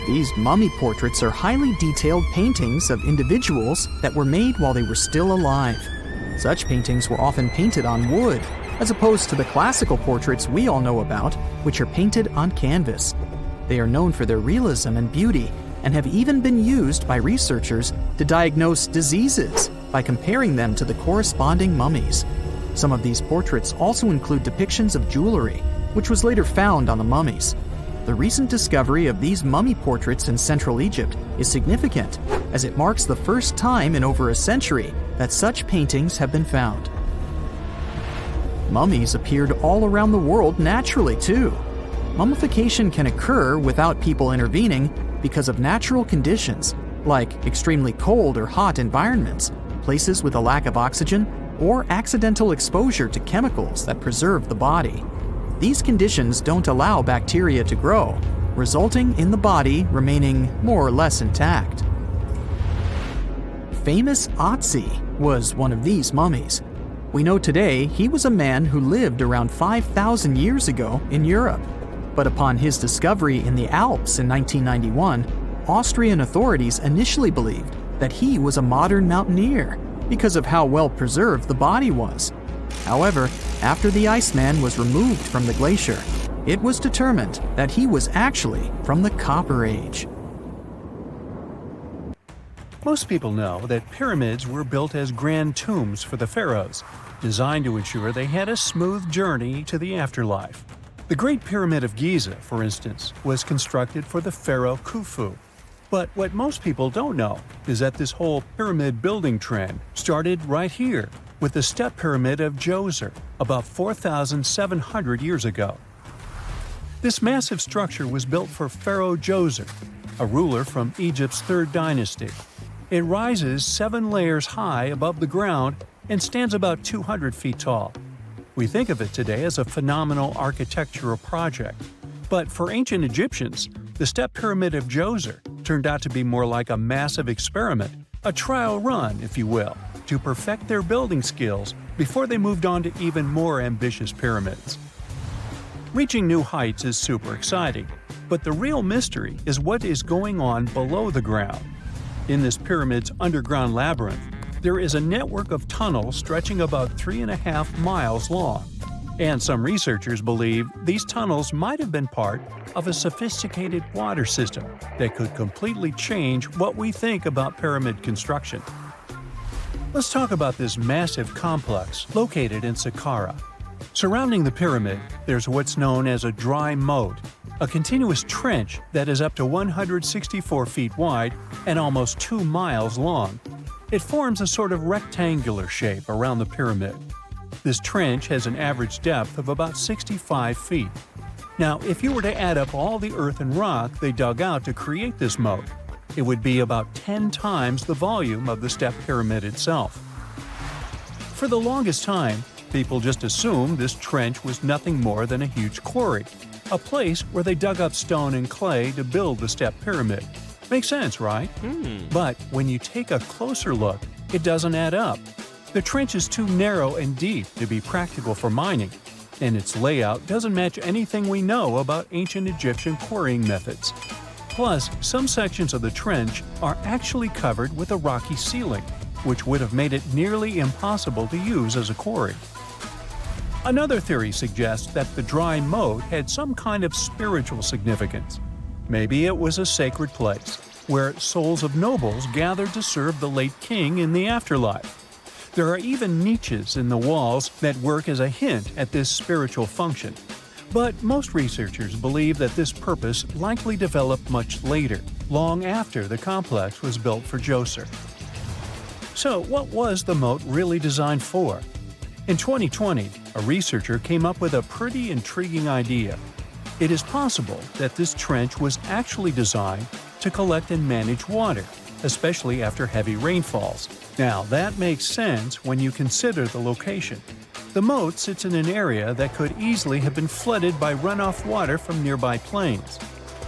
These mummy portraits are highly detailed paintings of individuals that were made while they were still alive. Such paintings were often painted on wood, as opposed to the classical portraits we all know about, which are painted on canvas. They are known for their realism and beauty, and have even been used by researchers to diagnose diseases by comparing them to the corresponding mummies. Some of these portraits also include depictions of jewelry, which was later found on the mummies. The recent discovery of these mummy portraits in Central Egypt is significant, as it marks the first time in over a century that such paintings have been found. Mummies appeared all around the world naturally, too. Mummification can occur without people intervening because of natural conditions, like extremely cold or hot environments, places with a lack of oxygen, or accidental exposure to chemicals that preserve the body. These conditions don't allow bacteria to grow, resulting in the body remaining more or less intact. Famous Otzi was one of these mummies. We know today he was a man who lived around 5,000 years ago in Europe. But upon his discovery in the Alps in 1991, Austrian authorities initially believed that he was a modern mountaineer because of how well preserved the body was. However, after the Iceman was removed from the glacier, it was determined that he was actually from the Copper Age. Most people know that pyramids were built as grand tombs for the pharaohs, designed to ensure they had a smooth journey to the afterlife. The Great Pyramid of Giza, for instance, was constructed for the pharaoh Khufu. But what most people don't know is that this whole pyramid building trend started right here with the step pyramid of Djoser about 4,700 years ago. This massive structure was built for Pharaoh Djoser, a ruler from Egypt's 3rd dynasty. It rises 7 layers high above the ground and stands about 200 feet tall. We think of it today as a phenomenal architectural project, but for ancient Egyptians, the step pyramid of Djoser turned out to be more like a massive experiment, a trial run, if you will, to perfect their building skills before they moved on to even more ambitious pyramids. Reaching new heights is super exciting, but the real mystery is what is going on below the ground. In this pyramid's underground labyrinth, there is a network of tunnels stretching about 3.5 miles long, and some researchers believe these tunnels might have been part of a sophisticated water system that could completely change what we think about pyramid construction. Let's talk about this massive complex located in Saqqara. Surrounding the pyramid, there's what's known as a dry moat, a continuous trench that is up to 164 feet wide and almost 2 miles long. It forms a sort of rectangular shape around the pyramid. This trench has an average depth of about 65 feet. Now, if you were to add up all the earth and rock they dug out to create this moat, it would be about 10 times the volume of the step pyramid itself. For the longest time, people just assumed this trench was nothing more than a huge quarry, a place where they dug up stone and clay to build the step pyramid. Makes sense, right? But when you take a closer look, it doesn't add up. The trench is too narrow and deep to be practical for mining, and its layout doesn't match anything we know about ancient Egyptian quarrying methods. Plus, some sections of the trench are actually covered with a rocky ceiling, which would have made it nearly impossible to use as a quarry. Another theory suggests that the dry moat had some kind of spiritual significance. Maybe it was a sacred place where souls of nobles gathered to serve the late king in the afterlife. There are even niches in the walls that work as a hint at this spiritual function. But most researchers believe that this purpose likely developed much later, long after the complex was built for Djoser. So, what was the moat really designed for? In 2020, a researcher came up with a pretty intriguing idea. It is possible that this trench was actually designed to collect and manage water, especially after heavy rainfalls. Now, that makes sense when you consider the location. The moat sits in an area that could easily have been flooded by runoff water from nearby plains.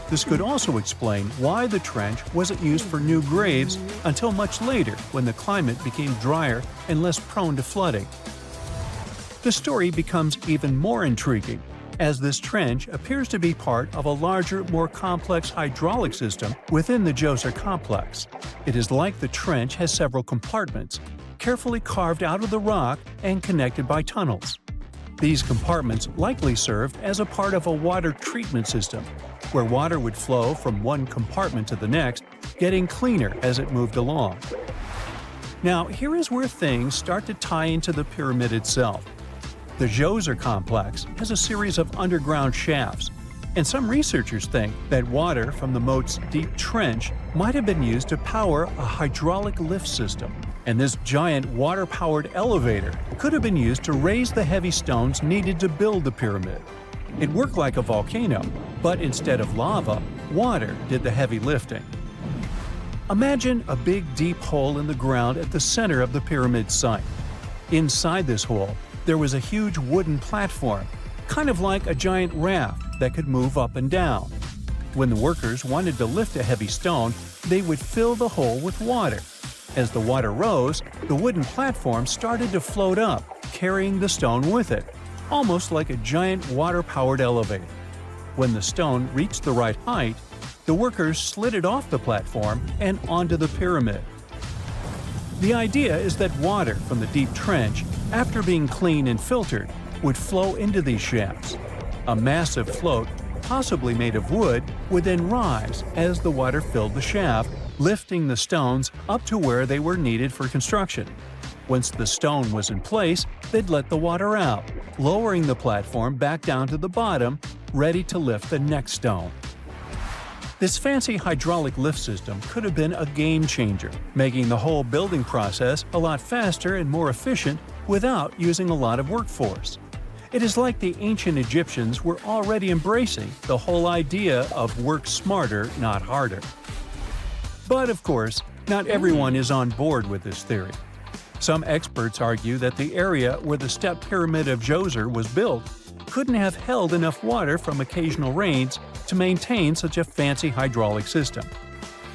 This could also explain why the trench wasn't used for new graves until much later when the climate became drier and less prone to flooding. The story becomes even more intriguing as this trench appears to be part of a larger, more complex hydraulic system within the Djoser complex. It is like the trench has several compartments, carefully carved out of the rock and connected by tunnels. These compartments likely served as a part of a water treatment system, where water would flow from one compartment to the next, getting cleaner as it moved along. Now, here is where things start to tie into the pyramid itself. The Djoser complex has a series of underground shafts, and some researchers think that water from the moat's deep trench might have been used to power a hydraulic lift system, and this giant water-powered elevator could have been used to raise the heavy stones needed to build the pyramid. It worked like a volcano, but instead of lava, water did the heavy lifting. Imagine a big deep hole in the ground at the center of the pyramid site. Inside this hole, there was a huge wooden platform, kind of like a giant raft that could move up and down. When the workers wanted to lift a heavy stone, they would fill the hole with water. As the water rose, the wooden platform started to float up, carrying the stone with it, almost like a giant water-powered elevator. When the stone reached the right height, the workers slid it off the platform and onto the pyramid. The idea is that water from the deep trench, after being cleaned and filtered, would flow into these shafts. A massive float, possibly made of wood, would then rise as the water filled the shaft, lifting the stones up to where they were needed for construction. Once the stone was in place, they'd let the water out, lowering the platform back down to the bottom, ready to lift the next stone. This fancy hydraulic lift system could have been a game changer, making the whole building process a lot faster and more efficient without using a lot of workforce. It is like the ancient Egyptians were already embracing the whole idea of work smarter, not harder. But of course, not everyone is on board with this theory. Some experts argue that the area where the step pyramid of Djoser was built couldn't have held enough water from occasional rains to maintain such a fancy hydraulic system.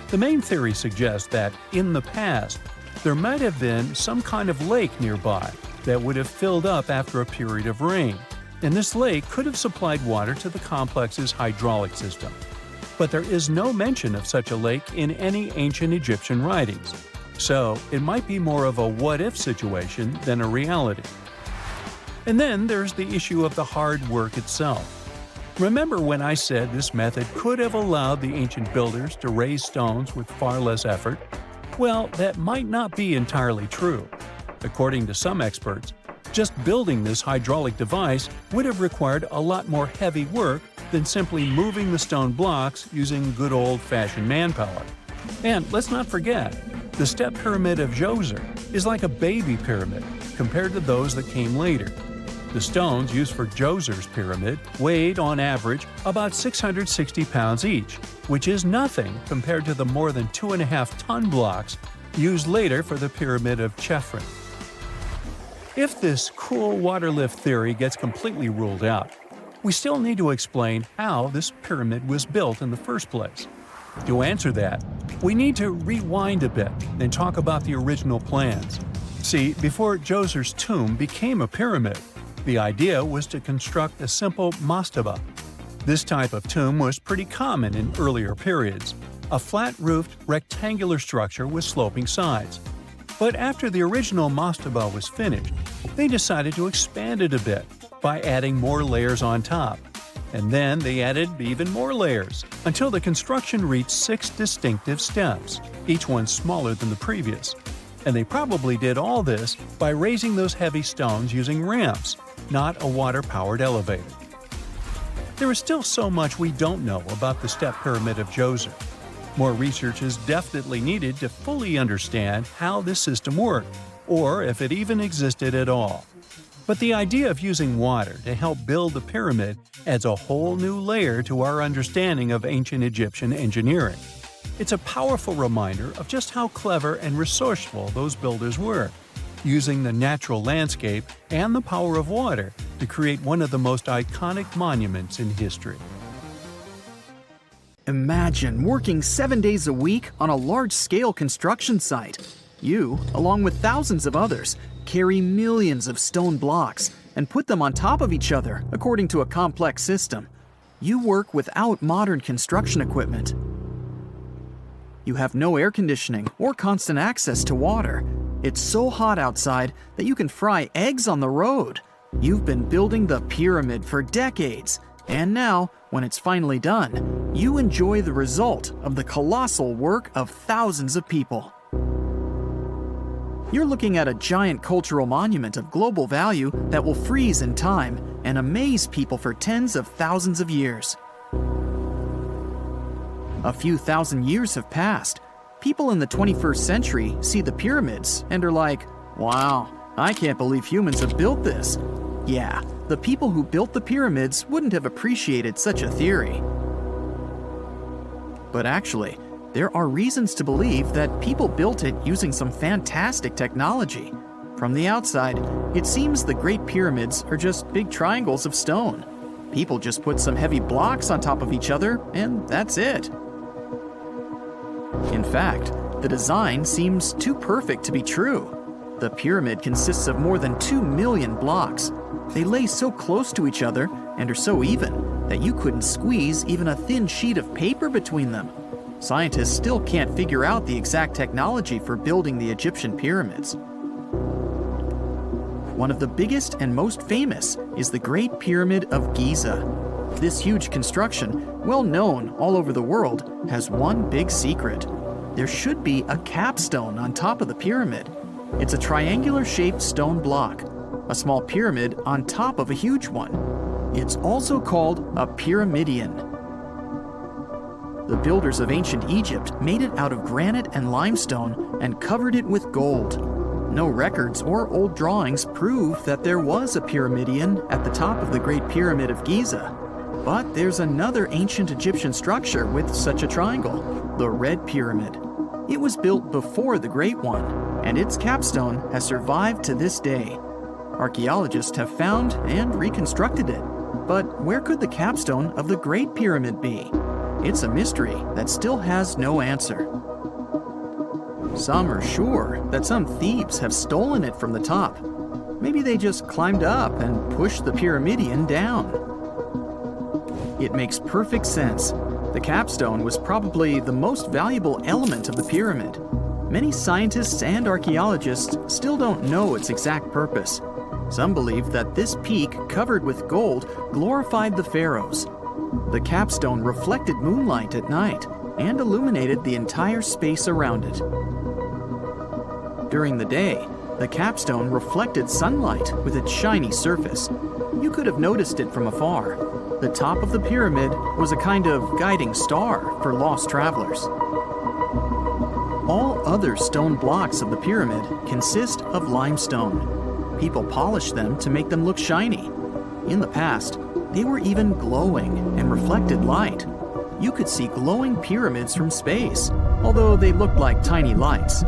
The main theory suggests that, in the past, there might have been some kind of lake nearby that would have filled up after a period of rain, and this lake could have supplied water to the complex's hydraulic system. But there is no mention of such a lake in any ancient Egyptian writings, so it might be more of a what-if situation than a reality. And then there's the issue of the hard work itself. Remember when I said this method could have allowed the ancient builders to raise stones with far less effort? Well, that might not be entirely true. According to some experts, just building this hydraulic device would have required a lot more heavy work than simply moving the stone blocks using good old-fashioned manpower. And let's not forget, the step pyramid of Djoser is like a baby pyramid compared to those that came later. The stones used for Djoser's pyramid weighed, on average, about 660 pounds each, which is nothing compared to the more than 2.5-ton blocks used later for the pyramid of Chephren. If this cool water lift theory gets completely ruled out, we still need to explain how this pyramid was built in the first place. To answer that, we need to rewind a bit and talk about the original plans. See, before Djoser's tomb became a pyramid, the idea was to construct a simple mastaba. This type of tomb was pretty common in earlier periods, a flat-roofed, rectangular structure with sloping sides. But after the original mastaba was finished, they decided to expand it a bit by adding more layers on top. And then they added even more layers, until the construction reached 6 distinctive steps, each one smaller than the previous. And they probably did all this by raising those heavy stones using ramps, not a water-powered elevator. There is still so much we don't know about the step pyramid of Djoser. More research is definitely needed to fully understand how this system worked, or if it even existed at all. But the idea of using water to help build the pyramid adds a whole new layer to our understanding of ancient Egyptian engineering. It's a powerful reminder of just how clever and resourceful those builders were, using the natural landscape and the power of water to create one of the most iconic monuments in history. Imagine working 7 days a week on a large-scale construction site. You, along with thousands of others, carry millions of stone blocks and put them on top of each other according to a complex system. You work without modern construction equipment. You have no air conditioning or constant access to water. It's so hot outside that you can fry eggs on the road. You've been building the pyramid for decades, and now, when it's finally done, you enjoy the result of the colossal work of thousands of people. You're looking at a giant cultural monument of global value that will freeze in time and amaze people for tens of thousands of years. A few thousand years have passed. People in the 21st century see the pyramids and are like, wow, I can't believe humans have built this. Yeah, the people who built the pyramids wouldn't have appreciated such a theory. But actually, there are reasons to believe that people built it using some fantastic technology. From the outside, it seems the Great Pyramids are just big triangles of stone. People just put some heavy blocks on top of each other, and that's it. In fact, the design seems too perfect to be true. The pyramid consists of more than 2 million blocks. They lay so close to each other and are so even that you couldn't squeeze even a thin sheet of paper between them. Scientists still can't figure out the exact technology for building the Egyptian pyramids. One of the biggest and most famous is the Great Pyramid of Giza. This huge construction, well known all over the world, has one big secret. There should be a capstone on top of the pyramid. It's a triangular-shaped stone block, a small pyramid on top of a huge one. It's also called a pyramidion. The builders of ancient Egypt made it out of granite and limestone and covered it with gold. No records or old drawings prove that there was a pyramidion at the top of the Great Pyramid of Giza. But there's another ancient Egyptian structure with such a triangle, the Red Pyramid. It was built before the Great One, and its capstone has survived to this day. Archaeologists have found and reconstructed it. But where could the capstone of the Great Pyramid be? It's a mystery that still has no answer. Some are sure that some thieves have stolen it from the top. Maybe they just climbed up and pushed the pyramidion down. It makes perfect sense. The capstone was probably the most valuable element of the pyramid. Many scientists and archaeologists still don't know its exact purpose. Some believe that this peak covered with gold glorified the pharaohs. The capstone reflected moonlight at night and illuminated the entire space around it. During the day, the capstone reflected sunlight with its shiny surface. You could have noticed it from afar. The top of the pyramid was a kind of guiding star for lost travelers. All other stone blocks of the pyramid consist of limestone. People polished them to make them look shiny. In the past, they were even glowing and reflected light. You could see glowing pyramids from space, although they looked like tiny lights.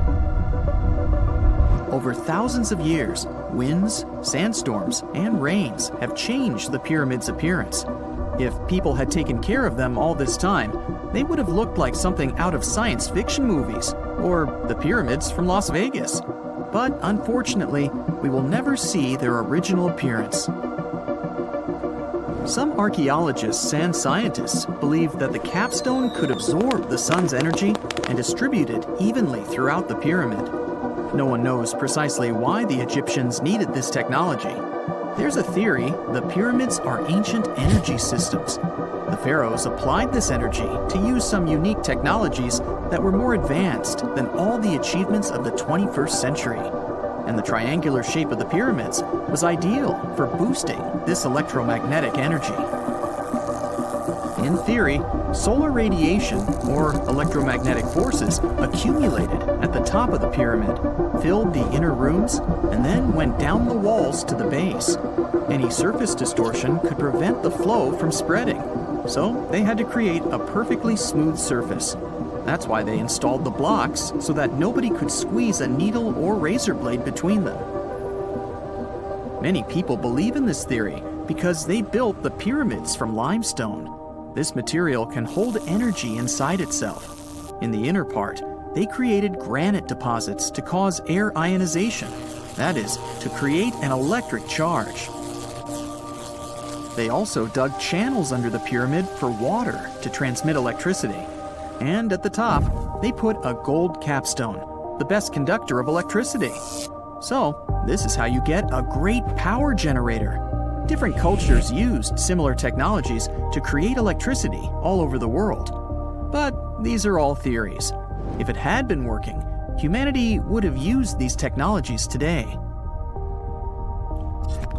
Over thousands of years, winds, sandstorms, and rains have changed the pyramid's appearance. If people had taken care of them all this time, they would have looked like something out of science fiction movies, or the pyramids from Las Vegas. But unfortunately, we will never see their original appearance. Some archaeologists and scientists believe that the capstone could absorb the sun's energy and distribute it evenly throughout the pyramid. No one knows precisely why the Egyptians needed this technology. There's a theory the pyramids are ancient energy systems. The pharaohs applied this energy to use some unique technologies that were more advanced than all the achievements of the 21st century. And the triangular shape of the pyramids was ideal for boosting this electromagnetic energy. In theory, solar radiation, or electromagnetic forces, accumulated at the top of the pyramid, filled the inner rooms, and then went down the walls to the base. Any surface distortion could prevent the flow from spreading, so they had to create a perfectly smooth surface. That's why they installed the blocks so that nobody could squeeze a needle or razor blade between them. Many people believe in this theory because they built the pyramids from limestone. This material can hold energy inside itself. In the inner part, they created granite deposits to cause air ionization, that is, to create an electric charge. They also dug channels under the pyramid for water to transmit electricity. And at the top, they put a gold capstone, the best conductor of electricity. So, this is how you get a great power generator. Different cultures used similar technologies to create electricity all over the world. But these are all theories. If it had been working, humanity would have used these technologies today.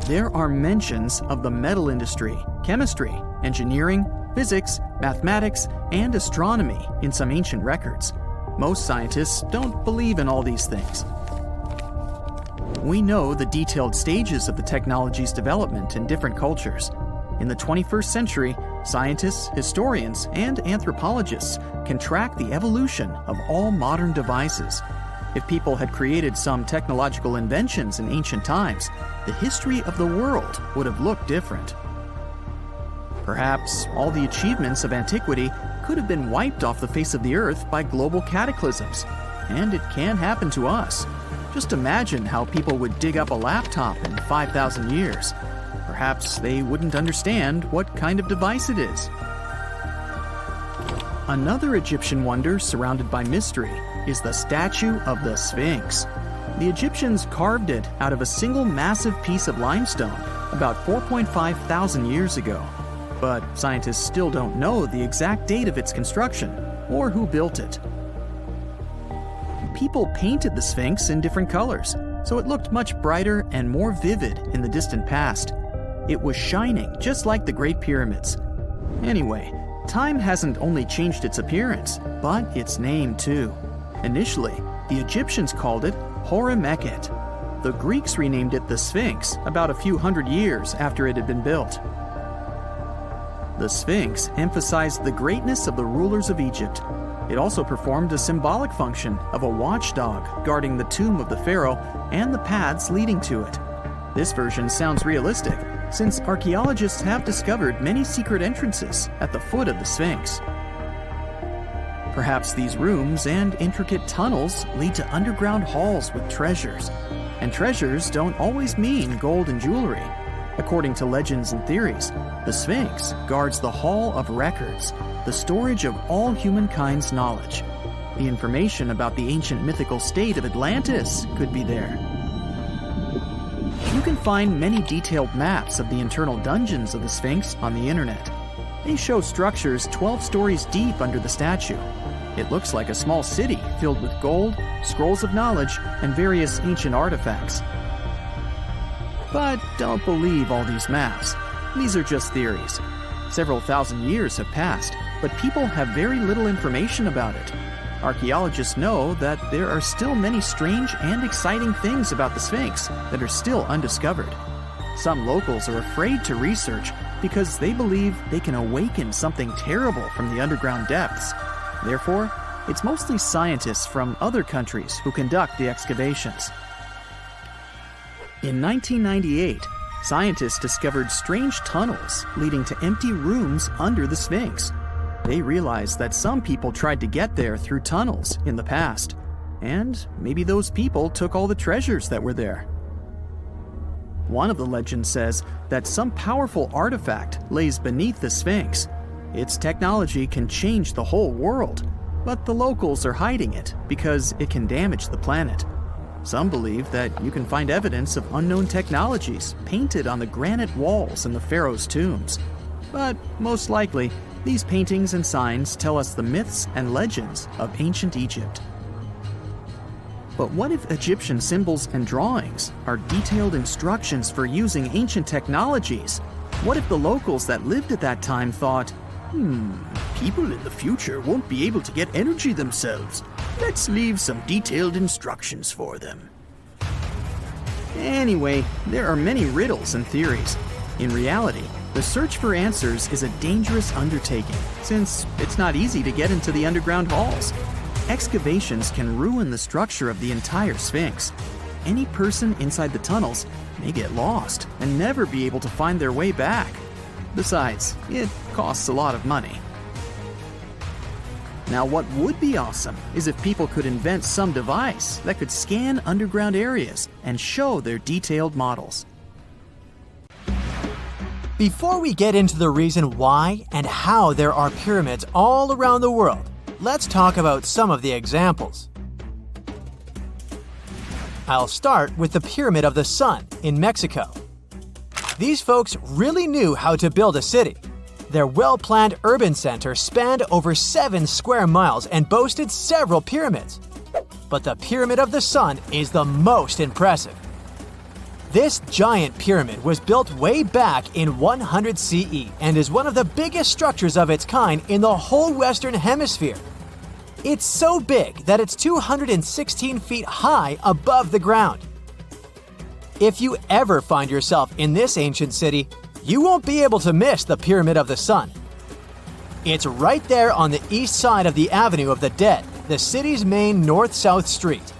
There are mentions of the metal industry, chemistry, engineering, physics, mathematics, and astronomy in some ancient records. Most scientists don't believe in all these things. We know the detailed stages of the technology's development in different cultures. In the 21st century, scientists, historians, and anthropologists can track the evolution of all modern devices. If people had created some technological inventions in ancient times, the history of the world would have looked different. Perhaps all the achievements of antiquity could have been wiped off the face of the earth by global cataclysms. And it can happen to us. Just imagine how people would dig up a laptop in 5,000 years. Perhaps they wouldn't understand what kind of device it is. Another Egyptian wonder surrounded by mystery is the statue of the Sphinx. The Egyptians carved it out of a single massive piece of limestone about 4.5 thousand years ago. But scientists still don't know the exact date of its construction or who built it. People painted the Sphinx in different colors, so it looked much brighter and more vivid in the distant past. It was shining just like the Great Pyramids. Anyway, time hasn't only changed its appearance, but its name too. Initially, the Egyptians called it Hor-Mekhet. The Greeks renamed it the Sphinx about a few hundred years after it had been built. The Sphinx emphasized the greatness of the rulers of Egypt. It also performed a symbolic function of a watchdog guarding the tomb of the pharaoh and the paths leading to it. This version sounds realistic, since archaeologists have discovered many secret entrances at the foot of the Sphinx. Perhaps these rooms and intricate tunnels lead to underground halls with treasures. And treasures don't always mean gold and jewelry. According to legends and theories, the Sphinx guards the Hall of Records, the storage of all humankind's knowledge. The information about the ancient mythical state of Atlantis could be there. You can find many detailed maps of the internal dungeons of the Sphinx on the internet. They show structures 12 stories deep under the statue. It looks like a small city filled with gold, scrolls of knowledge, and various ancient artifacts. But don't believe all these maps. These are just theories. Several thousand years have passed, but people have very little information about it. Archaeologists know that there are still many strange and exciting things about the Sphinx that are still undiscovered. Some locals are afraid to research because they believe they can awaken something terrible from the underground depths. Therefore, it's mostly scientists from other countries who conduct the excavations. In 1998, scientists discovered strange tunnels leading to empty rooms under the Sphinx. They realized that some people tried to get there through tunnels in the past, and maybe those people took all the treasures that were there. One of the legends says that some powerful artifact lays beneath the Sphinx. Its technology can change the whole world, but the locals are hiding it because it can damage the planet. Some believe that you can find evidence of unknown technologies painted on the granite walls in the pharaohs' tombs. But most likely, these paintings and signs tell us the myths and legends of ancient Egypt. But what if Egyptian symbols and drawings are detailed instructions for using ancient technologies? What if the locals that lived at that time thought, people in the future won't be able to get energy themselves. Let's leave some detailed instructions for them. Anyway, there are many riddles and theories. In reality, the search for answers is a dangerous undertaking, since it's not easy to get into the underground halls. Excavations can ruin the structure of the entire Sphinx. Any person inside the tunnels may get lost and never be able to find their way back. Besides, it costs a lot of money. Now, what would be awesome is if people could invent some device that could scan underground areas and show their detailed models. Before we get into the reason why and how there are pyramids all around the world, let's talk about some of the examples. I'll start with the Pyramid of the Sun in Mexico. These folks really knew how to build a city. Their well-planned urban center spanned over 7 square miles and boasted several pyramids. But the Pyramid of the Sun is the most impressive. This giant pyramid was built way back in 100 CE and is one of the biggest structures of its kind in the whole Western Hemisphere. It's so big that it's 216 feet high above the ground. If you ever find yourself in this ancient city, you won't be able to miss the Pyramid of the Sun. It's right there on the east side of the Avenue of the Dead, the city's main north-south street.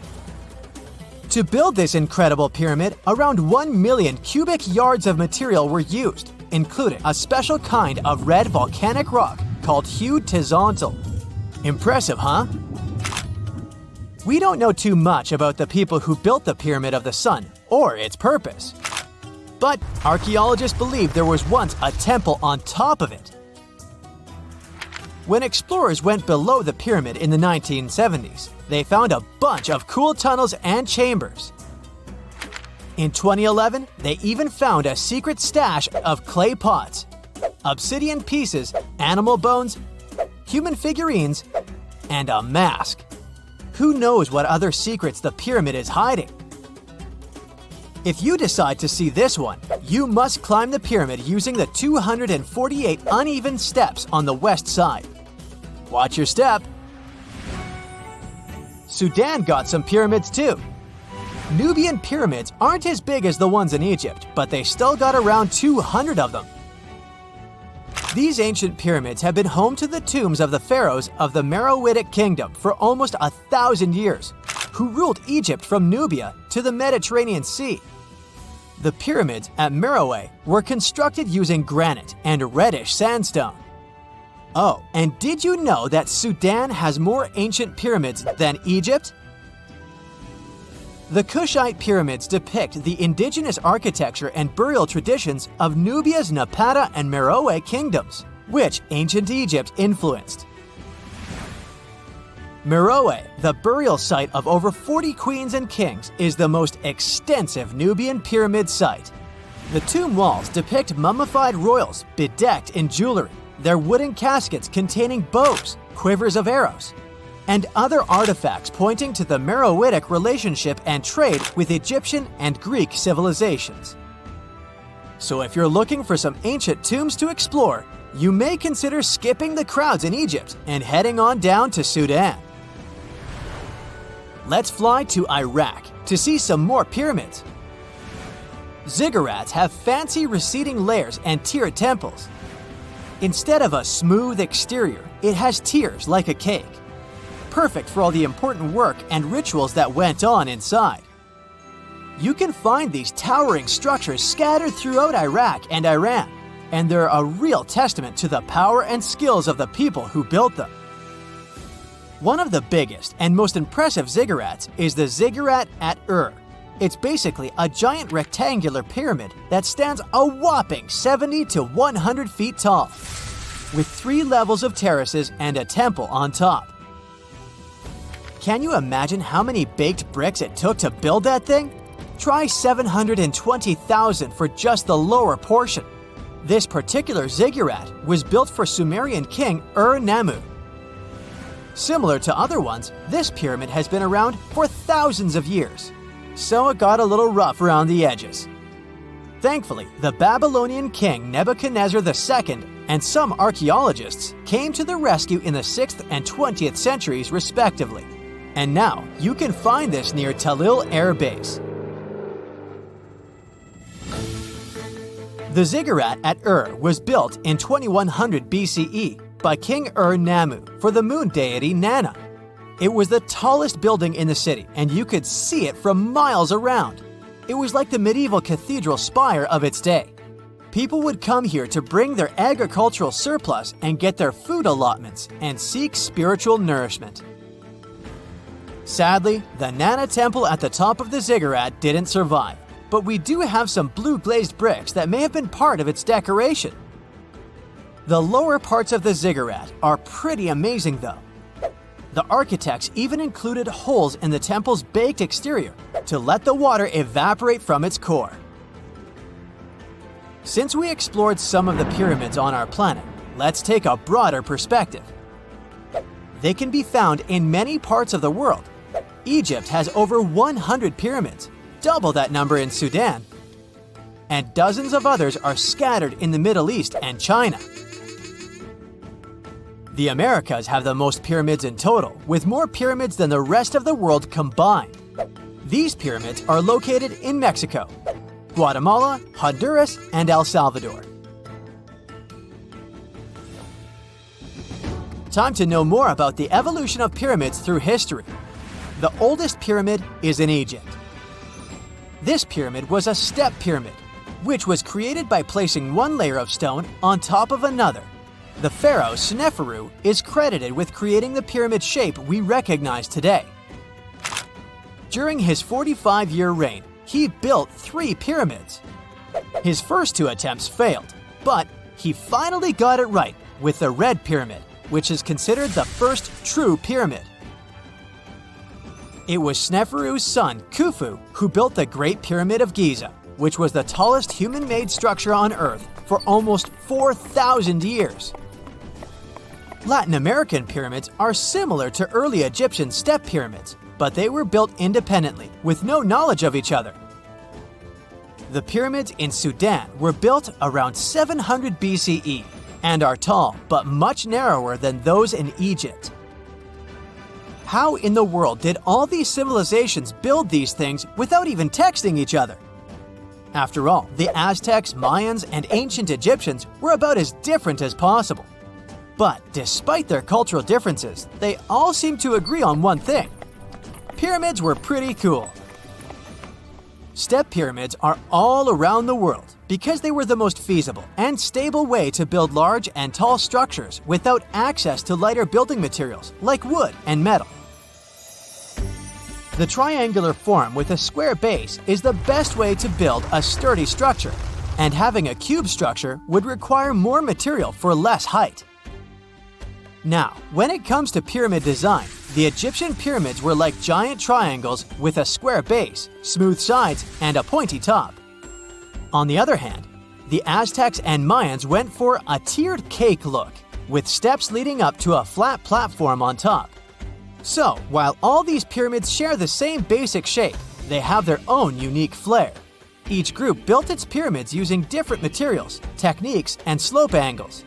To build this incredible pyramid, around 1 million cubic yards of material were used, including a special kind of red volcanic rock called hued tizontle. Impressive, huh? We don't know too much about the people who built the Pyramid of the Sun or its purpose. But archaeologists believe there was once a temple on top of it. When explorers went below the pyramid in the 1970s, they found a bunch of cool tunnels and chambers. In 2011, they even found a secret stash of clay pots, obsidian pieces, animal bones, human figurines, and a mask. Who knows what other secrets the pyramid is hiding? If you decide to see this one, you must climb the pyramid using the 248 uneven steps on the west side. Watch your step. Sudan got some pyramids too. Nubian pyramids aren't as big as the ones in Egypt, but they still got around 200 of them. These ancient pyramids have been home to the tombs of the pharaohs of the Meroitic Kingdom for almost 1,000 years, who ruled Egypt from Nubia to the Mediterranean Sea. The pyramids at Meroe were constructed using granite and reddish sandstone. Oh, and did you know that Sudan has more ancient pyramids than Egypt? The Kushite pyramids depict the indigenous architecture and burial traditions of Nubia's Napata and Meroe kingdoms, which ancient Egypt influenced. Meroe, the burial site of over 40 queens and kings, is the most extensive Nubian pyramid site. The tomb walls depict mummified royals bedecked in jewelry, their wooden caskets containing bows, quivers of arrows, and other artifacts pointing to the Meroitic relationship and trade with Egyptian and Greek civilizations. So if you're looking for some ancient tombs to explore, you may consider skipping the crowds in Egypt and heading on down to Sudan. Let's fly to Iraq to see some more pyramids. Ziggurats have fancy receding layers and tiered temples. Instead of a smooth exterior, it has tiers like a cake, perfect for all the important work and rituals that went on inside. You can find these towering structures scattered throughout Iraq and Iran, and they're a real testament to the power and skills of the people who built them. One of the biggest and most impressive ziggurats is the ziggurat at Ur. It's basically a giant rectangular pyramid that stands a whopping 70 to 100 feet tall, with 3 levels of terraces and a temple on top. Can you imagine how many baked bricks it took to build that thing? Try 720,000 for just the lower portion. This particular ziggurat was built for Sumerian king Ur-Nammu. Similar to other ones, this pyramid has been around for thousands of years, so it got a little rough around the edges. Thankfully, the Babylonian king Nebuchadnezzar II and some archaeologists came to the rescue in the 6th and 20th centuries respectively, and now you can find this near Talil Air Base. The ziggurat at Ur was built in 2100 BCE by King Ur-Nammu for the moon deity Nana. It was the tallest building in the city, and you could see it from miles around. It was like the medieval cathedral spire of its day. People would come here to bring their agricultural surplus and get their food allotments and seek spiritual nourishment. Sadly, the Nana temple at the top of the ziggurat didn't survive, but we do have some blue glazed bricks that may have been part of its decoration. The lower parts of the ziggurat are pretty amazing though. The architects even included holes in the temple's baked exterior to let the water evaporate from its core. Since we explored some of the pyramids on our planet, let's take a broader perspective. They can be found in many parts of the world. Egypt has over 100 pyramids, double that number in Sudan, and dozens of others are scattered in the Middle East and China. The Americas have the most pyramids in total, with more pyramids than the rest of the world combined. These pyramids are located in Mexico, Guatemala, Honduras, and El Salvador. Time to know more about the evolution of pyramids through history. The oldest pyramid is in Egypt. This pyramid was a step pyramid, which was created by placing one layer of stone on top of another. The pharaoh Sneferu is credited with creating the pyramid shape we recognize today. During his 45-year reign, he built 3 pyramids. His first 2 attempts failed, but he finally got it right with the Red Pyramid, which is considered the first true pyramid. It was Sneferu's son, Khufu, who built the Great Pyramid of Giza, which was the tallest human-made structure on Earth for almost 4,000 years. Latin American pyramids are similar to early Egyptian step pyramids, but they were built independently, with no knowledge of each other. The pyramids in Sudan were built around 700 BCE and are tall, but much narrower than those in Egypt. How in the world did all these civilizations build these things without even texting each other? After all, the Aztecs, Mayans, and ancient Egyptians were about as different as possible. But despite their cultural differences, they all seem to agree on one thing. Pyramids were pretty cool. Step pyramids are all around the world because they were the most feasible and stable way to build large and tall structures without access to lighter building materials like wood and metal. The triangular form with a square base is the best way to build a sturdy structure, and having a cube structure would require more material for less height. Now, when it comes to pyramid design, the Egyptian pyramids were like giant triangles with a square base, smooth sides, and a pointy top. On the other hand, the Aztecs and Mayans went for a tiered cake look, with steps leading up to a flat platform on top. So, while all these pyramids share the same basic shape, they have their own unique flair. Each group built its pyramids using different materials, techniques, and slope angles.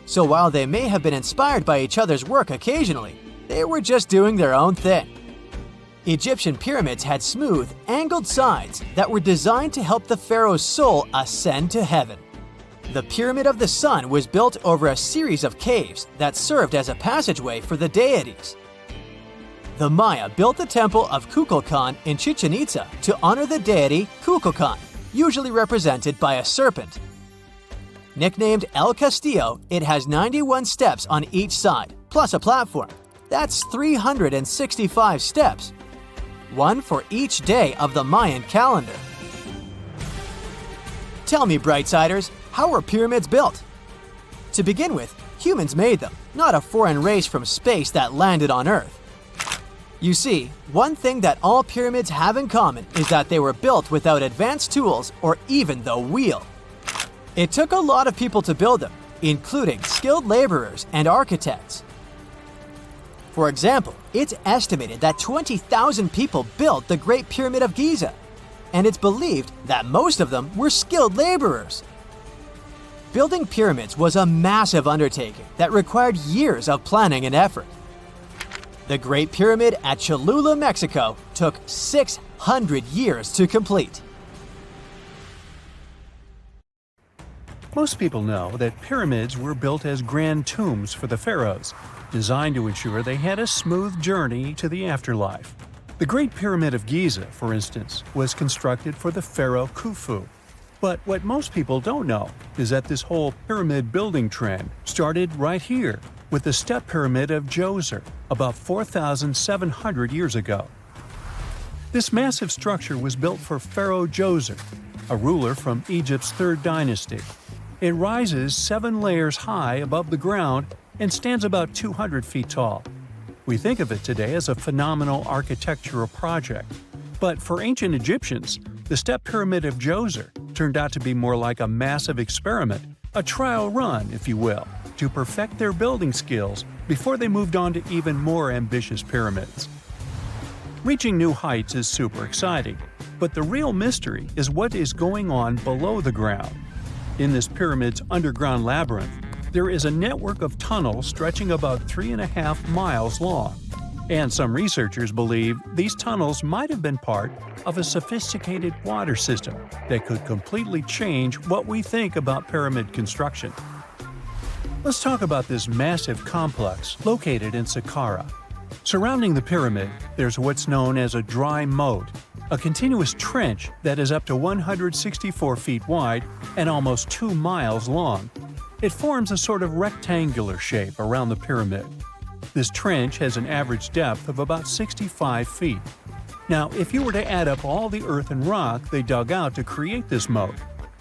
So while they may have been inspired by each other's work occasionally, they were just doing their own thing. Egyptian pyramids had smooth, angled sides that were designed to help the pharaoh's soul ascend to heaven. The Pyramid of the Sun was built over a series of caves that served as a passageway for the deities. The Maya built the temple of Kukulkan in Chichen Itza to honor the deity Kukulkan, usually represented by a serpent. Nicknamed El Castillo, it has 91 steps on each side, plus a platform. That's 365 steps, one for each day of the Mayan calendar. Tell me, Brightsiders, how were pyramids built? To begin with, humans made them, not a foreign race from space that landed on Earth. You see, one thing that all pyramids have in common is that they were built without advanced tools or even the wheel. It took a lot of people to build them, including skilled laborers and architects. For example, it's estimated that 20,000 people built the Great Pyramid of Giza, and it's believed that most of them were skilled laborers. Building pyramids was a massive undertaking that required years of planning and effort. The Great Pyramid at Cholula, Mexico, took 600 years to complete. Most people know that pyramids were built as grand tombs for the pharaohs, designed to ensure they had a smooth journey to the afterlife. The Great Pyramid of Giza, for instance, was constructed for the pharaoh Khufu. But what most people don't know is that this whole pyramid building trend started right here with the step pyramid of Djoser about 4,700 years ago. This massive structure was built for Pharaoh Djoser, a ruler from Egypt's 3rd dynasty. It rises 7 layers high above the ground and stands about 200 feet tall. We think of it today as a phenomenal architectural project. But for ancient Egyptians, the step pyramid of Djoser turned out to be more like a massive experiment, a trial run, if you will, to perfect their building skills before they moved on to even more ambitious pyramids. Reaching new heights is super exciting, but the real mystery is what is going on below the ground. In this pyramid's underground labyrinth, there is a network of tunnels stretching about 3.5 miles long, and some researchers believe these tunnels might have been part of a sophisticated water system that could completely change what we think about pyramid construction. Let's talk about this massive complex located in Saqqara. Surrounding the pyramid, there's what's known as a dry moat, a continuous trench that is up to 164 feet wide and almost 2 miles long. It forms a sort of rectangular shape around the pyramid. This trench has an average depth of about 65 feet. Now, if you were to add up all the earth and rock they dug out to create this moat,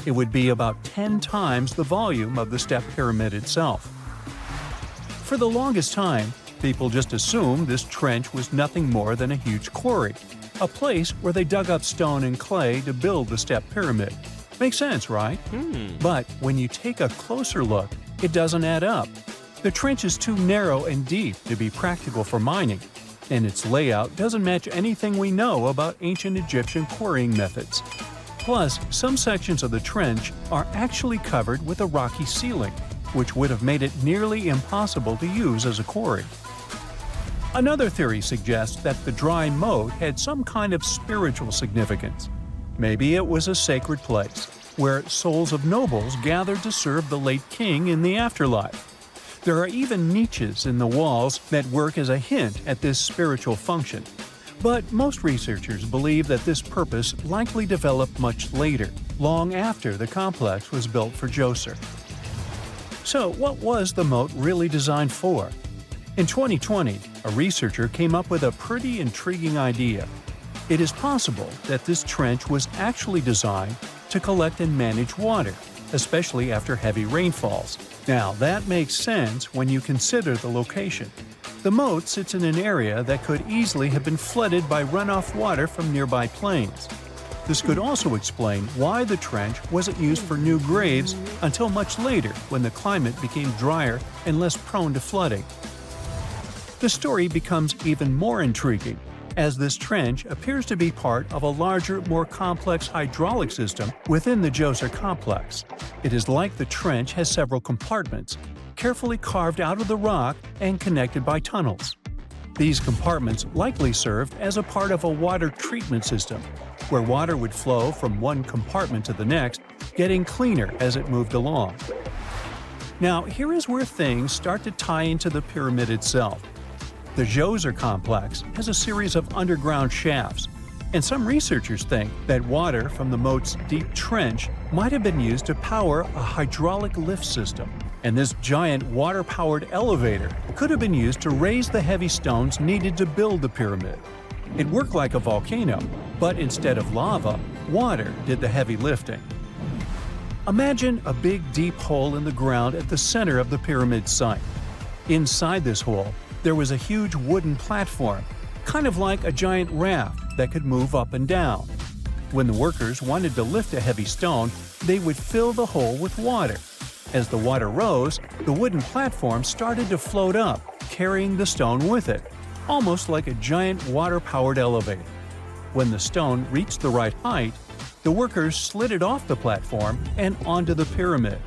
it would be about 10 times the volume of the step pyramid itself. For the longest time, people just assumed this trench was nothing more than a huge quarry, a place where they dug up stone and clay to build the step pyramid. Makes sense, right? But when you take a closer look, it doesn't add up. The trench is too narrow and deep to be practical for mining, and its layout doesn't match anything we know about ancient Egyptian quarrying methods. Plus, some sections of the trench are actually covered with a rocky ceiling, which would have made it nearly impossible to use as a quarry. Another theory suggests that the dry moat had some kind of spiritual significance. Maybe it was a sacred place, where souls of nobles gathered to serve the late king in the afterlife. There are even niches in the walls that work as a hint at this spiritual function. But most researchers believe that this purpose likely developed much later, long after the complex was built for Djoser. So what was the moat really designed for? In 2020, a researcher came up with a pretty intriguing idea. It is possible that this trench was actually designed to collect and manage water, especially after heavy rainfalls. Now, that makes sense when you consider the location. The moat sits in an area that could easily have been flooded by runoff water from nearby plains. This could also explain why the trench wasn't used for new graves until much later when the climate became drier and less prone to flooding. The story becomes even more intriguing, as this trench appears to be part of a larger, more complex hydraulic system within the Djoser complex. It is like the trench has several compartments, carefully carved out of the rock and connected by tunnels. These compartments likely served as a part of a water treatment system, where water would flow from one compartment to the next, getting cleaner as it moved along. Now, here is where things start to tie into the pyramid itself. The Djoser complex has a series of underground shafts, and some researchers think that water from the moat's deep trench might have been used to power a hydraulic lift system, and this giant water-powered elevator could have been used to raise the heavy stones needed to build the pyramid. It worked like a volcano, but instead of lava, water did the heavy lifting. Imagine a big deep hole in the ground at the center of the pyramid site. Inside this hole, there was a huge wooden platform, kind of like a giant raft that could move up and down. When the workers wanted to lift a heavy stone, they would fill the hole with water. As the water rose, the wooden platform started to float up, carrying the stone with it, almost like a giant water-powered elevator. When the stone reached the right height, the workers slid it off the platform and onto the pyramid.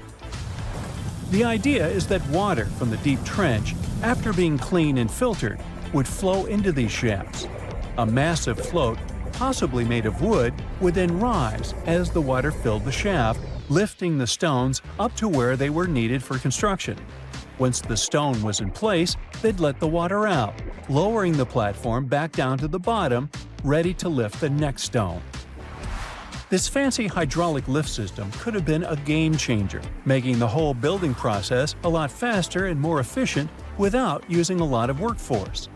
The idea is that water from the deep trench, after being cleaned and filtered, would flow into these shafts. A massive float, possibly made of wood, would then rise as the water filled the shaft, lifting the stones up to where they were needed for construction. Once the stone was in place, they'd let the water out, lowering the platform back down to the bottom, ready to lift the next stone. This fancy hydraulic lift system could have been a game changer, making the whole building process a lot faster and more efficient without using a lot of workforce.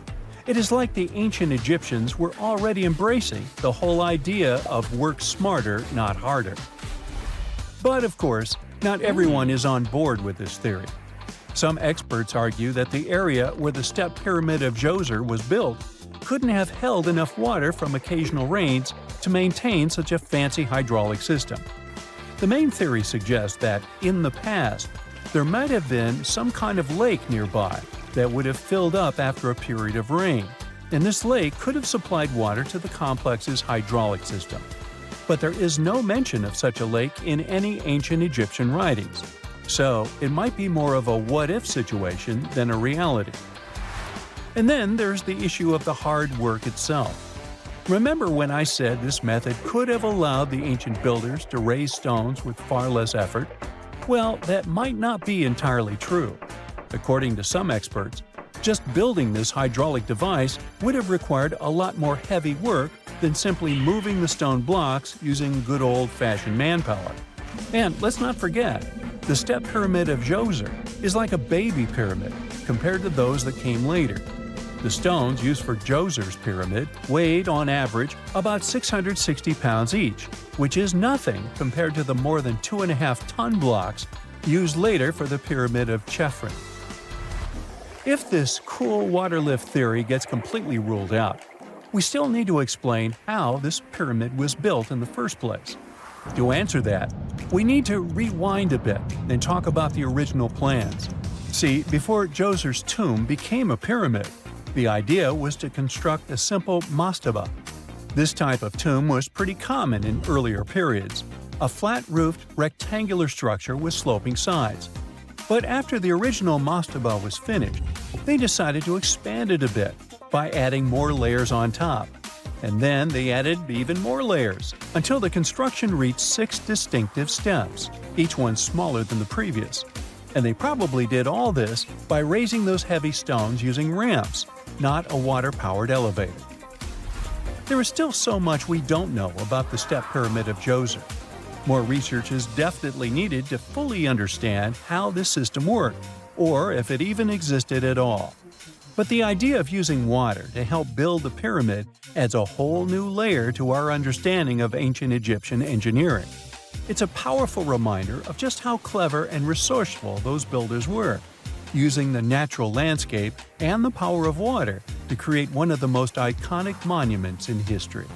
It is like the ancient Egyptians were already embracing the whole idea of work smarter, not harder. But of course, not everyone is on board with this theory. Some experts argue that the area where the step pyramid of Djoser was built couldn't have held enough water from occasional rains to maintain such a fancy hydraulic system. The main theory suggests that, in the past, there might have been some kind of lake nearby that would have filled up after a period of rain, and this lake could have supplied water to the complex's hydraulic system. But there is no mention of such a lake in any ancient Egyptian writings, so it might be more of a what-if situation than a reality. And then there's the issue of the hard work itself. Remember when I said this method could have allowed the ancient builders to raise stones with far less effort? Well, that might not be entirely true. According to some experts, just building this hydraulic device would have required a lot more heavy work than simply moving the stone blocks using good old-fashioned manpower. And let's not forget, the step pyramid of Djoser is like a baby pyramid compared to those that came later. The stones used for Djoser's pyramid weighed, on average, about 660 pounds each, which is nothing compared to the more than 2.5-ton blocks used later for the pyramid of Deciphering. If this cool water lift theory gets completely ruled out, we still need to explain how this pyramid was built in the first place. To answer that, we need to rewind a bit and talk about the original plans. See, before Djoser's tomb became a pyramid, the idea was to construct a simple mastaba. This type of tomb was pretty common in earlier periods, a flat-roofed rectangular structure with sloping sides. But after the original mastaba was finished, they decided to expand it a bit by adding more layers on top. And then they added even more layers, until the construction reached 6 distinctive steps, each one smaller than the previous. And they probably did all this by raising those heavy stones using ramps, not a water-powered elevator. There is still so much we don't know about the step pyramid of Djoser. More research is definitely needed to fully understand how this system worked, or if it even existed at all. But the idea of using water to help build the pyramid adds a whole new layer to our understanding of ancient Egyptian engineering. It's a powerful reminder of just how clever and resourceful those builders were, using the natural landscape and the power of water to create one of the most iconic monuments in history.